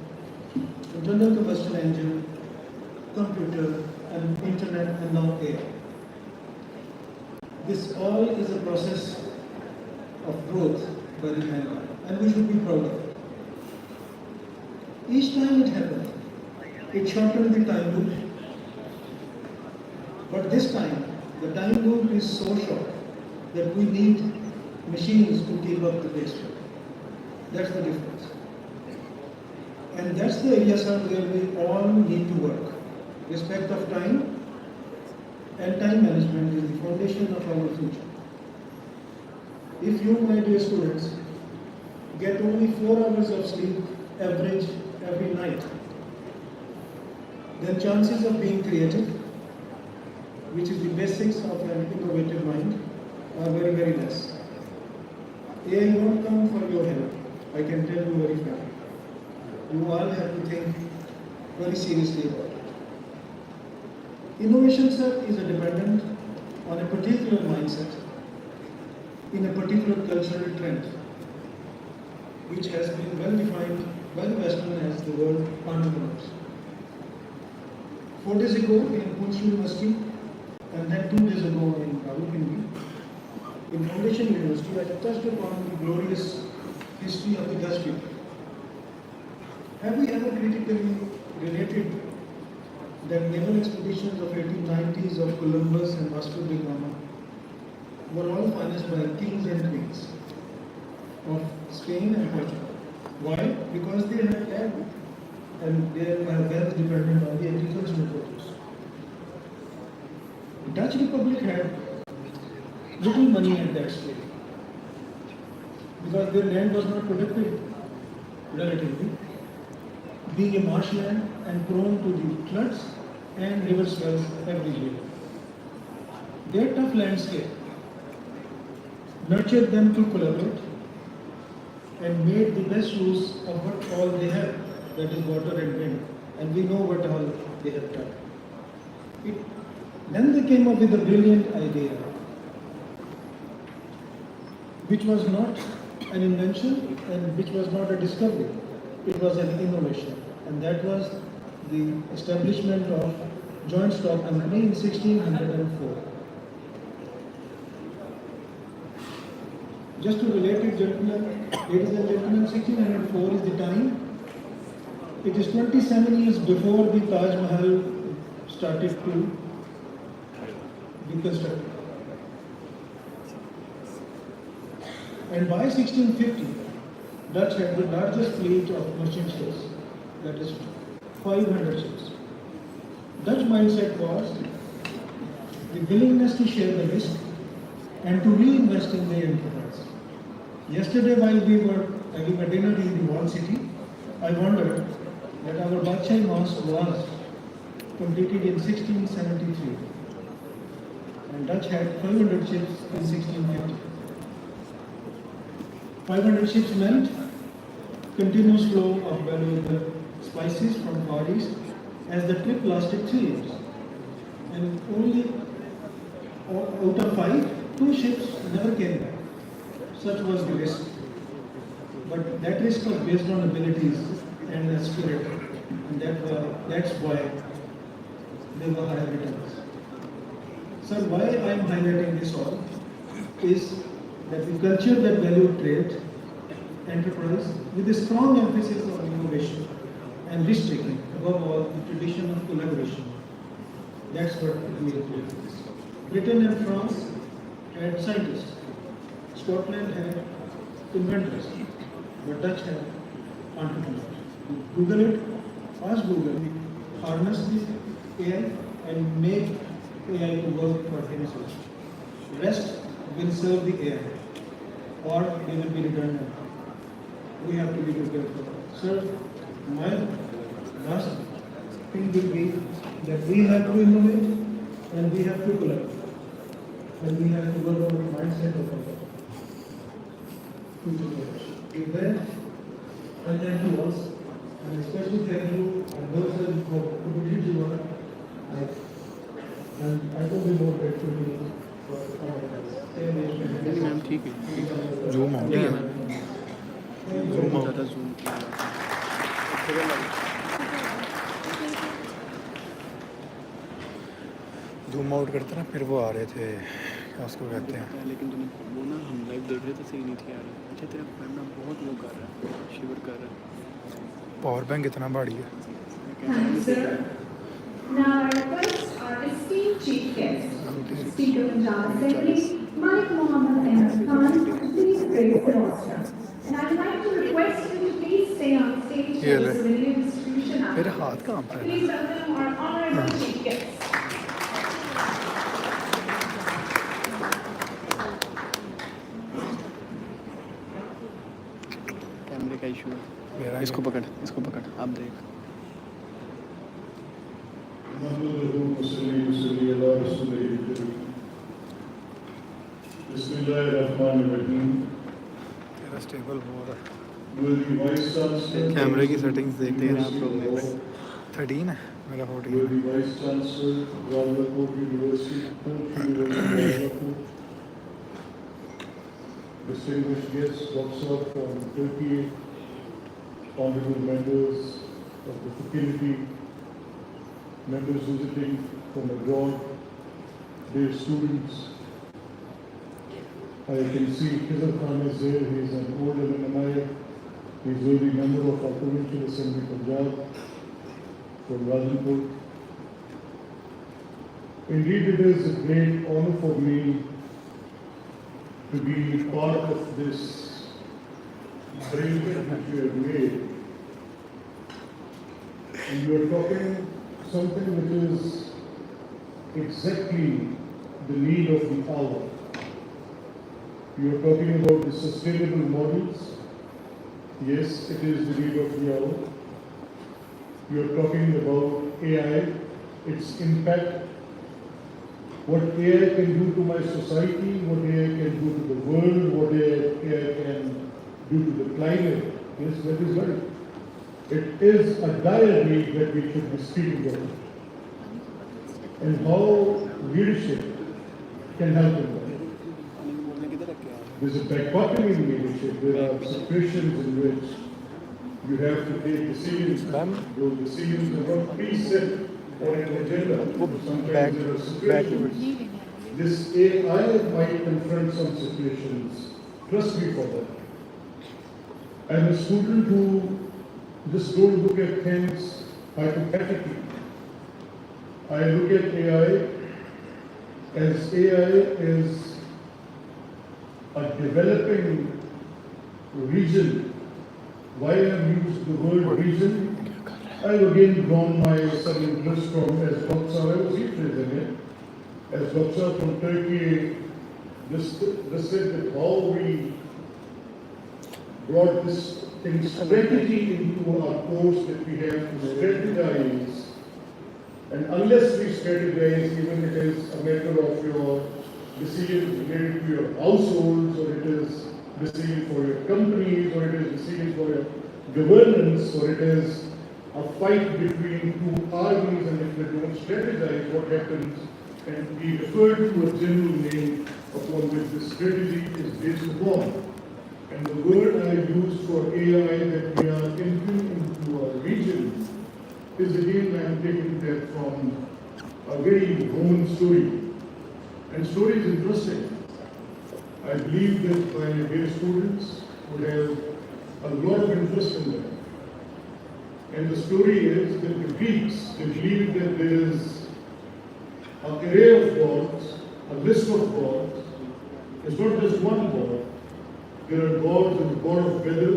Speaker 14: internal combustion engine, computer, and internet, and now AI. This all is a process of growth by the mankind, and we should be proud of it. Each time it happened, it shortened the time loop. But this time, the time loop is so short that we need machines to keep up the pace. That's the difference. And that's the area, sir, where we all need to work. Respect of time and time management is the foundation of our future. If you, my dear students, get only 4 hours of sleep average every night, then chances of being creative, which is the basics of an innovative mind, are very, very less. AI won't come for your help, I can tell you very frankly. You all have to think very seriously about it. Innovation, sir, is dependent on a particular mindset in a particular cultural trend, which has been well defined by the Western as the word entrepreneurs. 4 days ago in Punch University, and then 2 days ago in Rawalpindi, in Foundation University, I touched upon the glorious history of the Dutch people. Have we ever critically related that naval expeditions of 1890s of Columbus and Vasco da Gama were all financed by kings and queens of Spain and Portugal? Why? Because they had land and their wealth depended on the agricultural produce. The Dutch Republic had little money at that stage because their land was not productive relatively, being a marshland and prone to the floods and river swells every year. Their tough landscape nurtured them to collaborate and made the best use of what all they have, that is water and wind, and we know what all they have done. Then they came up with a brilliant idea, which was not an invention and which was not a discovery, it was an innovation, and that was the establishment of Joint Stock Company in 1604. Just to relate it, gentlemen, ladies and gentlemen, 1604 is the time. It is 27 years before the Taj Mahal started to be constructed. And by 1650, Dutch had the largest fleet of merchant ships, that is 500 ships. Dutch mindset was the willingness to share the risk and to reinvest in the enterprise. Yesterday, while we were having a dinner in the walled city, I wondered that our Badshai Mosque was completed in 1673 and Dutch had 500 ships in 1650. 500 ships meant continuous flow of valuable spices from Far East, as the trip lasted 3 years. And only out of 5,
Speaker 18: 2 ships never came back. Such was the risk. But that risk was based on abilities and the spirit, and that's why there were higher returns. Sir, why I am highlighting this all is that the culture that valued trade, enterprise, with a strong emphasis on innovation and risk-taking, above all, the tradition of collaboration. That's what we do. Britain and France had scientists. Scotland had inventors. But Dutch had entrepreneurs. Google it, ask Google, harness the AI and make AI to work for himself. Rest will serve the AI, or they will be redundant. We have to be prepared for that. Sir, my last thing will be that we have to innovate and we have to collaborate. And we have to work on the mindset of our future generation. With that, I thank you all, and especially thank you and those who contributed to work. And I don't be more grateful to you for
Speaker 2: ma'am ठीक है
Speaker 3: zoom out है zoom out
Speaker 2: ज़्यादा zoom
Speaker 3: zoom out करते ना फिर वो आ रहे थे क्या उसको कहते हैं
Speaker 2: लेकिन तुमने वो ना हम लाइव देख रहे थे सही नहीं थी यार अच्छा तेरा कैमरा बहुत वो कर रहा है शिवर कर रहा है
Speaker 3: पावर बैंक इतना भारी है
Speaker 1: Thank you, sir. Now I request our esteemed chief guest, Speaker of Punjab Assembly, Malik Mohammed Ahmed Khan, to please grace the rostra. And I would like to request you to please stay on stage for the civilian distribution after.
Speaker 3: मेरे हाथ कहाँ पर है
Speaker 1: Please welcome our honorable chief guest.
Speaker 2: कैमरे का issue है इसको पकड़ आप देख
Speaker 3: तेरा स्टेबल हो रहा है कैमरे की सेटिंग्स देखते हैं आप लोग 13 है मेरा 14
Speaker 14: Distinguished guests, Dr. from Turkey, honorable members of the faculty, members visiting from abroad, dear students. I can see Khizr Khan is there. He is an old alumni. He is already member of our provincial assembly Punjab from Rajanpur. Indeed, it is a great honor for me to be part of this arrangement which you have made. And you are talking something which is exactly the need of the hour. You are talking about the sustainable models. Yes, it is the need of the hour. You are talking about AI, its impact, what AI can do to my society, what AI can do to the world, what AI can do to the climate. Yes, that is right. It is a dire need that we should be speaking about. And how leadership can help in that. There's a dichotomy in leadership. There are situations in which you have to take decisions. Those decisions are not preset or an agenda. Sometimes there are situations. This AI might confront some situations. Trust me for that. I'm a student who just don't look at things hypothetically. I look at AI as AI is a developing region. Why I have used the word region? I've again drawn my some interest from as Dr. I was interested in it. As Dr. from Turkey just said that how we brought this thing strategy into our course that we have to strategize. And unless we strategize, even it is a matter of your decisions related to your households, or it is decision for your companies, or it is decision for your governance, or it is a fight between two armies, and if they don't strategize, what happens
Speaker 15: and we refer to a general name upon which this strategy is based upon. And the word I used for AI that we are entering into our region is again, I am taking that from a very Roman story. And story is interesting. I believe that my dear students would have a lot of interest in that. And the story is that the Greeks, they believed that there is an array of gods, a list of gods. It's not just one god. There are gods, there's the god of weather,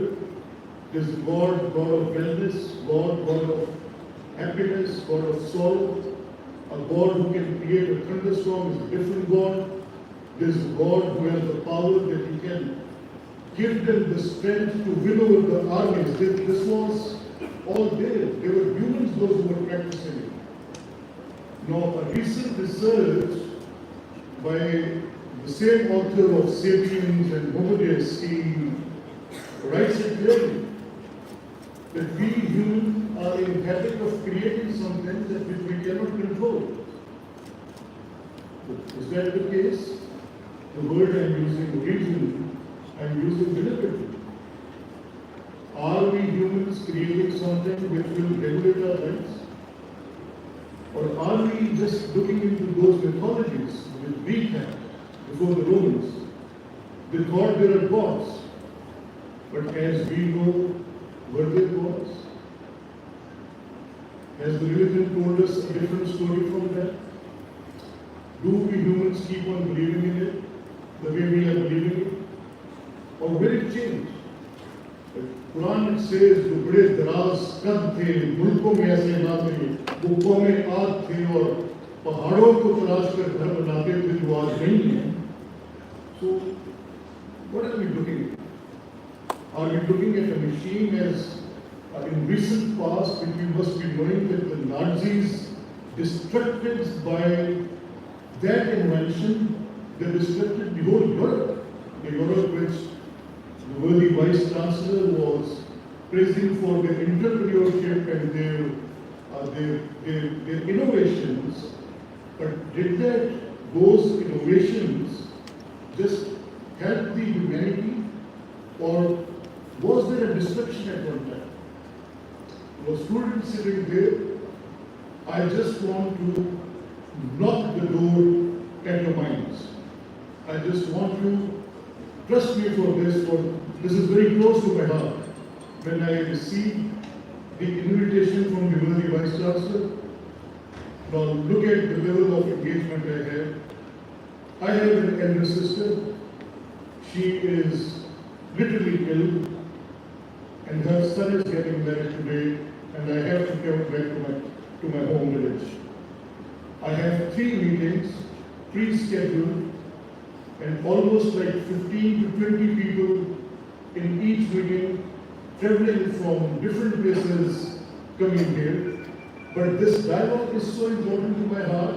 Speaker 15: there's the god of wellness, god of happiness, god of sorrow. A god who can create a thunderstorm is a different god. There's a god who has the power that he can give them the strength to win over the armies. This was all there. They were humans, those who were practicing it. Now, a recent research by the same author of Sapiens and Homo Deus, he writes it clearly that we humans are in habit of creating something that which we cannot control. Is that the case? The word I'm using originally, I'm using deliberately. Are we humans creating something which will regulate our lives? Or are we just looking into those mythologies which we had before the Romans? They thought there are gods. But as we know, were they gods? Has the religion told us a different story from that? Do we humans keep on believing in it the way we are believing it? Or will it change? The Quran says, जो बड़े दराज कद थे, मुल्कों में ऐसे ना थे, वो कौमें आग थे और पहाड़ों को तराश कर घर बनाते थे जो आज नहीं है. So, what are we looking at? Are we looking at a machine as in recent past, which we must be knowing that the Nazis destructed by that invention, they destructed the whole Europe. The Europe which the worthy Vice Chancellor was praising for their entrepreneurship and their innovations. But did those innovations just help the humanity, or was there a destruction at one time? For students sitting there, I just want to knock the door at your minds. I just want you, trust me for this is very close to my heart. When I received the invitation from the worthy Vice Chancellor, now look at the level of engagement I have. I have an elder sister. She is literally ill, and her son is getting married today, and I have to come back to my home village. I have 3 meetings pre-scheduled, and almost like 15 to 20 people in each meeting, traveling from different places coming here. But this dialogue is so important to my heart.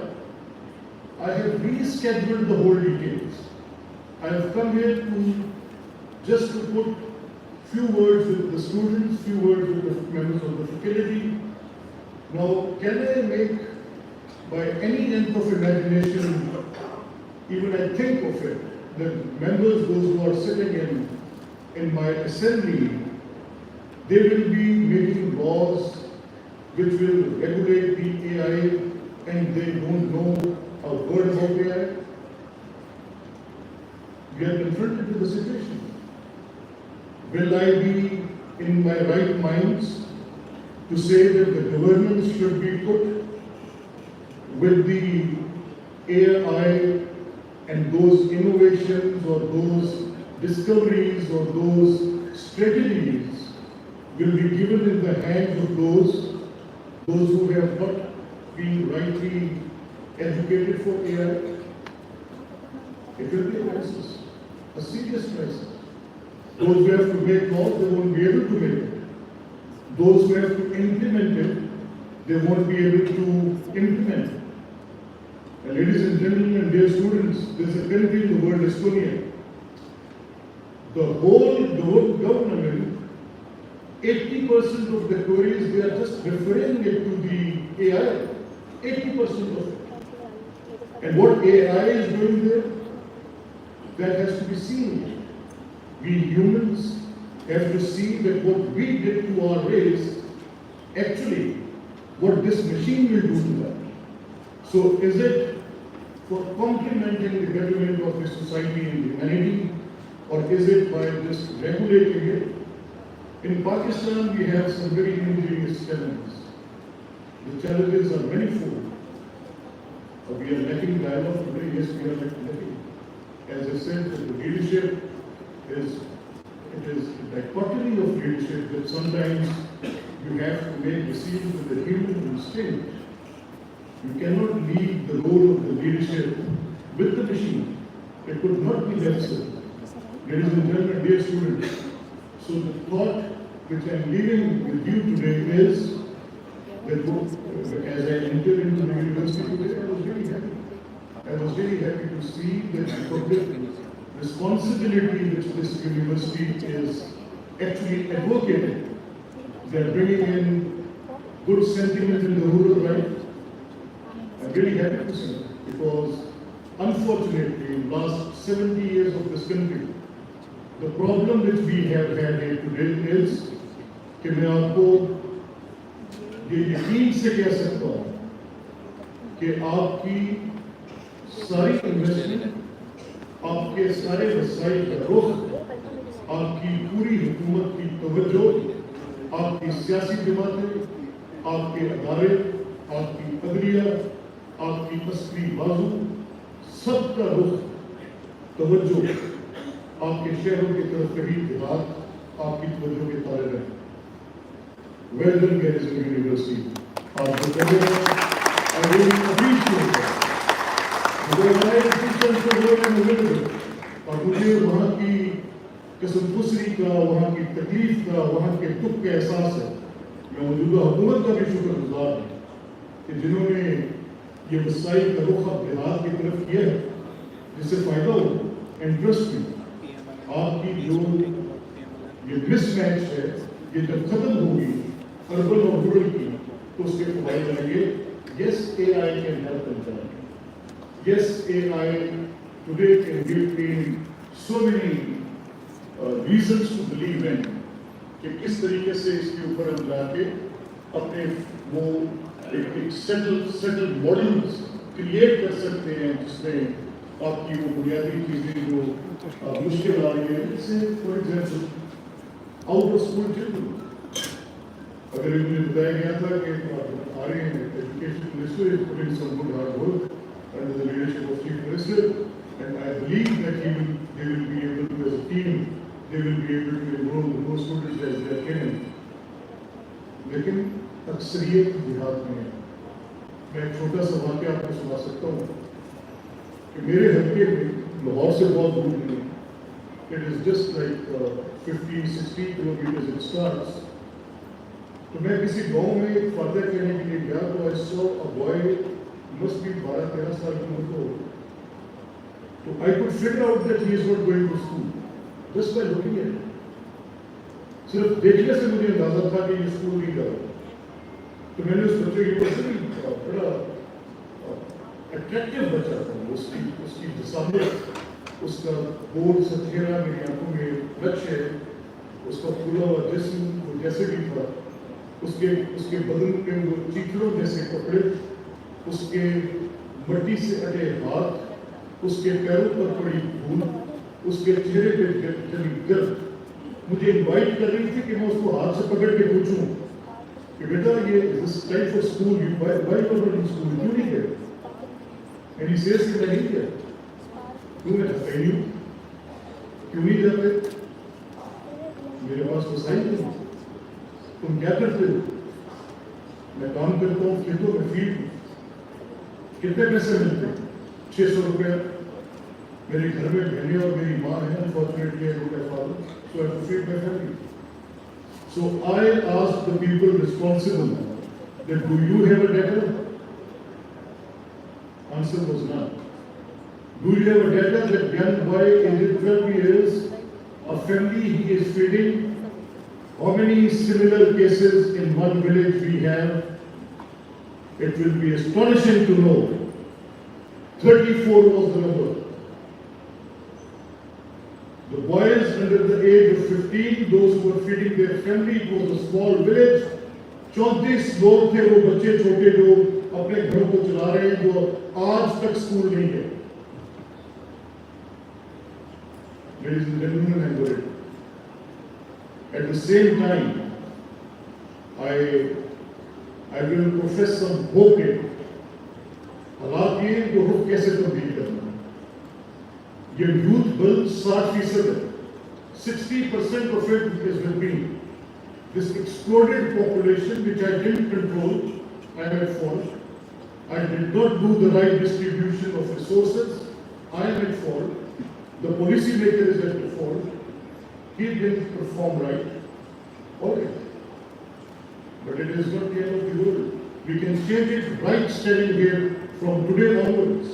Speaker 15: I have rescheduled the whole details. I have come here just to put few words with the students, few words with the members of the faculty. Now, can I make, by any length of imagination, even I think of it, that members, those who are sitting in my assembly, they will be making laws which will regulate the AI, and they don't know a word about AI? We are confronted with the situation. Will I be in my right minds to say that the governance should be put with the AI and those innovations or those discoveries or those strategies will be given in the hands of those who have not been rightly educated for AI? It will be a crisis, a serious crisis. Those who have to make laws, they won't be able to make it. Those who have to implement it, they won't be able to implement it. And ladies and gentlemen, dear students, there's a country in the world, Estonia. The whole government, 80% of the queries, they are just referring it to the AI. 80% of it. And what AI is doing there, that has to be seen. We humans have to see that what we did to our race, actually, what this machine will do to them. So is it for complementing the betterment of the society and humanity, or is it by just regulating it? In Pakistan, we have some very injurious challenges. The challenges are manifold. We are lacking dialogue today. Yes, we are lacking. As I said, the leadership is a dichotomy of leadership that sometimes you have to make decisions with the human instinct. You cannot leave the role of the leadership with the machine. It could not be that simple. Ladies and gentlemen, dear students, so the thought which I am leaving with you today is that as I entered into the university today, I was really happy. I was really happy to see that the public responsibility which this university is actually advocating. They are bringing in good sentiment in the rural life. I'm really happy to see that, because unfortunately in the last 70 years of this country, the problem which we have had here today is कि मैं आपको ये यकीन से कह सकता हूँ कि आपकी सारी इन्वेस्टमेंट, आपके सारे वसाइल का रुख, आपकी पूरी हुकूमत की तवज्जो, आपकी सियासी जमातें, आपके अदारे, आपकी अदलिया, आपकी अस्करी बाजू, सबका रुख तवज्जो आपके शहरों की तरफ कहीं देहात आपकी तवज्जो के तारे रहे। Well done, Garrison University. आपको I really appreciate that. Because I teachers to work in the middle, और मुझे वहाँ की कसमपुसरी का, वहाँ की तकलीफ का, वहाँ के दुख का एहसास है। मैं मौजूदा हुकूमत का भी शुक्रगुजार हूँ कि जिन्होंने ये वसाइल का रुख अब देहात की तरफ किया है, जिससे फायदा हो। इंटरेस्ट में आपकी जो ये मिसमैच है, ये जब खत्म होगी अर्बन और रूरल की, तो उसके फायदे आएंगे। Yes, AI can help in that. Yes, AI today can give me so many reasons to believe in कि किस तरीके से इसके ऊपर हम जाके अपने वो एक सेटल मॉड्यूल्स क्रिएट कर सकते हैं, जिसमें आपकी वो बुनियादी चीजें जो मुश्किल आ रही है, जैसे for example out of school children, अगर मुझे बताया गया था कि आ रहे हैं education minister is putting some good hard work under the leadership of Chief Minister, and I believe that they will be able to, as a team, they will be able to enroll more students as they can. लेकिन अक्सरियत देहात में है। मैं एक छोटा सा वाक्य आपको सुना सकता हूँ कि मेरे हल्के में लाहौर से बहुत दूर नहीं, it is just like 50-60 kilometers it starts. तो मैं किसी गांव में एक फादर कहने के लिए गया, तो I saw a boy must be 12-13 साल की उम्र हो। तो I could figure out that he is not going to school just by looking at it. सिर्फ देखने से मुझे अंदाजा था कि ये स्कूल नहीं जा रहा। तो मैंने उस बच्चे की बड़ा अट्रैक्टिव बच्चा था, उसकी जिसामियत, उसका बोर्ड सा चेहरा मेरी आंखों में लक्ष्य है, उसका फूला हुआ जिस्म वो जैसे भी था, उसके बदन में वो चीथड़ों जैसे कपड़े, उसके मट्टी से अटे हाथ, उसके पैरों पर पड़ी धूल, उसके चेहरे पे चली गर्द मुझे इनवाइट कर रही थी कि मैं उसको हाथ से पकड़ के पूछूं कि बेटा ये this time for school you why you are in school, क्यों नहीं गए? एंड ही सेज कि नहीं गया। क्यों? मैं कहीं क्यों नहीं जाते? मेरे पास तो साइन नहीं। तुम क्या करते हो? मैं काम करता हूँ खेतों में, फील्ड में। कितने पैसे मिलते हैं? 600 रुपया। मेरे घर में बहनें और मेरी माँ है, unfortunately I don't have father, so I have to feed my family. So I asked the people responsible that do you have a debtor? Answer was none. Do you have a debtor that young boy aged 12 years, a family he is feeding? How many similar cases in one village we have? It will be astonishing to know 34 was the number. The boys under the age of 15, those who were feeding their family, it was a small village. 34 लोग थे वो बच्चे छोटे जो अपने घरों को चला रहे हैं, जो आज तक स्कूल नहीं गए. Ladies and gentlemen, I'm worried. At the same time, I will profess some hope here. हालात ये जो होप कैसे तब्दील करना. ये यूथ बल 60% है. 60% of it is with me. This exploded population which I didn't control, I am at fault. I did not do the right distribution of resources, I am at fault. The policy maker is at fault. He didn't perform right. Okay. But it is not the end of the world. We can change it right standing here from today onwards.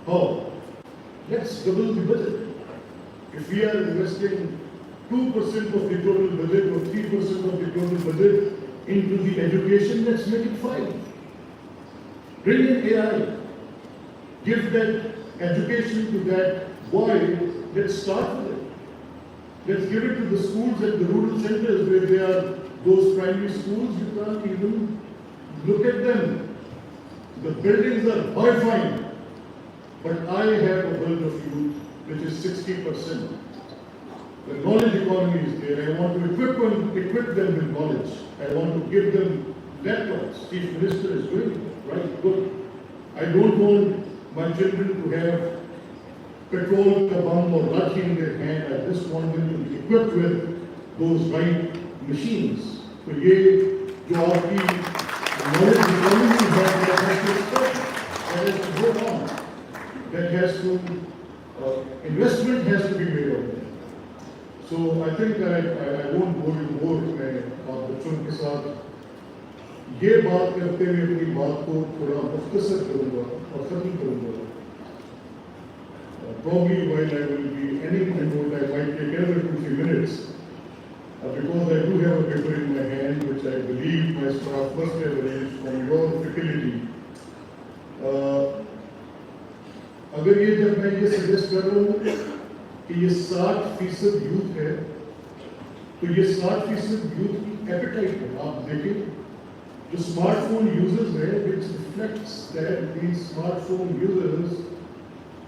Speaker 15: How? Let's double the budget. If we are investing 2% of the total budget or 3% of the total budget into the education, let's make it 5. Bring in AI. Give that education to that boy. Let's start with it. Let's give it to the schools and the rural centers where there are those primary schools. You can't even look at them. The buildings are horrifying. But I have a world of youth which is 60%. The knowledge economy is there. I want to equip them with knowledge. I want to give them laptops. Chief Minister is doing it. Right, good. I don't want my children to have petrol kabam or lathi in their hand. I just want them to be equipped with those right machines. So ये जो आपकी knowledge economy है, that has to stop. That has to go on. That has to investment has to be made on it. So I think I won't go in more. मैं आप बच्चों के साथ ये बात करते हुए अपनी बात को थोड़ा मुख्तसर करूँगा और खत्म करूँगा. Probably while I will be ending my note, I might take another 2-3 minutes because I do have a paper in my hand which I believe my staff must have arranged from your faculty. अगर ये जब मैं ये suggest कर रहा हूँ कि ये 60% यूथ है, तो ये 60% यूथ की एपेटाइट है. आप देखें जो स्मार्टफोन यूजर्स है, which reflects that these smartphone users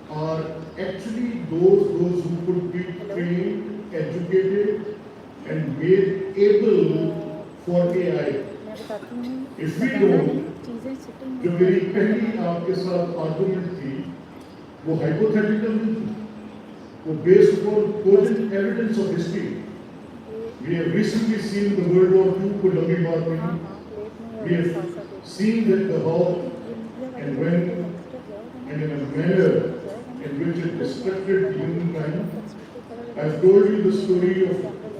Speaker 15: are actually those who could be trained, educated, and made able for AI. If we don't, जो मेरी पहली आपके साथ आर्गुमेंट थी, वो हाइपोथेटिकल नहीं थी, वो based upon cogent evidence of history. We have recently seen the World War II को लंबी बात नहीं. We have seen that the how and when and in a manner in which it destructed humankind. I've told you the story of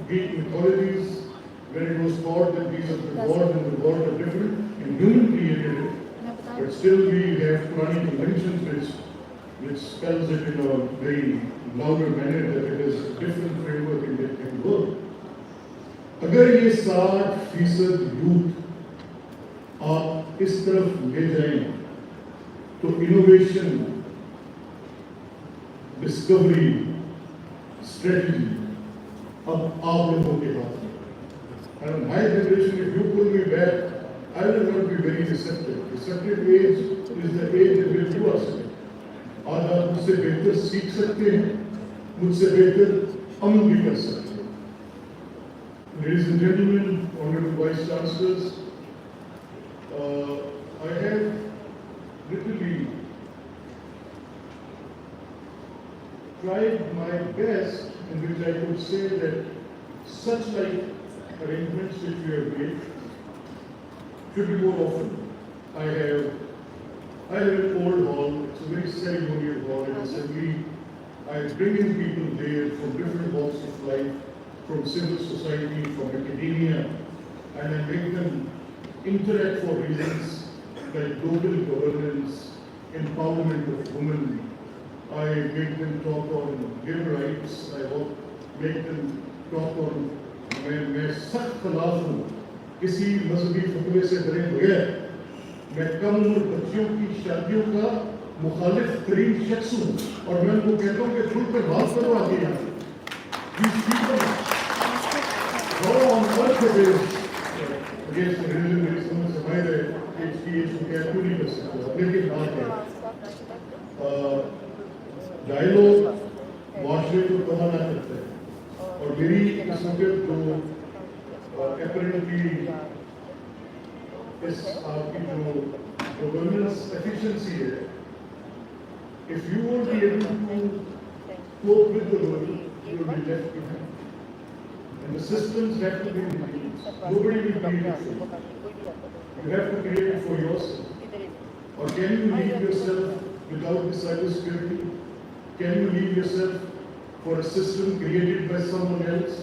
Speaker 15: Greek mythologies where it was thought that these are the gods and the gods are different and human created it. But still we have Quranic conventions which spells it in a very louder manner that it is a different framework in that can work. अगर ये 60% youth आप इस तरफ ले जाएं तो innovation, discovery, strategy अब आप लोगों के हाथ में. And my generation, if you pull me back, I will not be very receptive. Receptive age is the age in which you are sitting. आज आप मुझसे बेहतर सीख सकते हैं, मुझसे बेहतर अमल भी कर सकते हैं. Ladies and gentlemen, honorable vice chancellors, I have literally tried my best in which I could say that such like arrangements which we have made should be more often. I have an old hall, it's a very ceremonial hall, an assembly. I bring in people there from different walks of life, from civil society, from academia, and I make them interact for reasons like global governance, empowerment of women. I make them talk on gay rights. I make them talk on. मैं सख्त खिलाफ हूँ किसी मजहबी फतवे से डरे बगैर. मैं कम उम्र बच्चियों की शादियों का मुखालिफ तरीन शख्स हूँ और मैं उनको कहता हूँ कि खुल पे बात करो आगे यहाँ these people go on earth it is against the religion मेरी समझ से बाहर है इसकी इसको क्या क्यों नहीं कर सकते लेकिन बात है डायलॉग मुआशरे को कहा ना करते हैं और मेरी किस्मत जो apparently इस आपकी जो governance efficiency है if you won't be able to cope with the world you will be left behind and the systems have to be rebuilt. Nobody will create it for you. You have to create it for yourself. Or can you leave yourself without the cybersecurity? Can you leave yourself for a system created by someone else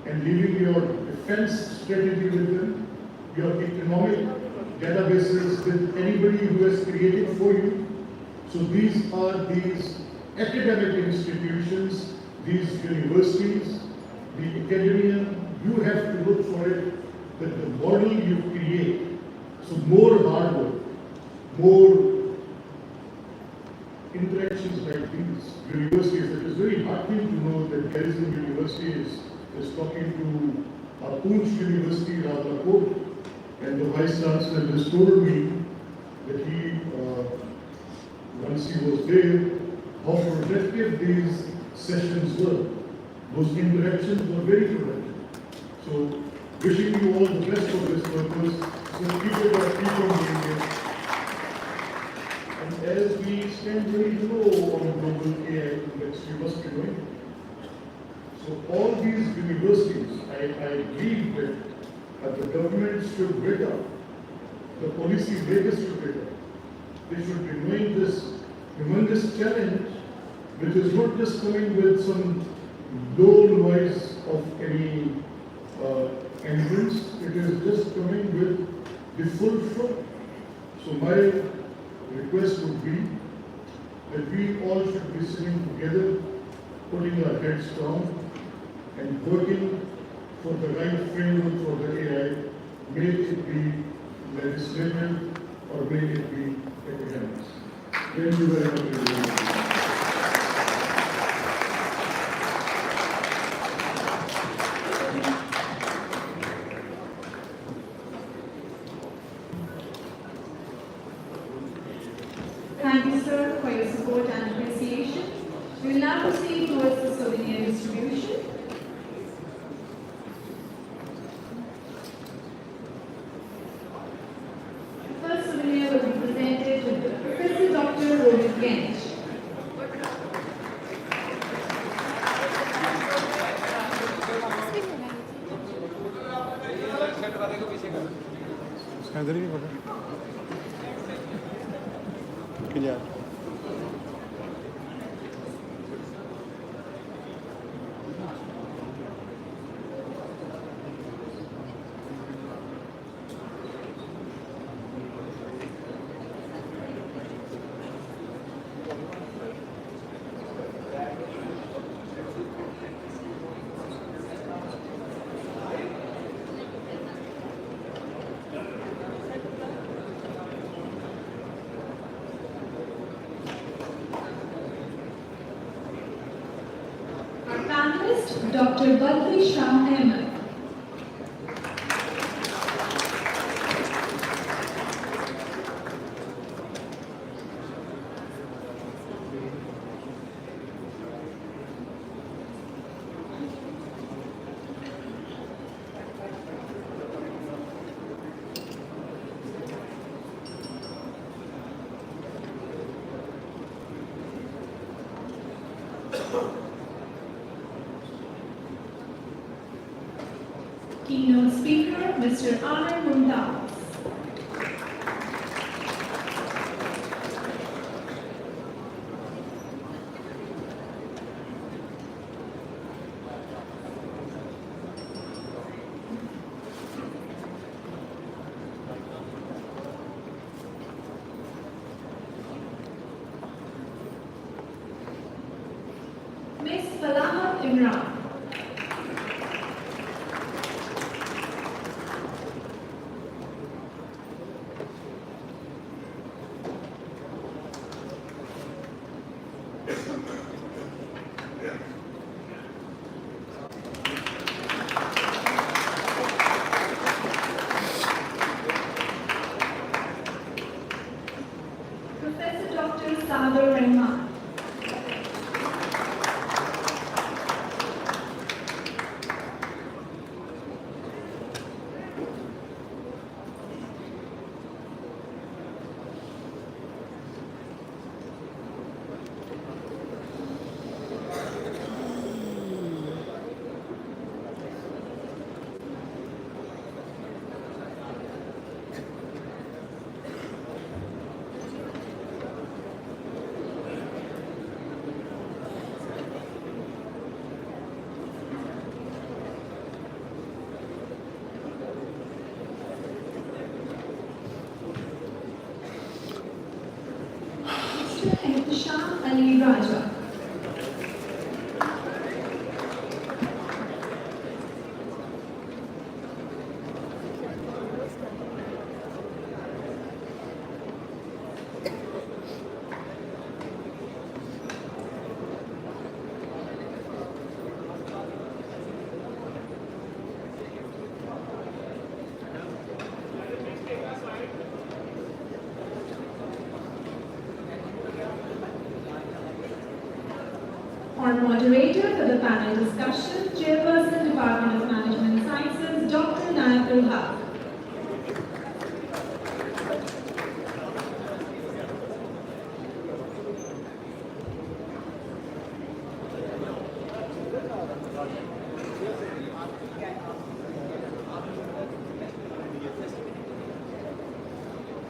Speaker 15: and leaving your defense strategy with them, your economic databases with anybody who has created for you? So these are these academic institutions, these universities, the academia, you have to look for it with the model you create. So more hard work, more interactions like these universities. It is very heartening to know that Garrison University is talking to Poonch University, Radhapur, and the Vice Chancellor just told me that he, once he was there, how productive these sessions were. Those interactions were very productive. So, wishing you all the best for this purpose. So, keep it up, keep on doing it. And as we stand very low on global AI index, you must be knowing it. So, all these universities, I believe that the government should wake up, the policy makers should wake up. They should be knowing this humongous challenge, which is not just coming with some low noise of any entrance, it is just coming with the full front. So my request would be that we all should be sitting together, putting our heads down and working for the right framework for the AI, may it be legislative or may it be academics. Thank you very much.
Speaker 1: Thank you, sir, for your support and appreciation. We will now proceed towards the souvenir distribution. The first souvenir will be presented to Professor Dr. Rohit Gench.
Speaker 3: उसका इधर ही नहीं पता कि यार
Speaker 1: Dr. Badri Shah Ahmed. Keynote speaker, Mr. Anand Mumtaz. Ms. Falahat Imran. Professor Dr. Sagar Rahman. Mr. Ehtisham Ali Raja. Our moderator for the panel discussion, Chairperson, Department of Management Sciences, Dr. Nayatul Haq.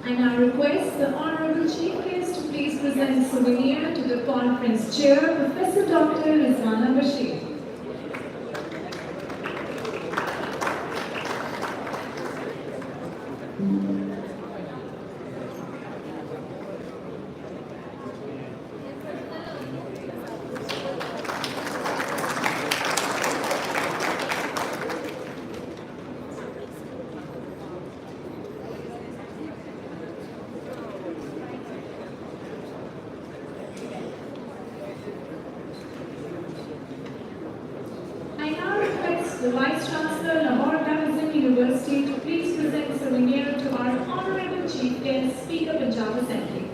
Speaker 1: I now request the Honorable Chief Guest to please present souvenir to the conference chair, Professor Dr. Rizwana Bashir. The Vice Chancellor, Lahore Garrison University, to please present souvenir to our Honorable Chief Guest, Speaker Punjab Assembly.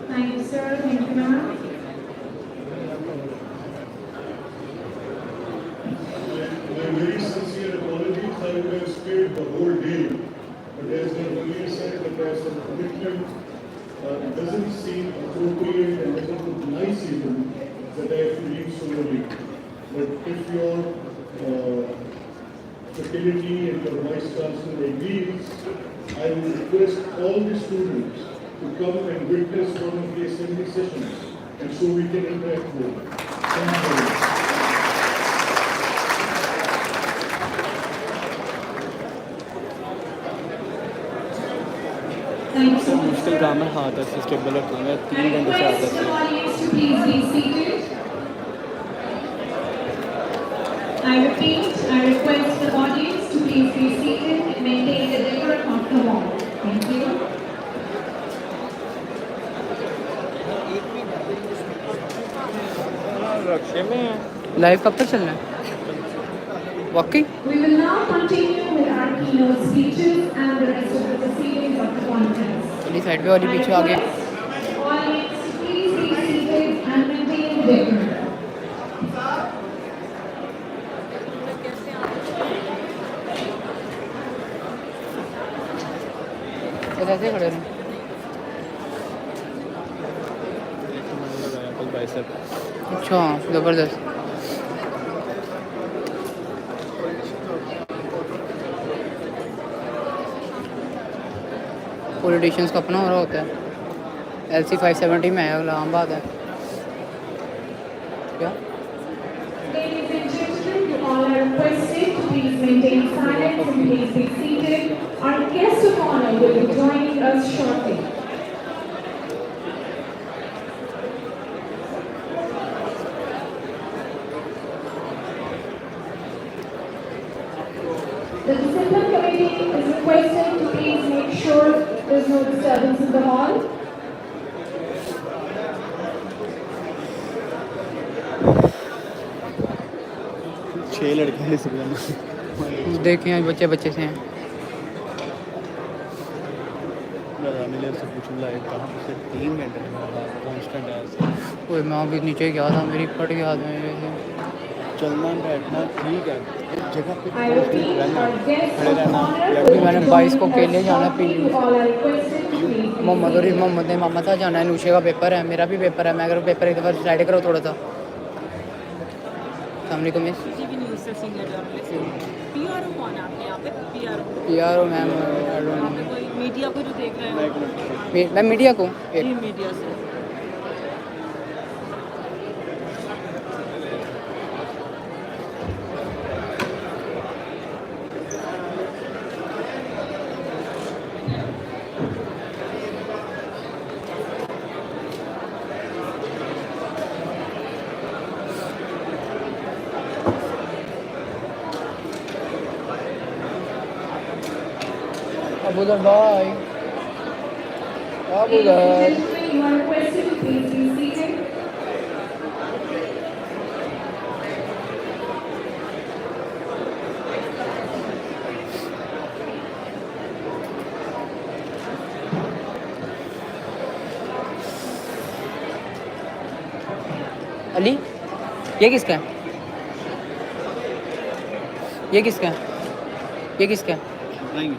Speaker 1: Thank you, sir. Thank you, ma'am.
Speaker 15: Very sincere apologies. I would have stayed the whole day, but as the Premier said, the price of commitment doesn't seem appropriate and doesn't look nice even that I have to leave so early. But if your faculty and your Vice Chancellor agrees, I will request all the students to come and witness one of the assembly sessions, and so we can interact more. Thank you very much.
Speaker 2: Sir मुश्किल काम है हाथ ऐसे stable रखूँगा 3 घंटे से आदत है
Speaker 1: I repeat, I request the audience to please be seated and maintain the decorum of the hall. Thank you.
Speaker 2: Live कब तक चलना है walking
Speaker 1: We will now continue with our keynote speeches and the rest of the proceedings of the conference.
Speaker 2: थोड़ी side पे वाली पीछे आगे
Speaker 1: Audience, please be seated and maintain the decorum.
Speaker 2: कैसे खड़े रहे अच्छा ज़बरदस्त पॉलिटिशियंस का अपना हो रहा होता है LC 570 में है अगला आम बात है क्या
Speaker 1: Ladies and gentlemen, you all are requested to please maintain silence and please be seated. Our guest of honor will be joining us shortly. sure there's no disturbance in the hall.
Speaker 2: छह लड़के हैं इसमें
Speaker 19: देखें आज बच्चे बच्चे से हैं।
Speaker 2: मिले से पूछूँ लाइक कहाँ से 3 घंटे कांस्टेंट है
Speaker 19: कोई मैं अभी नीचे गया था, मेरी फट गया हाथ में से।
Speaker 2: चलना बैठना ठीक है, एक जगह पे
Speaker 1: I repeat, our guests
Speaker 2: खड़े
Speaker 1: of
Speaker 2: रहना
Speaker 1: honor
Speaker 2: या
Speaker 19: अभी मैंने 22 को अकेले जाना
Speaker 1: you all are requested to please.
Speaker 19: Mohammad और मोहम्मद ने मामा था जाना है, नूशे का पेपर है, मेरा भी पेपर है, मैं अगर पेपर एक दफ़ा स्लाइड करो थोड़ा सा। अलैकुम मिस।
Speaker 20: टीवी न्यूज़ से सीनियर जर्नलिस्ट पीआरओ कौन है आपके यहाँ पे?
Speaker 19: पीआरओ मैम
Speaker 20: वहाँ पे कोई मीडिया को जो देख रहे हो?
Speaker 19: मैं मीडिया को
Speaker 20: जी मीडिया से।
Speaker 19: अबू दर भाई, अबू दर
Speaker 1: Gentlemen, you are requested to please be seated.
Speaker 19: Ali ये किसका है? ये किसका है? ये किसका है?
Speaker 2: नहीं